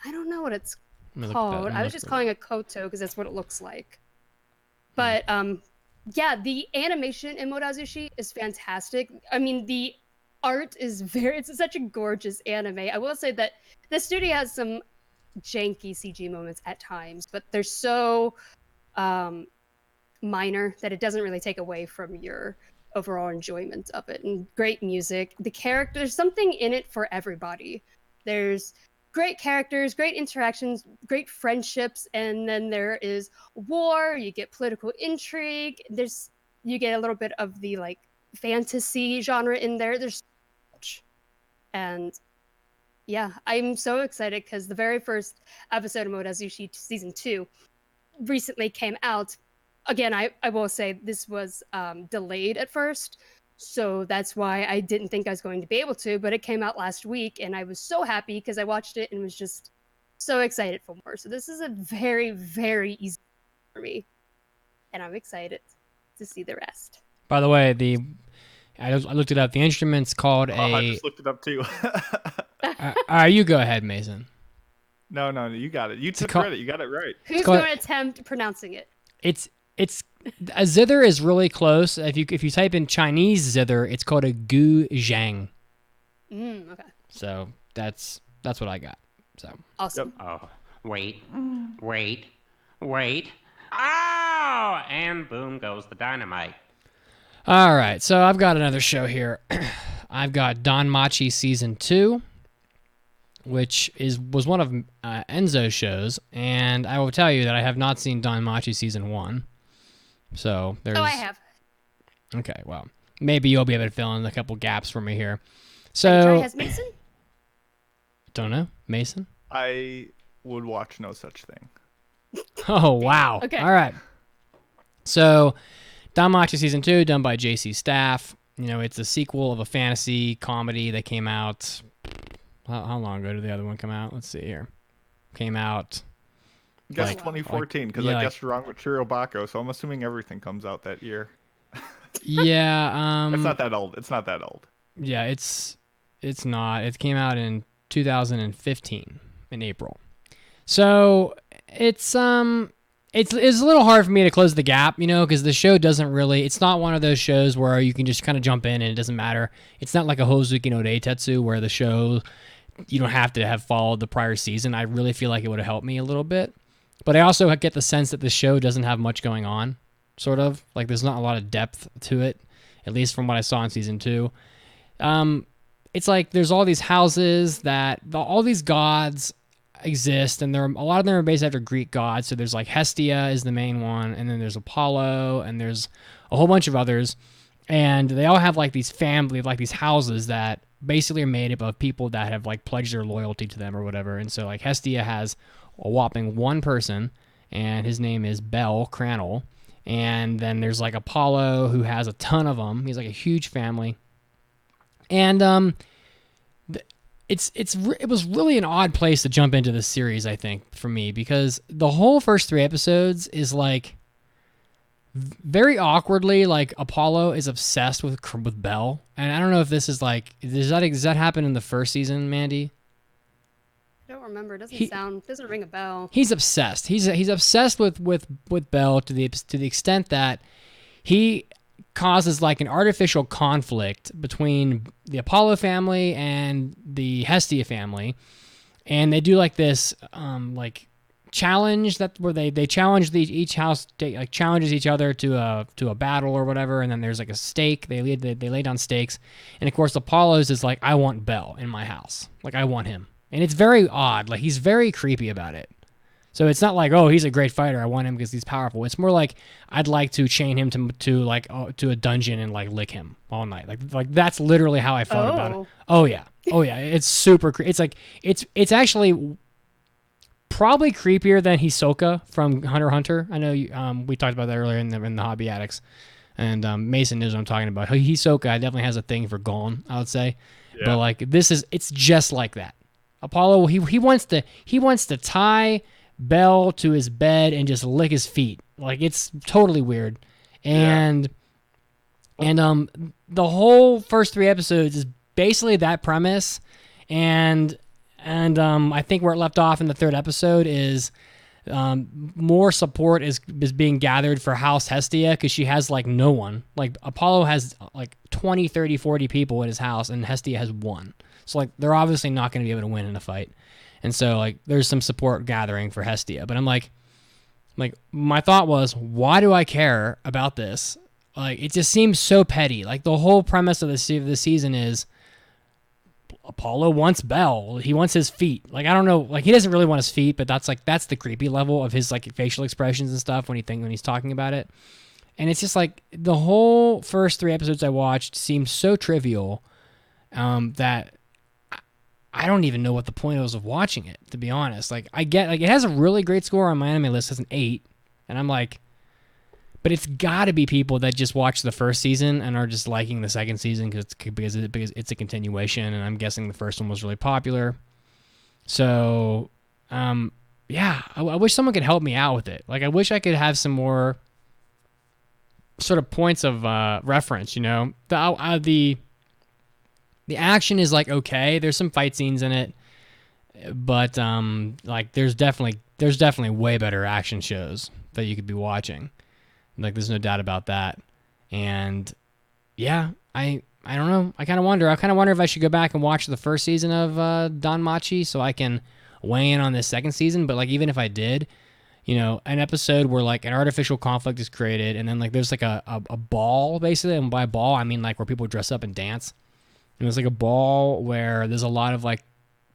S3: I don't know what it's called. I was just calling it koto because that's what it looks like. But yeah, the animation in Mode Azushi is fantastic. I mean, the art is it's such a gorgeous anime. I will say that the studio has some janky CG moments at times, but they're so minor that it doesn't really take away from your overall enjoyment of it. And great music. There's something in it for everybody. There's great characters, great interactions, great friendships, and then there is war. You get political intrigue. You get a little bit of the like fantasy genre in there. There's so much. And yeah, I'm so excited because the very first episode of Mode Azushi Season 2 recently came out. Again, I will say this was delayed at first. So that's why I didn't think I was going to be able to, but it came out last week, and I was so happy because I watched it and was just so excited for more. So this is a very, very easy for me, and I'm excited to see the rest.
S1: By the way, I looked it up. The instrument's called
S4: I just looked it up too.
S1: All right, you go ahead, Mason.
S4: No, you got it. You took credit. You got it right.
S3: Who's going to attempt pronouncing it?
S1: It's A zither is really close. If you type in Chinese zither, it's called a gu zhang.
S3: Okay.
S1: So that's what I got. So
S3: Awesome.
S12: Oh, wait. Oh, and boom goes the dynamite.
S1: all right, so I've got another show here. I've got Don Machi season 2, which was one of Enzo's shows, and I will tell you that I have not seen Don Machi season 1. So there's.
S3: Oh, I have.
S1: Okay, well, maybe you'll be able to fill in a couple gaps for me here.
S3: Have you tried
S1: So
S3: Has Mason?
S1: don't know, Mason.
S4: I would watch no such thing.
S1: Oh wow!
S3: Okay.
S1: All right. So, Don Machi season 2, done by J.C. Staff. You know, it's a sequel of a fantasy comedy that came out. How long ago did the other one come out? Let's see here. Came out.
S4: Guess
S1: Like-
S4: 2014 because
S1: yeah,
S4: I guessed wrong with Chirobako, so I'm assuming everything comes out that year.
S1: Yeah.
S4: It's not that old. It's not that old.
S1: Yeah, it's not. It came out in 2015 in April. So it's a little hard for me to close the gap, you know, because the show doesn't really. It's not one of those shows where you can just kind of jump in and it doesn't matter. It's not like a Hozuki no Deitetsu where the show you don't have to have followed the prior season. I really feel like it would have helped me a little bit, but I also get the sense that the show doesn't have much going on. Sort of like there's not a lot of depth to it, at least from what I saw in season 2. It's like there's all these houses that all these gods exist, and a lot of them are based after Greek gods. So there's like Hestia is the main one, and then there's Apollo, and there's a whole bunch of others, and they all have like these these houses that basically are made up of people that have like pledged their loyalty to them or whatever. And so like Hestia has a whopping one person, and his name is Bel Cranel. And then there's like Apollo, who has a ton of them. He's like a huge family. And it was really an odd place to jump into this series, I think, for me, because the whole first 3 episodes is like very awkwardly like Apollo is obsessed with Belle, and I don't know if this is like does that happen in the first season, Mandy?
S3: I don't remember. It doesn't ring a bell.
S1: He's obsessed. He's obsessed with Belle to the extent that he causes like an artificial conflict between the Apollo family and the Hestia family, and they do like this like challenge where they challenge each house like challenges each other to a battle or whatever, and then there's like a stake. They lay down stakes, and of course Apollo's is like, I want Belle in my house, like I want him, and it's very odd. Like he's very creepy about it. So it's not like, oh, he's a great fighter, I want him because he's powerful. It's more like I'd like to chain him to a dungeon and like lick him all night. Like that's literally how I felt about it. Oh yeah, it's super. It's like it's actually probably creepier than Hisoka from Hunter x Hunter. I know we talked about that earlier in the Hobby Addicts, and Mason knows what I'm talking about. Hisoka definitely has a thing for Gon, I would say, but like it's just like that. Apollo, he wants to tie Belle to his bed and just lick his feet. Like it's totally weird. And the whole first 3 episodes is basically that premise, and I think where it left off in the 3rd episode is more support is being gathered for House Hestia because she has like no one. Like Apollo has like 20, 30, 40 people at his house, and Hestia has 1. So like they're obviously not going to be able to win in a fight. And so like there's some support gathering for Hestia, but I'm like my thought was, why do I care about this? Like it just seems so petty. Like the whole premise of the season is Apollo wants Belle. He wants his feet. Like I don't know. Like he doesn't really want his feet, but that's the creepy level of his like facial expressions and stuff when he's talking about it. And it's just like the whole first 3 episodes I watched seemed so trivial that I don't even know what the point was of watching it, to be honest. Like I get like it has a really great score on my anime list as an 8, and I'm like, but it's got to be people that just watched the first season and are just liking the second season because it's a continuation, and I'm guessing the first one was really popular. So, yeah, I wish someone could help me out with it. Like I wish I could have some more sort of points of reference. You know, the action is like okay. There's some fight scenes in it, but like there's definitely way better action shows that you could be watching. Like, there's no doubt about that. And yeah, I don't know. I kind of wonder. I kind of wonder if I should go back and watch the first season of Danmachi so I can weigh in on this second season. But like, even if I did, an episode where like an artificial conflict is created, and then like there's like a ball basically, and by ball I mean like where people dress up and dance. And there's like a ball where there's a lot of like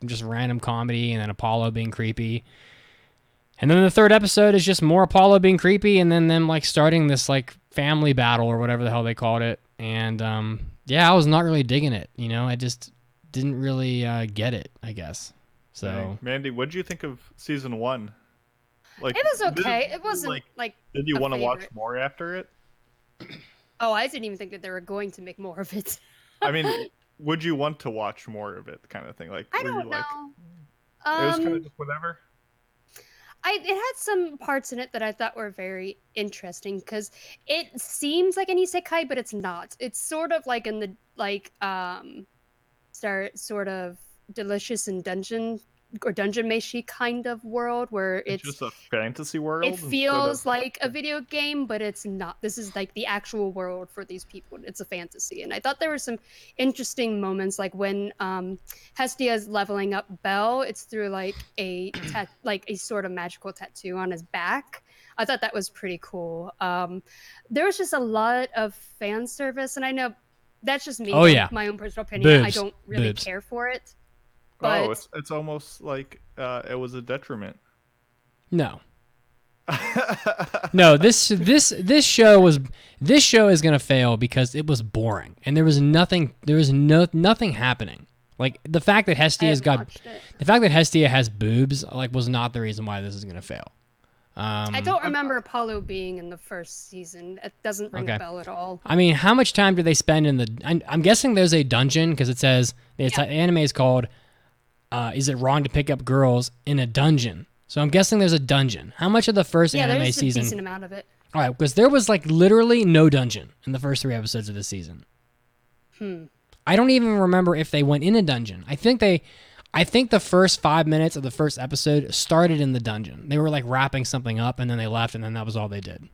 S1: just random comedy, and then Apollo being creepy. And then the third episode is just more Apollo being creepy, and then them like starting this like family battle or whatever the hell they called it. And yeah, I was not really digging it. I just didn't really get it, I guess. So,
S4: Mandy, what did you think of season 1? Like,
S3: it was okay. It wasn't like.
S4: Did you want to watch
S3: favorite.
S4: more after it?
S3: Oh, I didn't even think that they were going to make more of it.
S4: I mean, would you want to watch more of it, kind of thing? Like,
S3: I
S4: were
S3: don't
S4: you
S3: know.
S4: It was kind of just whatever.
S3: It had some parts in it that I thought were very interesting because it seems like an isekai, but it's not. It's sort of like in the sort of delicious and dungeon meshi kind of world where it's
S4: just a fantasy world.
S3: It feels like a video game, but it's not. This is like the actual world for these people. It's a fantasy, and I thought there were some interesting moments, like when Hestia is leveling up Belle. It's through like a sort of magical tattoo on his back. I thought that was pretty cool. There was just a lot of fan service, and I know that's just me.
S1: Oh yeah,
S3: my own personal opinion.
S1: Boobs.
S3: I don't really
S1: Boobs.
S3: care for it. But
S4: it's almost like it was a detriment.
S1: No. No, this show is gonna fail because it was boring and there was nothing happening. Like the fact that Hestia has boobs like was not the reason why this is gonna fail.
S3: I don't remember Apollo being in the first season. It doesn't ring a bell at all.
S1: I mean, how much time do they spend in the? I'm guessing there's a dungeon because it says the anime is called. Is it wrong to pick up girls in a dungeon? So I'm guessing there's a dungeon. How much of the first anime
S3: there's
S1: season?
S3: A decent amount of it.
S1: All right, because there was like literally no dungeon in the first 3 episodes of the season. I don't even remember if they went in a dungeon. I think the first 5 minutes of the first episode started in the dungeon. They were like wrapping something up, and then they left, and then that was all they did.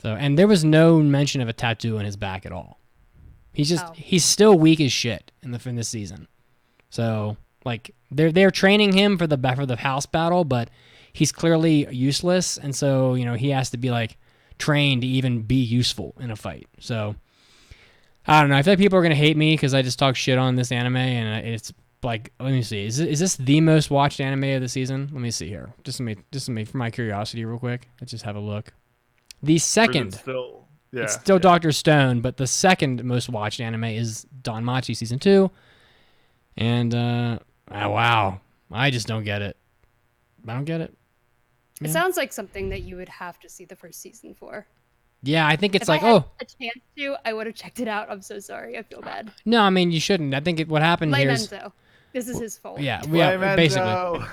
S1: So, and there was no mention of a tattoo on his back at all. He's still weak as shit in this season. So, like they're training him for the house battle, but he's clearly useless, and so he has to be like trained to even be useful in a fight. So, I don't know. I feel like people are gonna hate me because I just talk shit on this anime, and it's. Like, let me see. Is this the most watched anime of the season? Let me see here. Just for my curiosity, real quick. Let's just have a look. The second, it's still Dr. Stone, but the second most watched anime is Danmachi season 2. And wow, I just don't get it. I don't get it.
S3: It sounds like something that you would have to see the first season for.
S1: Yeah, I think it's
S3: if
S1: like,
S3: I had a chance to, I would have checked it out. I'm so sorry. I feel bad.
S1: No, I mean, you shouldn't. I think what happened here is...
S3: This is his fault.
S1: Yeah, basically.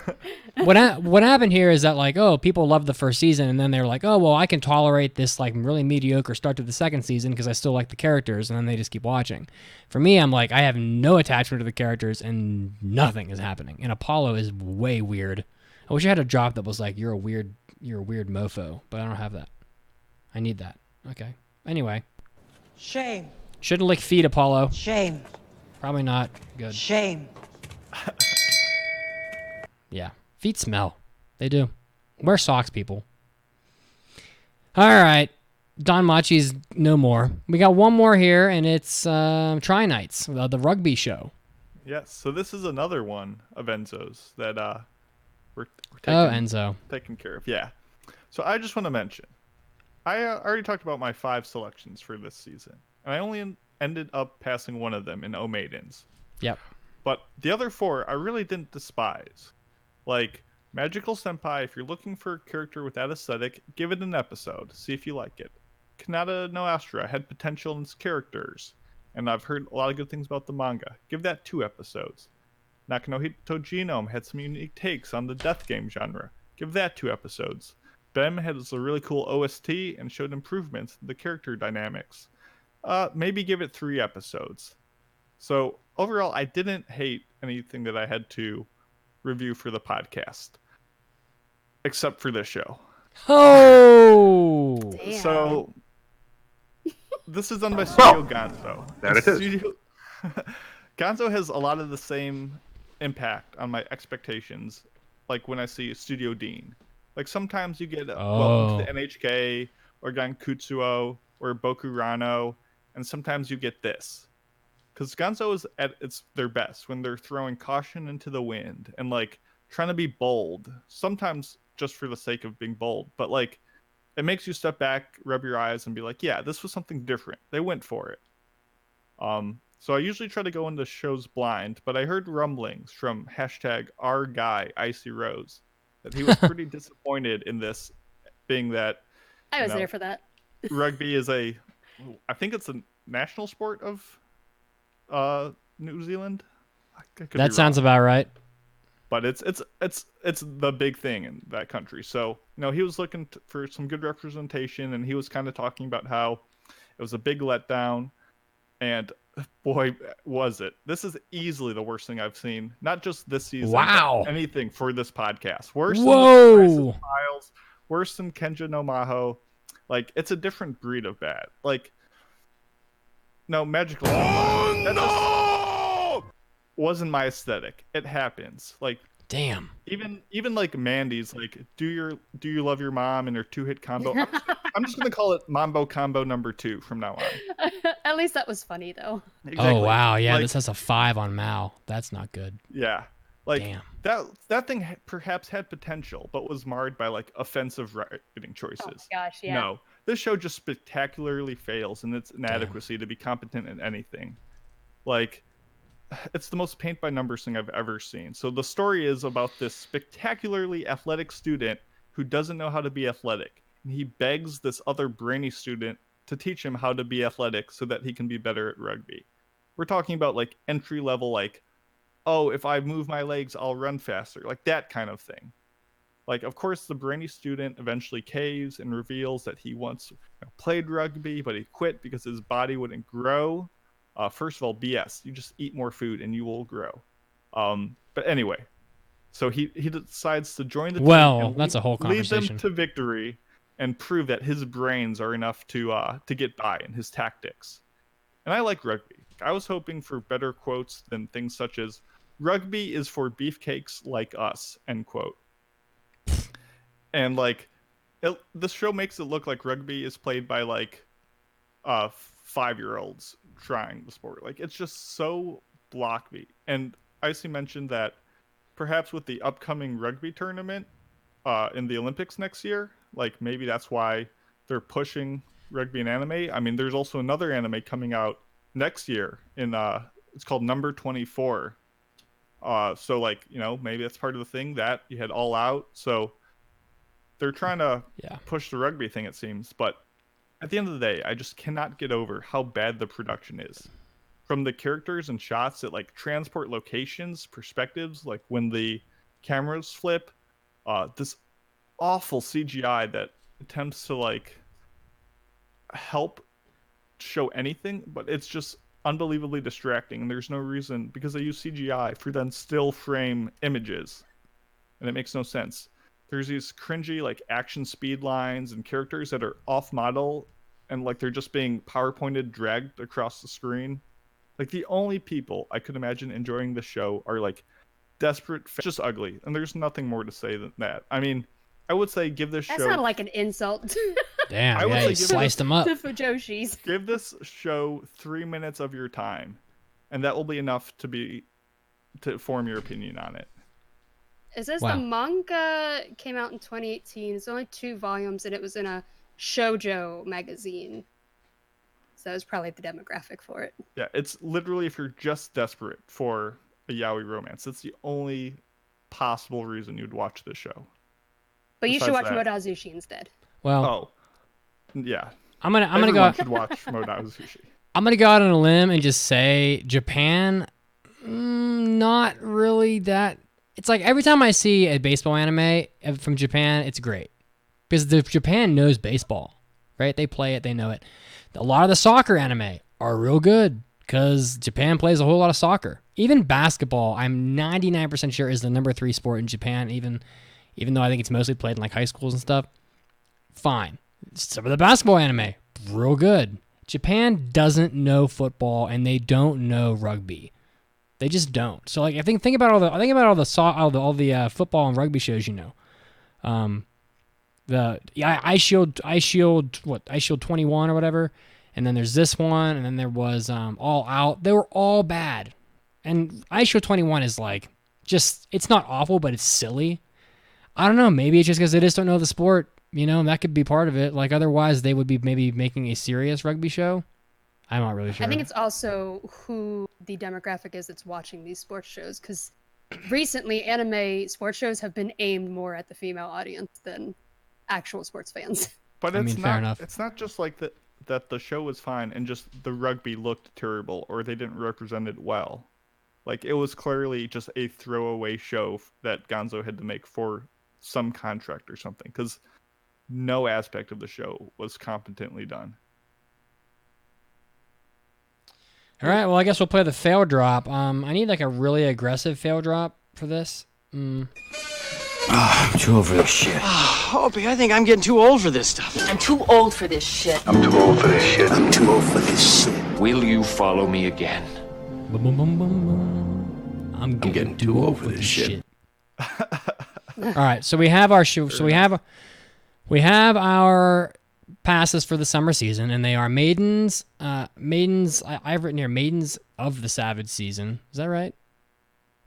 S1: What happened here is that like, people loved the first season, and then they were like, well, I can tolerate this like really mediocre start to the second season because I still like the characters, and then they just keep watching. For me, I'm like, I have no attachment to the characters, and nothing is happening. And Apollo is way weird. I wish I had a drop that was like, you're a weird mofo, but I don't have that. I need that. Okay. Anyway.
S13: Shame.
S1: Shouldn't lick feet, Apollo.
S13: Shame.
S1: Probably not good.
S13: Shame.
S1: Yeah. Feet smell. They do. Wear socks, people. All right. Danmachi's no more. We got one more here, and it's Tri Nights, the rugby show.
S4: Yes. So this is another one of Enzo's that we're taking care of. Yeah. So I just want to mention, I already talked about my 5 selections for this season, and I only ended up passing one of them in O Maidens.
S1: Yep.
S4: But the other 4 I really didn't despise. Like Magical Senpai, if you're looking for a character with that aesthetic, give it an episode. See if you like it. Kanata no Astra had potential in its characters, and I've heard a lot of good things about the manga. Give that 2 episodes. Nakanohito Genome had some unique takes on the death game genre. Give that 2 episodes. Bem has a really cool OST and showed improvements in the character dynamics. Maybe give it 3 episodes. So overall, I didn't hate anything that I had to review for the podcast, except for this show.
S1: Oh!
S3: Damn.
S4: So this is done by Studio Gonzo.
S13: That
S4: And
S13: it is.
S4: Gonzo has a lot of the same impact on my expectations, like when I see Studio Dean. Like sometimes you get Welcome to the NHK or Gankutsuo or Bokurano, and sometimes you get this. Because Gonzo is at their best when they're throwing caution into the wind and like trying to be bold. Sometimes just for the sake of being bold, but like it makes you step back, rub your eyes, and be like, "Yeah, this was something different. They went for it." So I usually try to go into shows blind, but I heard rumblings from #OurGuy Icy Rose that he was pretty disappointed in this, being that
S3: I was there for that.
S4: rugby is I think it's a national sport of New Zealand.
S1: That sounds about right.
S4: But it's the big thing in that country. So he was looking for some good representation, and he was kind of talking about how it was a big letdown. And boy, was it! This is easily the worst thing I've seen. Not just this season.
S1: Wow.
S4: But anything for this podcast. Worse
S1: Whoa.
S4: than the Files. Worse than Kenja no Maho. Like it's a different breed of bad. Like no Magical. That just wasn't my aesthetic. It happens. Like
S1: damn.
S4: Even like Mandy's like do you love your mom and her 2-hit combo. I'm just gonna call it Mambo Combo number 2 from now on.
S3: At least that was funny though.
S4: Exactly.
S1: Oh wow, yeah,
S4: Like,
S1: this has a 5 on Mao. That's not good.
S4: Yeah, like
S1: damn.
S4: that thing perhaps had potential, but was marred by like offensive writing choices.
S3: Oh gosh, yeah.
S4: No, this show just spectacularly fails in its inadequacy to be competent in anything. Like, it's the most paint by numbers thing I've ever seen. So the story is about this spectacularly athletic student who doesn't know how to be athletic. And he begs this other brainy student to teach him how to be athletic so that he can be better at rugby. We're talking about like entry level, like, oh, if I move my legs, I'll run faster. Like that kind of thing. Like, of course, the brainy student eventually caves and reveals that he once played rugby, but he quit because his body wouldn't grow. First of all, BS. You just eat more food and you will grow. But anyway, so he decides to join the team.
S1: Well,
S4: and
S1: that's a whole
S4: lead them
S1: conversation.
S4: to victory and prove that his brains are enough to get by in his tactics. And I like rugby. I was hoping for better quotes than things such as "Rugby is for beefcakes like us," end quote. And like, this show makes it look like rugby is played by like 5-year-olds trying the sport. Like it's just so blockby. And Icy mentioned that perhaps with the upcoming rugby tournament in the Olympics next year, like maybe that's why they're pushing rugby and anime. I mean, there's also another anime coming out next year in it's called Number 24. So like, maybe that's part of the thing that you had All Out. So they're trying to push the rugby thing, it seems. But at the end of the day, I just cannot get over how bad the production is. From the characters and shots that like transport locations, perspectives, like when the cameras flip, this awful CGI that attempts to like help show anything, but it's just unbelievably distracting. And there's no reason, because they use CGI for then still frame images, and it makes no sense. There's these cringy like action speed lines and characters that are off model and like they're just being PowerPointed dragged across the screen. Like the only people I could imagine enjoying the show are like desperate, just ugly, and there's nothing more to say than that. I mean, I would say give this
S3: That
S4: show.
S3: sounded like an insult.
S1: Damn,
S4: I would
S1: yeah,
S4: say
S1: you sliced them up.
S3: To Fujoshis.
S4: Give this show 3 minutes of your time, and that will be enough to form your opinion on it.
S3: It says
S1: Wow.
S3: the manga came out in 2018. It's only 2 volumes, and it was in a shoujo magazine. So it's probably the demographic for it.
S4: Yeah, it's literally if you're just desperate for a yaoi romance, that's the only possible reason you'd watch this show.
S3: But you should watch
S4: Besides that-
S3: Modazushi instead.
S1: Well,
S4: yeah.
S1: I'm gonna
S4: Everyone
S1: go.
S4: should watch Modazushi.
S1: I'm gonna go out on a limb and just say Japan, not really that. It's like every time I see a baseball anime from Japan, it's great because Japan knows baseball, right? They play it, they know it. A lot of the soccer anime are real good because Japan plays a whole lot of soccer. Even basketball, I'm 99% sure is the number 3 sport in Japan. Even though I think it's mostly played in like high schools and stuff. fine. Some of the basketball anime, real good. Japan doesn't know football and they don't know rugby. They just don't. So like, think about all the football and rugby shows, you know. Ice Shield 21 or whatever, and then there's this one, and then there was All Out. They were all bad, and Ice Shield 21 is like it's not awful, but it's silly. I don't know. Maybe it's just because they just don't know the sport. You know, that could be part of it. Like otherwise, they would be maybe making a serious rugby show. I'm not really sure.
S3: I think it's also who the demographic is that's watching these sports shows, because recently anime sports shows have been aimed more at the female audience than actual sports fans.
S4: But
S1: fair enough.
S4: It's not just like that the show was fine and just the rugby looked terrible or they didn't represent it well. Like it was clearly just a throwaway show that Gonzo had to make for some contract or something, because no aspect of the show was competently done.
S1: All right, well, I guess we'll play the fail drop. I need like a really aggressive fail drop for this.
S13: I'm too old for this shit.
S14: Opie, I think I'm getting too old for this stuff.
S15: I'm too old for this shit.
S13: I'm too old for this shit. I'm too old for this shit.
S14: Will you follow me again?
S1: Boom, boom, boom, boom, boom. I'm getting too old for this shit. All right, so we have our show. So we have our passes for the summer season, and they are maidens. I've written here maidens of the Savage season. Is that right?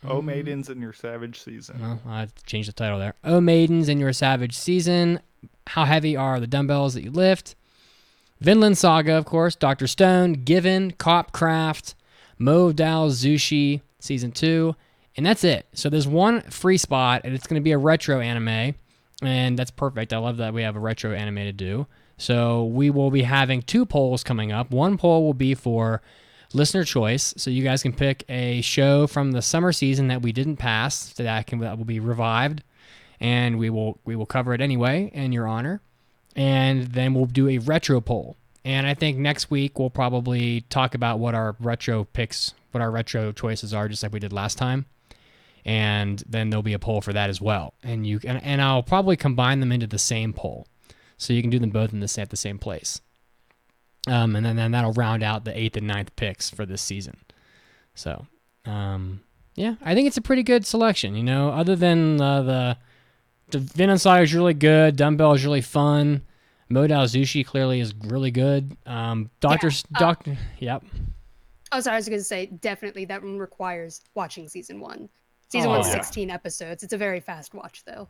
S4: Oh, maidens in your Savage season.
S1: Well, I changed the title there. Oh, maidens in your Savage season. How heavy are the dumbbells that you lift? Vinland Saga, of course. Dr. Stone, Given, Copcraft, Modal Zushi season 2, and that's it. So there's one free spot, and it's going to be a retro anime, and that's perfect. I love that we have a retro anime to do. So we will be having 2 polls coming up. One poll will be for listener choice, so you guys can pick a show from the summer season that we didn't pass, that will be revived, and we will cover it anyway in your honor. And then we'll do a retro poll. And I think next week we'll probably talk about what our retro picks, what our retro choices are, just like we did last time. And then there'll be a poll for that as well. And I'll probably combine them into the same poll, so you can do them both at the same place. And then that'll round out the 8th and 9th picks for this season. So, yeah, I think it's a pretty good selection. You know, other than the Vinland Saga is really good, Dumbbell is really fun, Modal Zushi clearly is really good. Yep.
S3: Oh, sorry, I was going to say, definitely that one requires watching season 1. Season 1's 16 episodes. It's a very fast watch, though.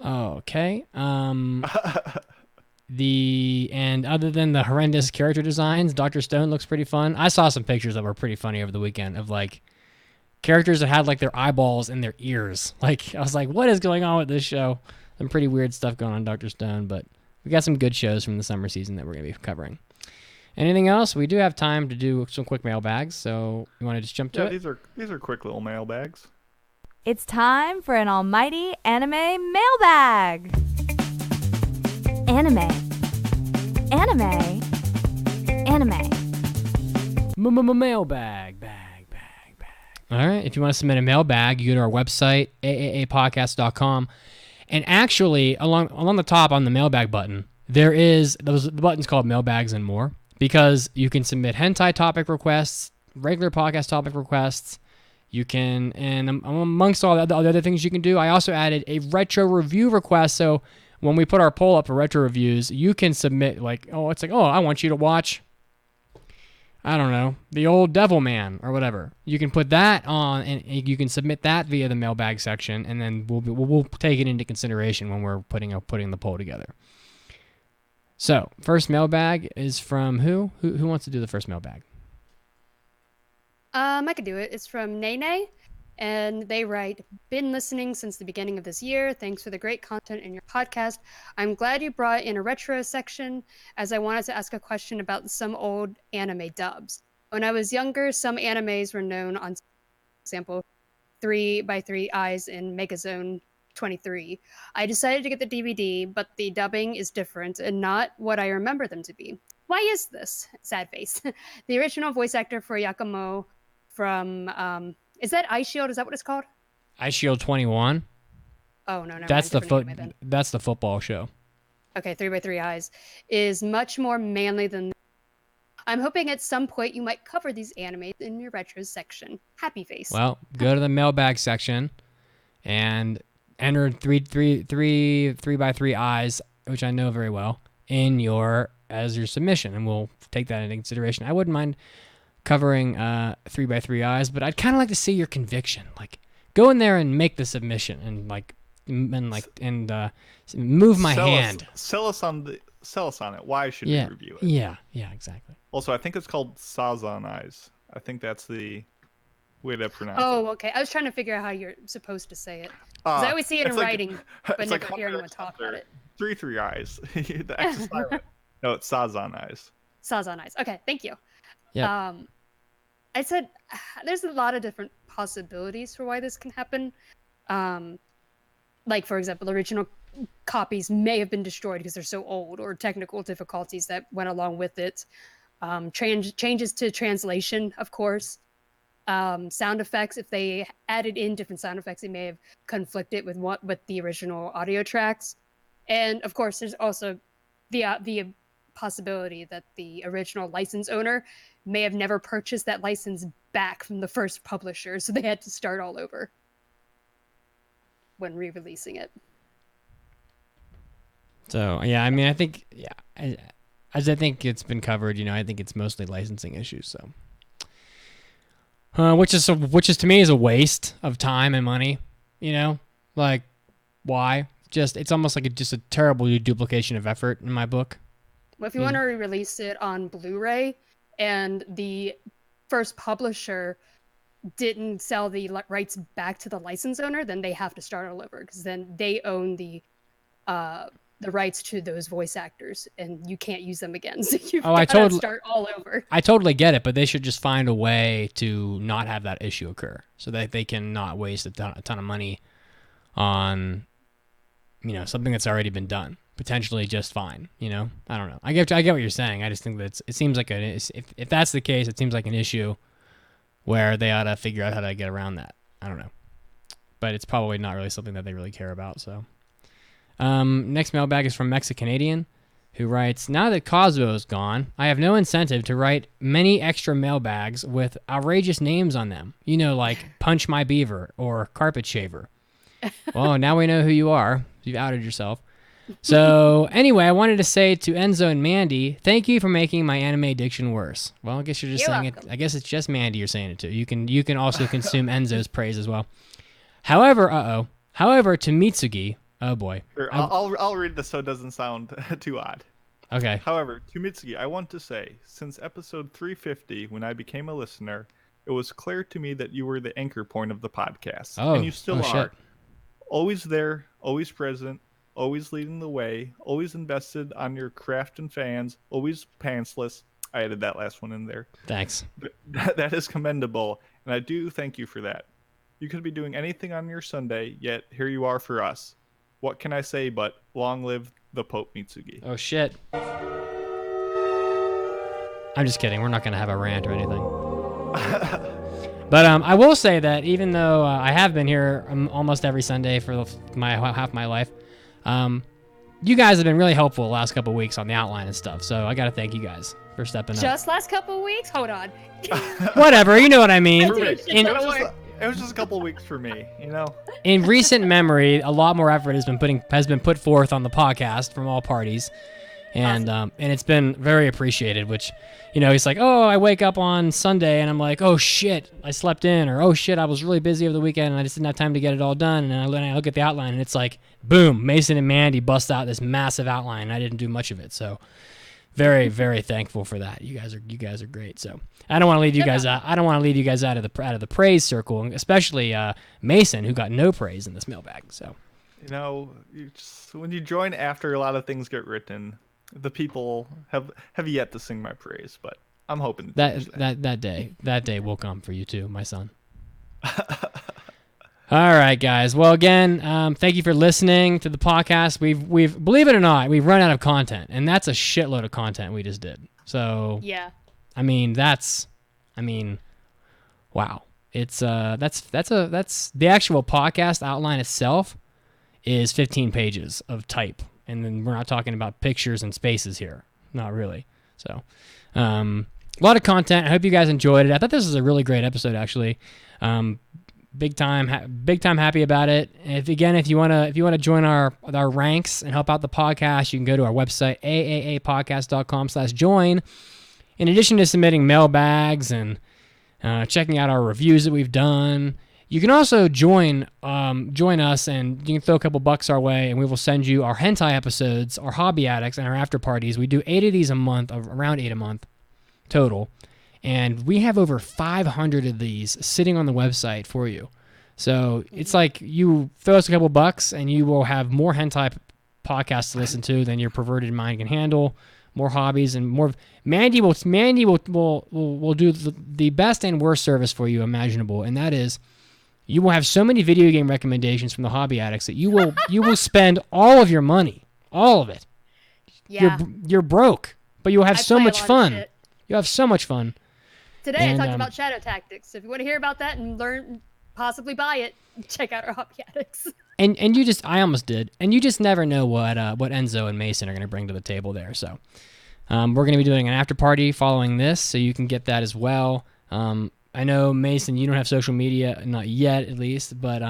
S1: Okay. And other than the horrendous character designs, Dr. Stone looks pretty fun. I saw some pictures that were pretty funny over the weekend of like characters that had like their eyeballs in their ears. Like I was like, what is going on with this show? Some pretty weird stuff going on Dr. Stone, but we got some good shows from the summer season that we're going to be covering. Anything else? We do have time to do some quick mailbags, so you want to just jump to it?
S4: These are quick little mailbags.
S16: It's time for an almighty anime mailbag. Anime.
S1: Mailbag. All right. If you want to submit a mailbag, you go to our website, AAAPodcast.com. And actually, along the top on the mailbag button, the button's called mailbags and more, because you can submit hentai topic requests, regular podcast topic requests. You can, and amongst all the other things you can do, I also added a retro review request. So when we put our poll up for retro reviews, you can submit I want you to watch, I don't know, The Old Devil Man or whatever. You can put that on, and you can submit that via the mailbag section, and then we'll take it into consideration when we're putting the poll together. So first mailbag is from who? Who wants to do the first mailbag?
S3: I could do it. It's from Nene, and they write, "Been listening since the beginning of this year. Thanks for the great content in your podcast. I'm glad you brought in a retro section, as I wanted to ask a question about some old anime dubs. When I was younger, some animes were known on, for example, 3x3 Eyes in Megazone 23. I decided to get the DVD, but the dubbing is different and not what I remember them to be. Why is this? Sad face. The original voice actor for Yakumo from, is that Ice Shield? Is that what it's called?
S1: Ice Shield 21?
S3: Oh, no.
S1: That's the football show.
S3: okay, 3x3 eyes, is much more manly than. I'm hoping at some point you might cover these animes in your retros section. Happy face.
S1: Well, go to the mailbag section and enter 3x3 eyes, which I know very well, as your submission, and we'll take that into consideration. I wouldn't mind covering 3x3 eyes, but I'd kind of like to see your conviction. Like, go in there and make the submission, and move my hand.
S4: Sell us on it. Why should we review it?
S1: Yeah, exactly.
S4: Also, I think it's called Sazan Eyes. I think that's the way to pronounce it.
S3: Oh, okay. I was trying to figure out how you're supposed to say it. Because I always see it in writing, but never hear anyone talk about it.
S4: 3 eyes. The X is silent. No, it's Sazan Eyes.
S3: Sazan Eyes. Okay, thank you.
S1: Yeah.
S3: I said there's a lot of different possibilities for why this can happen. Like, for example, original copies may have been destroyed because they're so old, or technical difficulties that went along with it. Changes to translation, of course. Sound effects, if they added in different sound effects, they may have conflicted with the original audio tracks. And of course, there's also the possibility that the original license owner may have never purchased that license back from the first publisher, so they had to start all over when re-releasing it.
S1: So yeah, I mean, I think as I think it's been covered, I think it's mostly licensing issues. So, which is to me is a waste of time and money. Like, why? It's almost like just a terrible duplication of effort in my book.
S3: Well, if you want to re-release it on Blu-ray and the first publisher didn't sell the rights back to the license owner, then they have to start all over, because then they own the rights to those voice actors, and you can't use them again. So you've got to start all over.
S1: I totally get it, but they should just find a way to not have that issue occur, so that they can not waste a ton of money on something that's already been done, potentially just fine. I don't know. I get what you're saying. I just think that it seems like if that's the case, it seems like an issue where they ought to figure out how to get around that. I don't know, but it's probably not really something that they really care about. So, next mailbag is from Mexicanadian, who writes, "Now that Cosmo is gone, I have no incentive to write many extra mailbags with outrageous names on them. Like Punch My Beaver or Carpet Shaver. Well, now we know who you are. You've outed yourself. So anyway, I wanted to say to Enzo and Mandy, thank you for making my anime addiction worse." Well, I guess you're just saying welcome. I guess it's just Mandy you're saying it to. You can also consume Enzo's praise as well. However, to Mitsugi, oh boy.
S4: Sure, I'll read this so it doesn't sound too odd.
S1: Okay.
S4: However, to Mitsugi, I want to say, since episode 350, when I became a listener, it was clear to me that you were the anchor point of the podcast.
S1: Oh,
S4: and you still are.
S1: Shit.
S4: Always there, always present, always leading the way, always invested on your craft and fans, always pantsless. I added that last one in there.
S1: Thanks.
S4: That is commendable, and I do thank you for that. You could be doing anything on your Sunday, yet here you are for us. What can I say but long live the Pope Mitsugi?
S1: Oh, shit. I'm just kidding. We're not going to have a rant or anything. But I will say that even though I have been here almost every Sunday for half my life, you guys have been really helpful the last couple of weeks on the outline and stuff. So I got to thank you guys for stepping up.
S3: Just last couple of weeks? Hold on.
S1: Whatever, you know what I mean.
S4: It was just a couple of weeks for me,
S1: In recent memory, a lot more effort has been put forth on the podcast from all parties. And
S3: awesome.
S1: And it's been very appreciated, which, he's like, oh, I wake up on Sunday and I'm like, oh shit, I slept in, or oh shit, I was really busy over the weekend and I just didn't have time to get it all done. And I look at the outline and it's like, boom, Mason and Mandy bust out this massive outline and I didn't do much of it. So very, very thankful for that. You guys are great. So I don't want to leave you guys out. I don't want to leave you guys out of the praise circle, especially Mason, who got no praise in this mailbag. So
S4: when you join after a lot of things get written, the people have yet to sing my praise, but I'm hoping
S1: that day will come for you too, my son. All right, guys. Well, again, thank you for listening to the podcast. We've believe it or not, we've run out of content, and that's a shitload of content we just did. So
S3: yeah,
S1: wow. It's that's the actual podcast outline itself is 15 pages of type And then we're not talking about pictures and spaces here. Not really. So, a lot of content. I hope you guys enjoyed it. I thought this was a really great episode, actually. Big time happy about it. If you want to join our ranks and help out the podcast, you can go to our website, AAAPodcast.com/join. In addition to submitting mailbags and checking out our reviews that we've done, you can also join us, and you can throw a couple bucks our way, and we will send you our hentai episodes, our hobby addicts, and our after parties. We do 8 of these a month, around 8 a month total. And we have over 500 of these sitting on the website for you. So it's like you throw us a couple bucks and you will have more hentai podcasts to listen to than your perverted mind can handle, more hobbies, and more. Mandy will do the best and worst service for you imaginable, and that is you will have so many video game recommendations from the hobby addicts that you will spend all of your money, all of it.
S3: Yeah.
S1: You're broke, but you'll have so much fun. You'll have so much fun.
S3: Today I talked about Shadow Tactics. So if you want to hear about that and learn, possibly buy it, check out our Hobby Addicts.
S1: And I almost did. And you just never know what Enzo and Mason are going to bring to the table there. So we're going to be doing an after party following this, so you can get that as well. I know, Mason, you don't have social media, not yet at least, but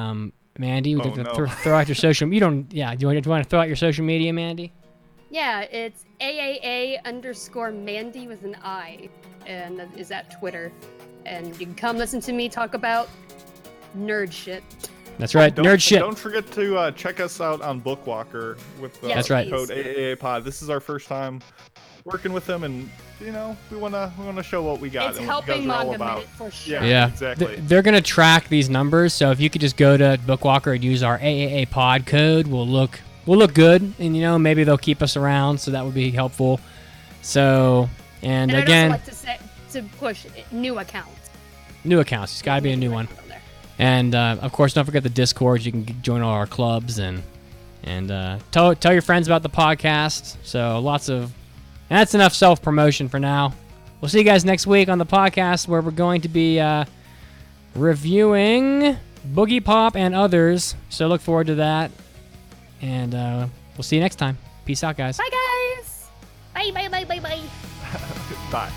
S1: Mandy, would you like to throw out your social media? Do you want to throw out your social media, Mandy?
S3: Yeah, it's AAA_Mandy with an I, and that is at Twitter. And you can come listen to me talk about nerd shit.
S1: That's right, nerd shit.
S4: Don't forget to check us out on Bookwalker with the
S1: That's right.
S4: code AAAPod. This is our first time working with them, and we wanna show what we got.
S3: It's
S4: and what you
S3: helping
S4: guys are all
S3: Manga
S4: about.
S3: Minute for sure.
S1: Yeah,
S4: exactly.
S1: They're going to track these numbers, so if you could just go to Bookwalker and use our AAA pod code, we'll look good, and maybe they'll keep us around, so that would be helpful. So, and again,
S3: I'd also like to push new accounts.
S1: New accounts. It's got to be a new one. And of course, don't forget the Discord. You can join all our clubs and tell your friends about the podcast. So that's enough self promotion for now. We'll see you guys next week on the podcast, where we're going to be reviewing Boogie Pop and others. So look forward to that. And we'll see you next time. Peace out, guys.
S3: Bye, guys. Bye.
S4: Bye.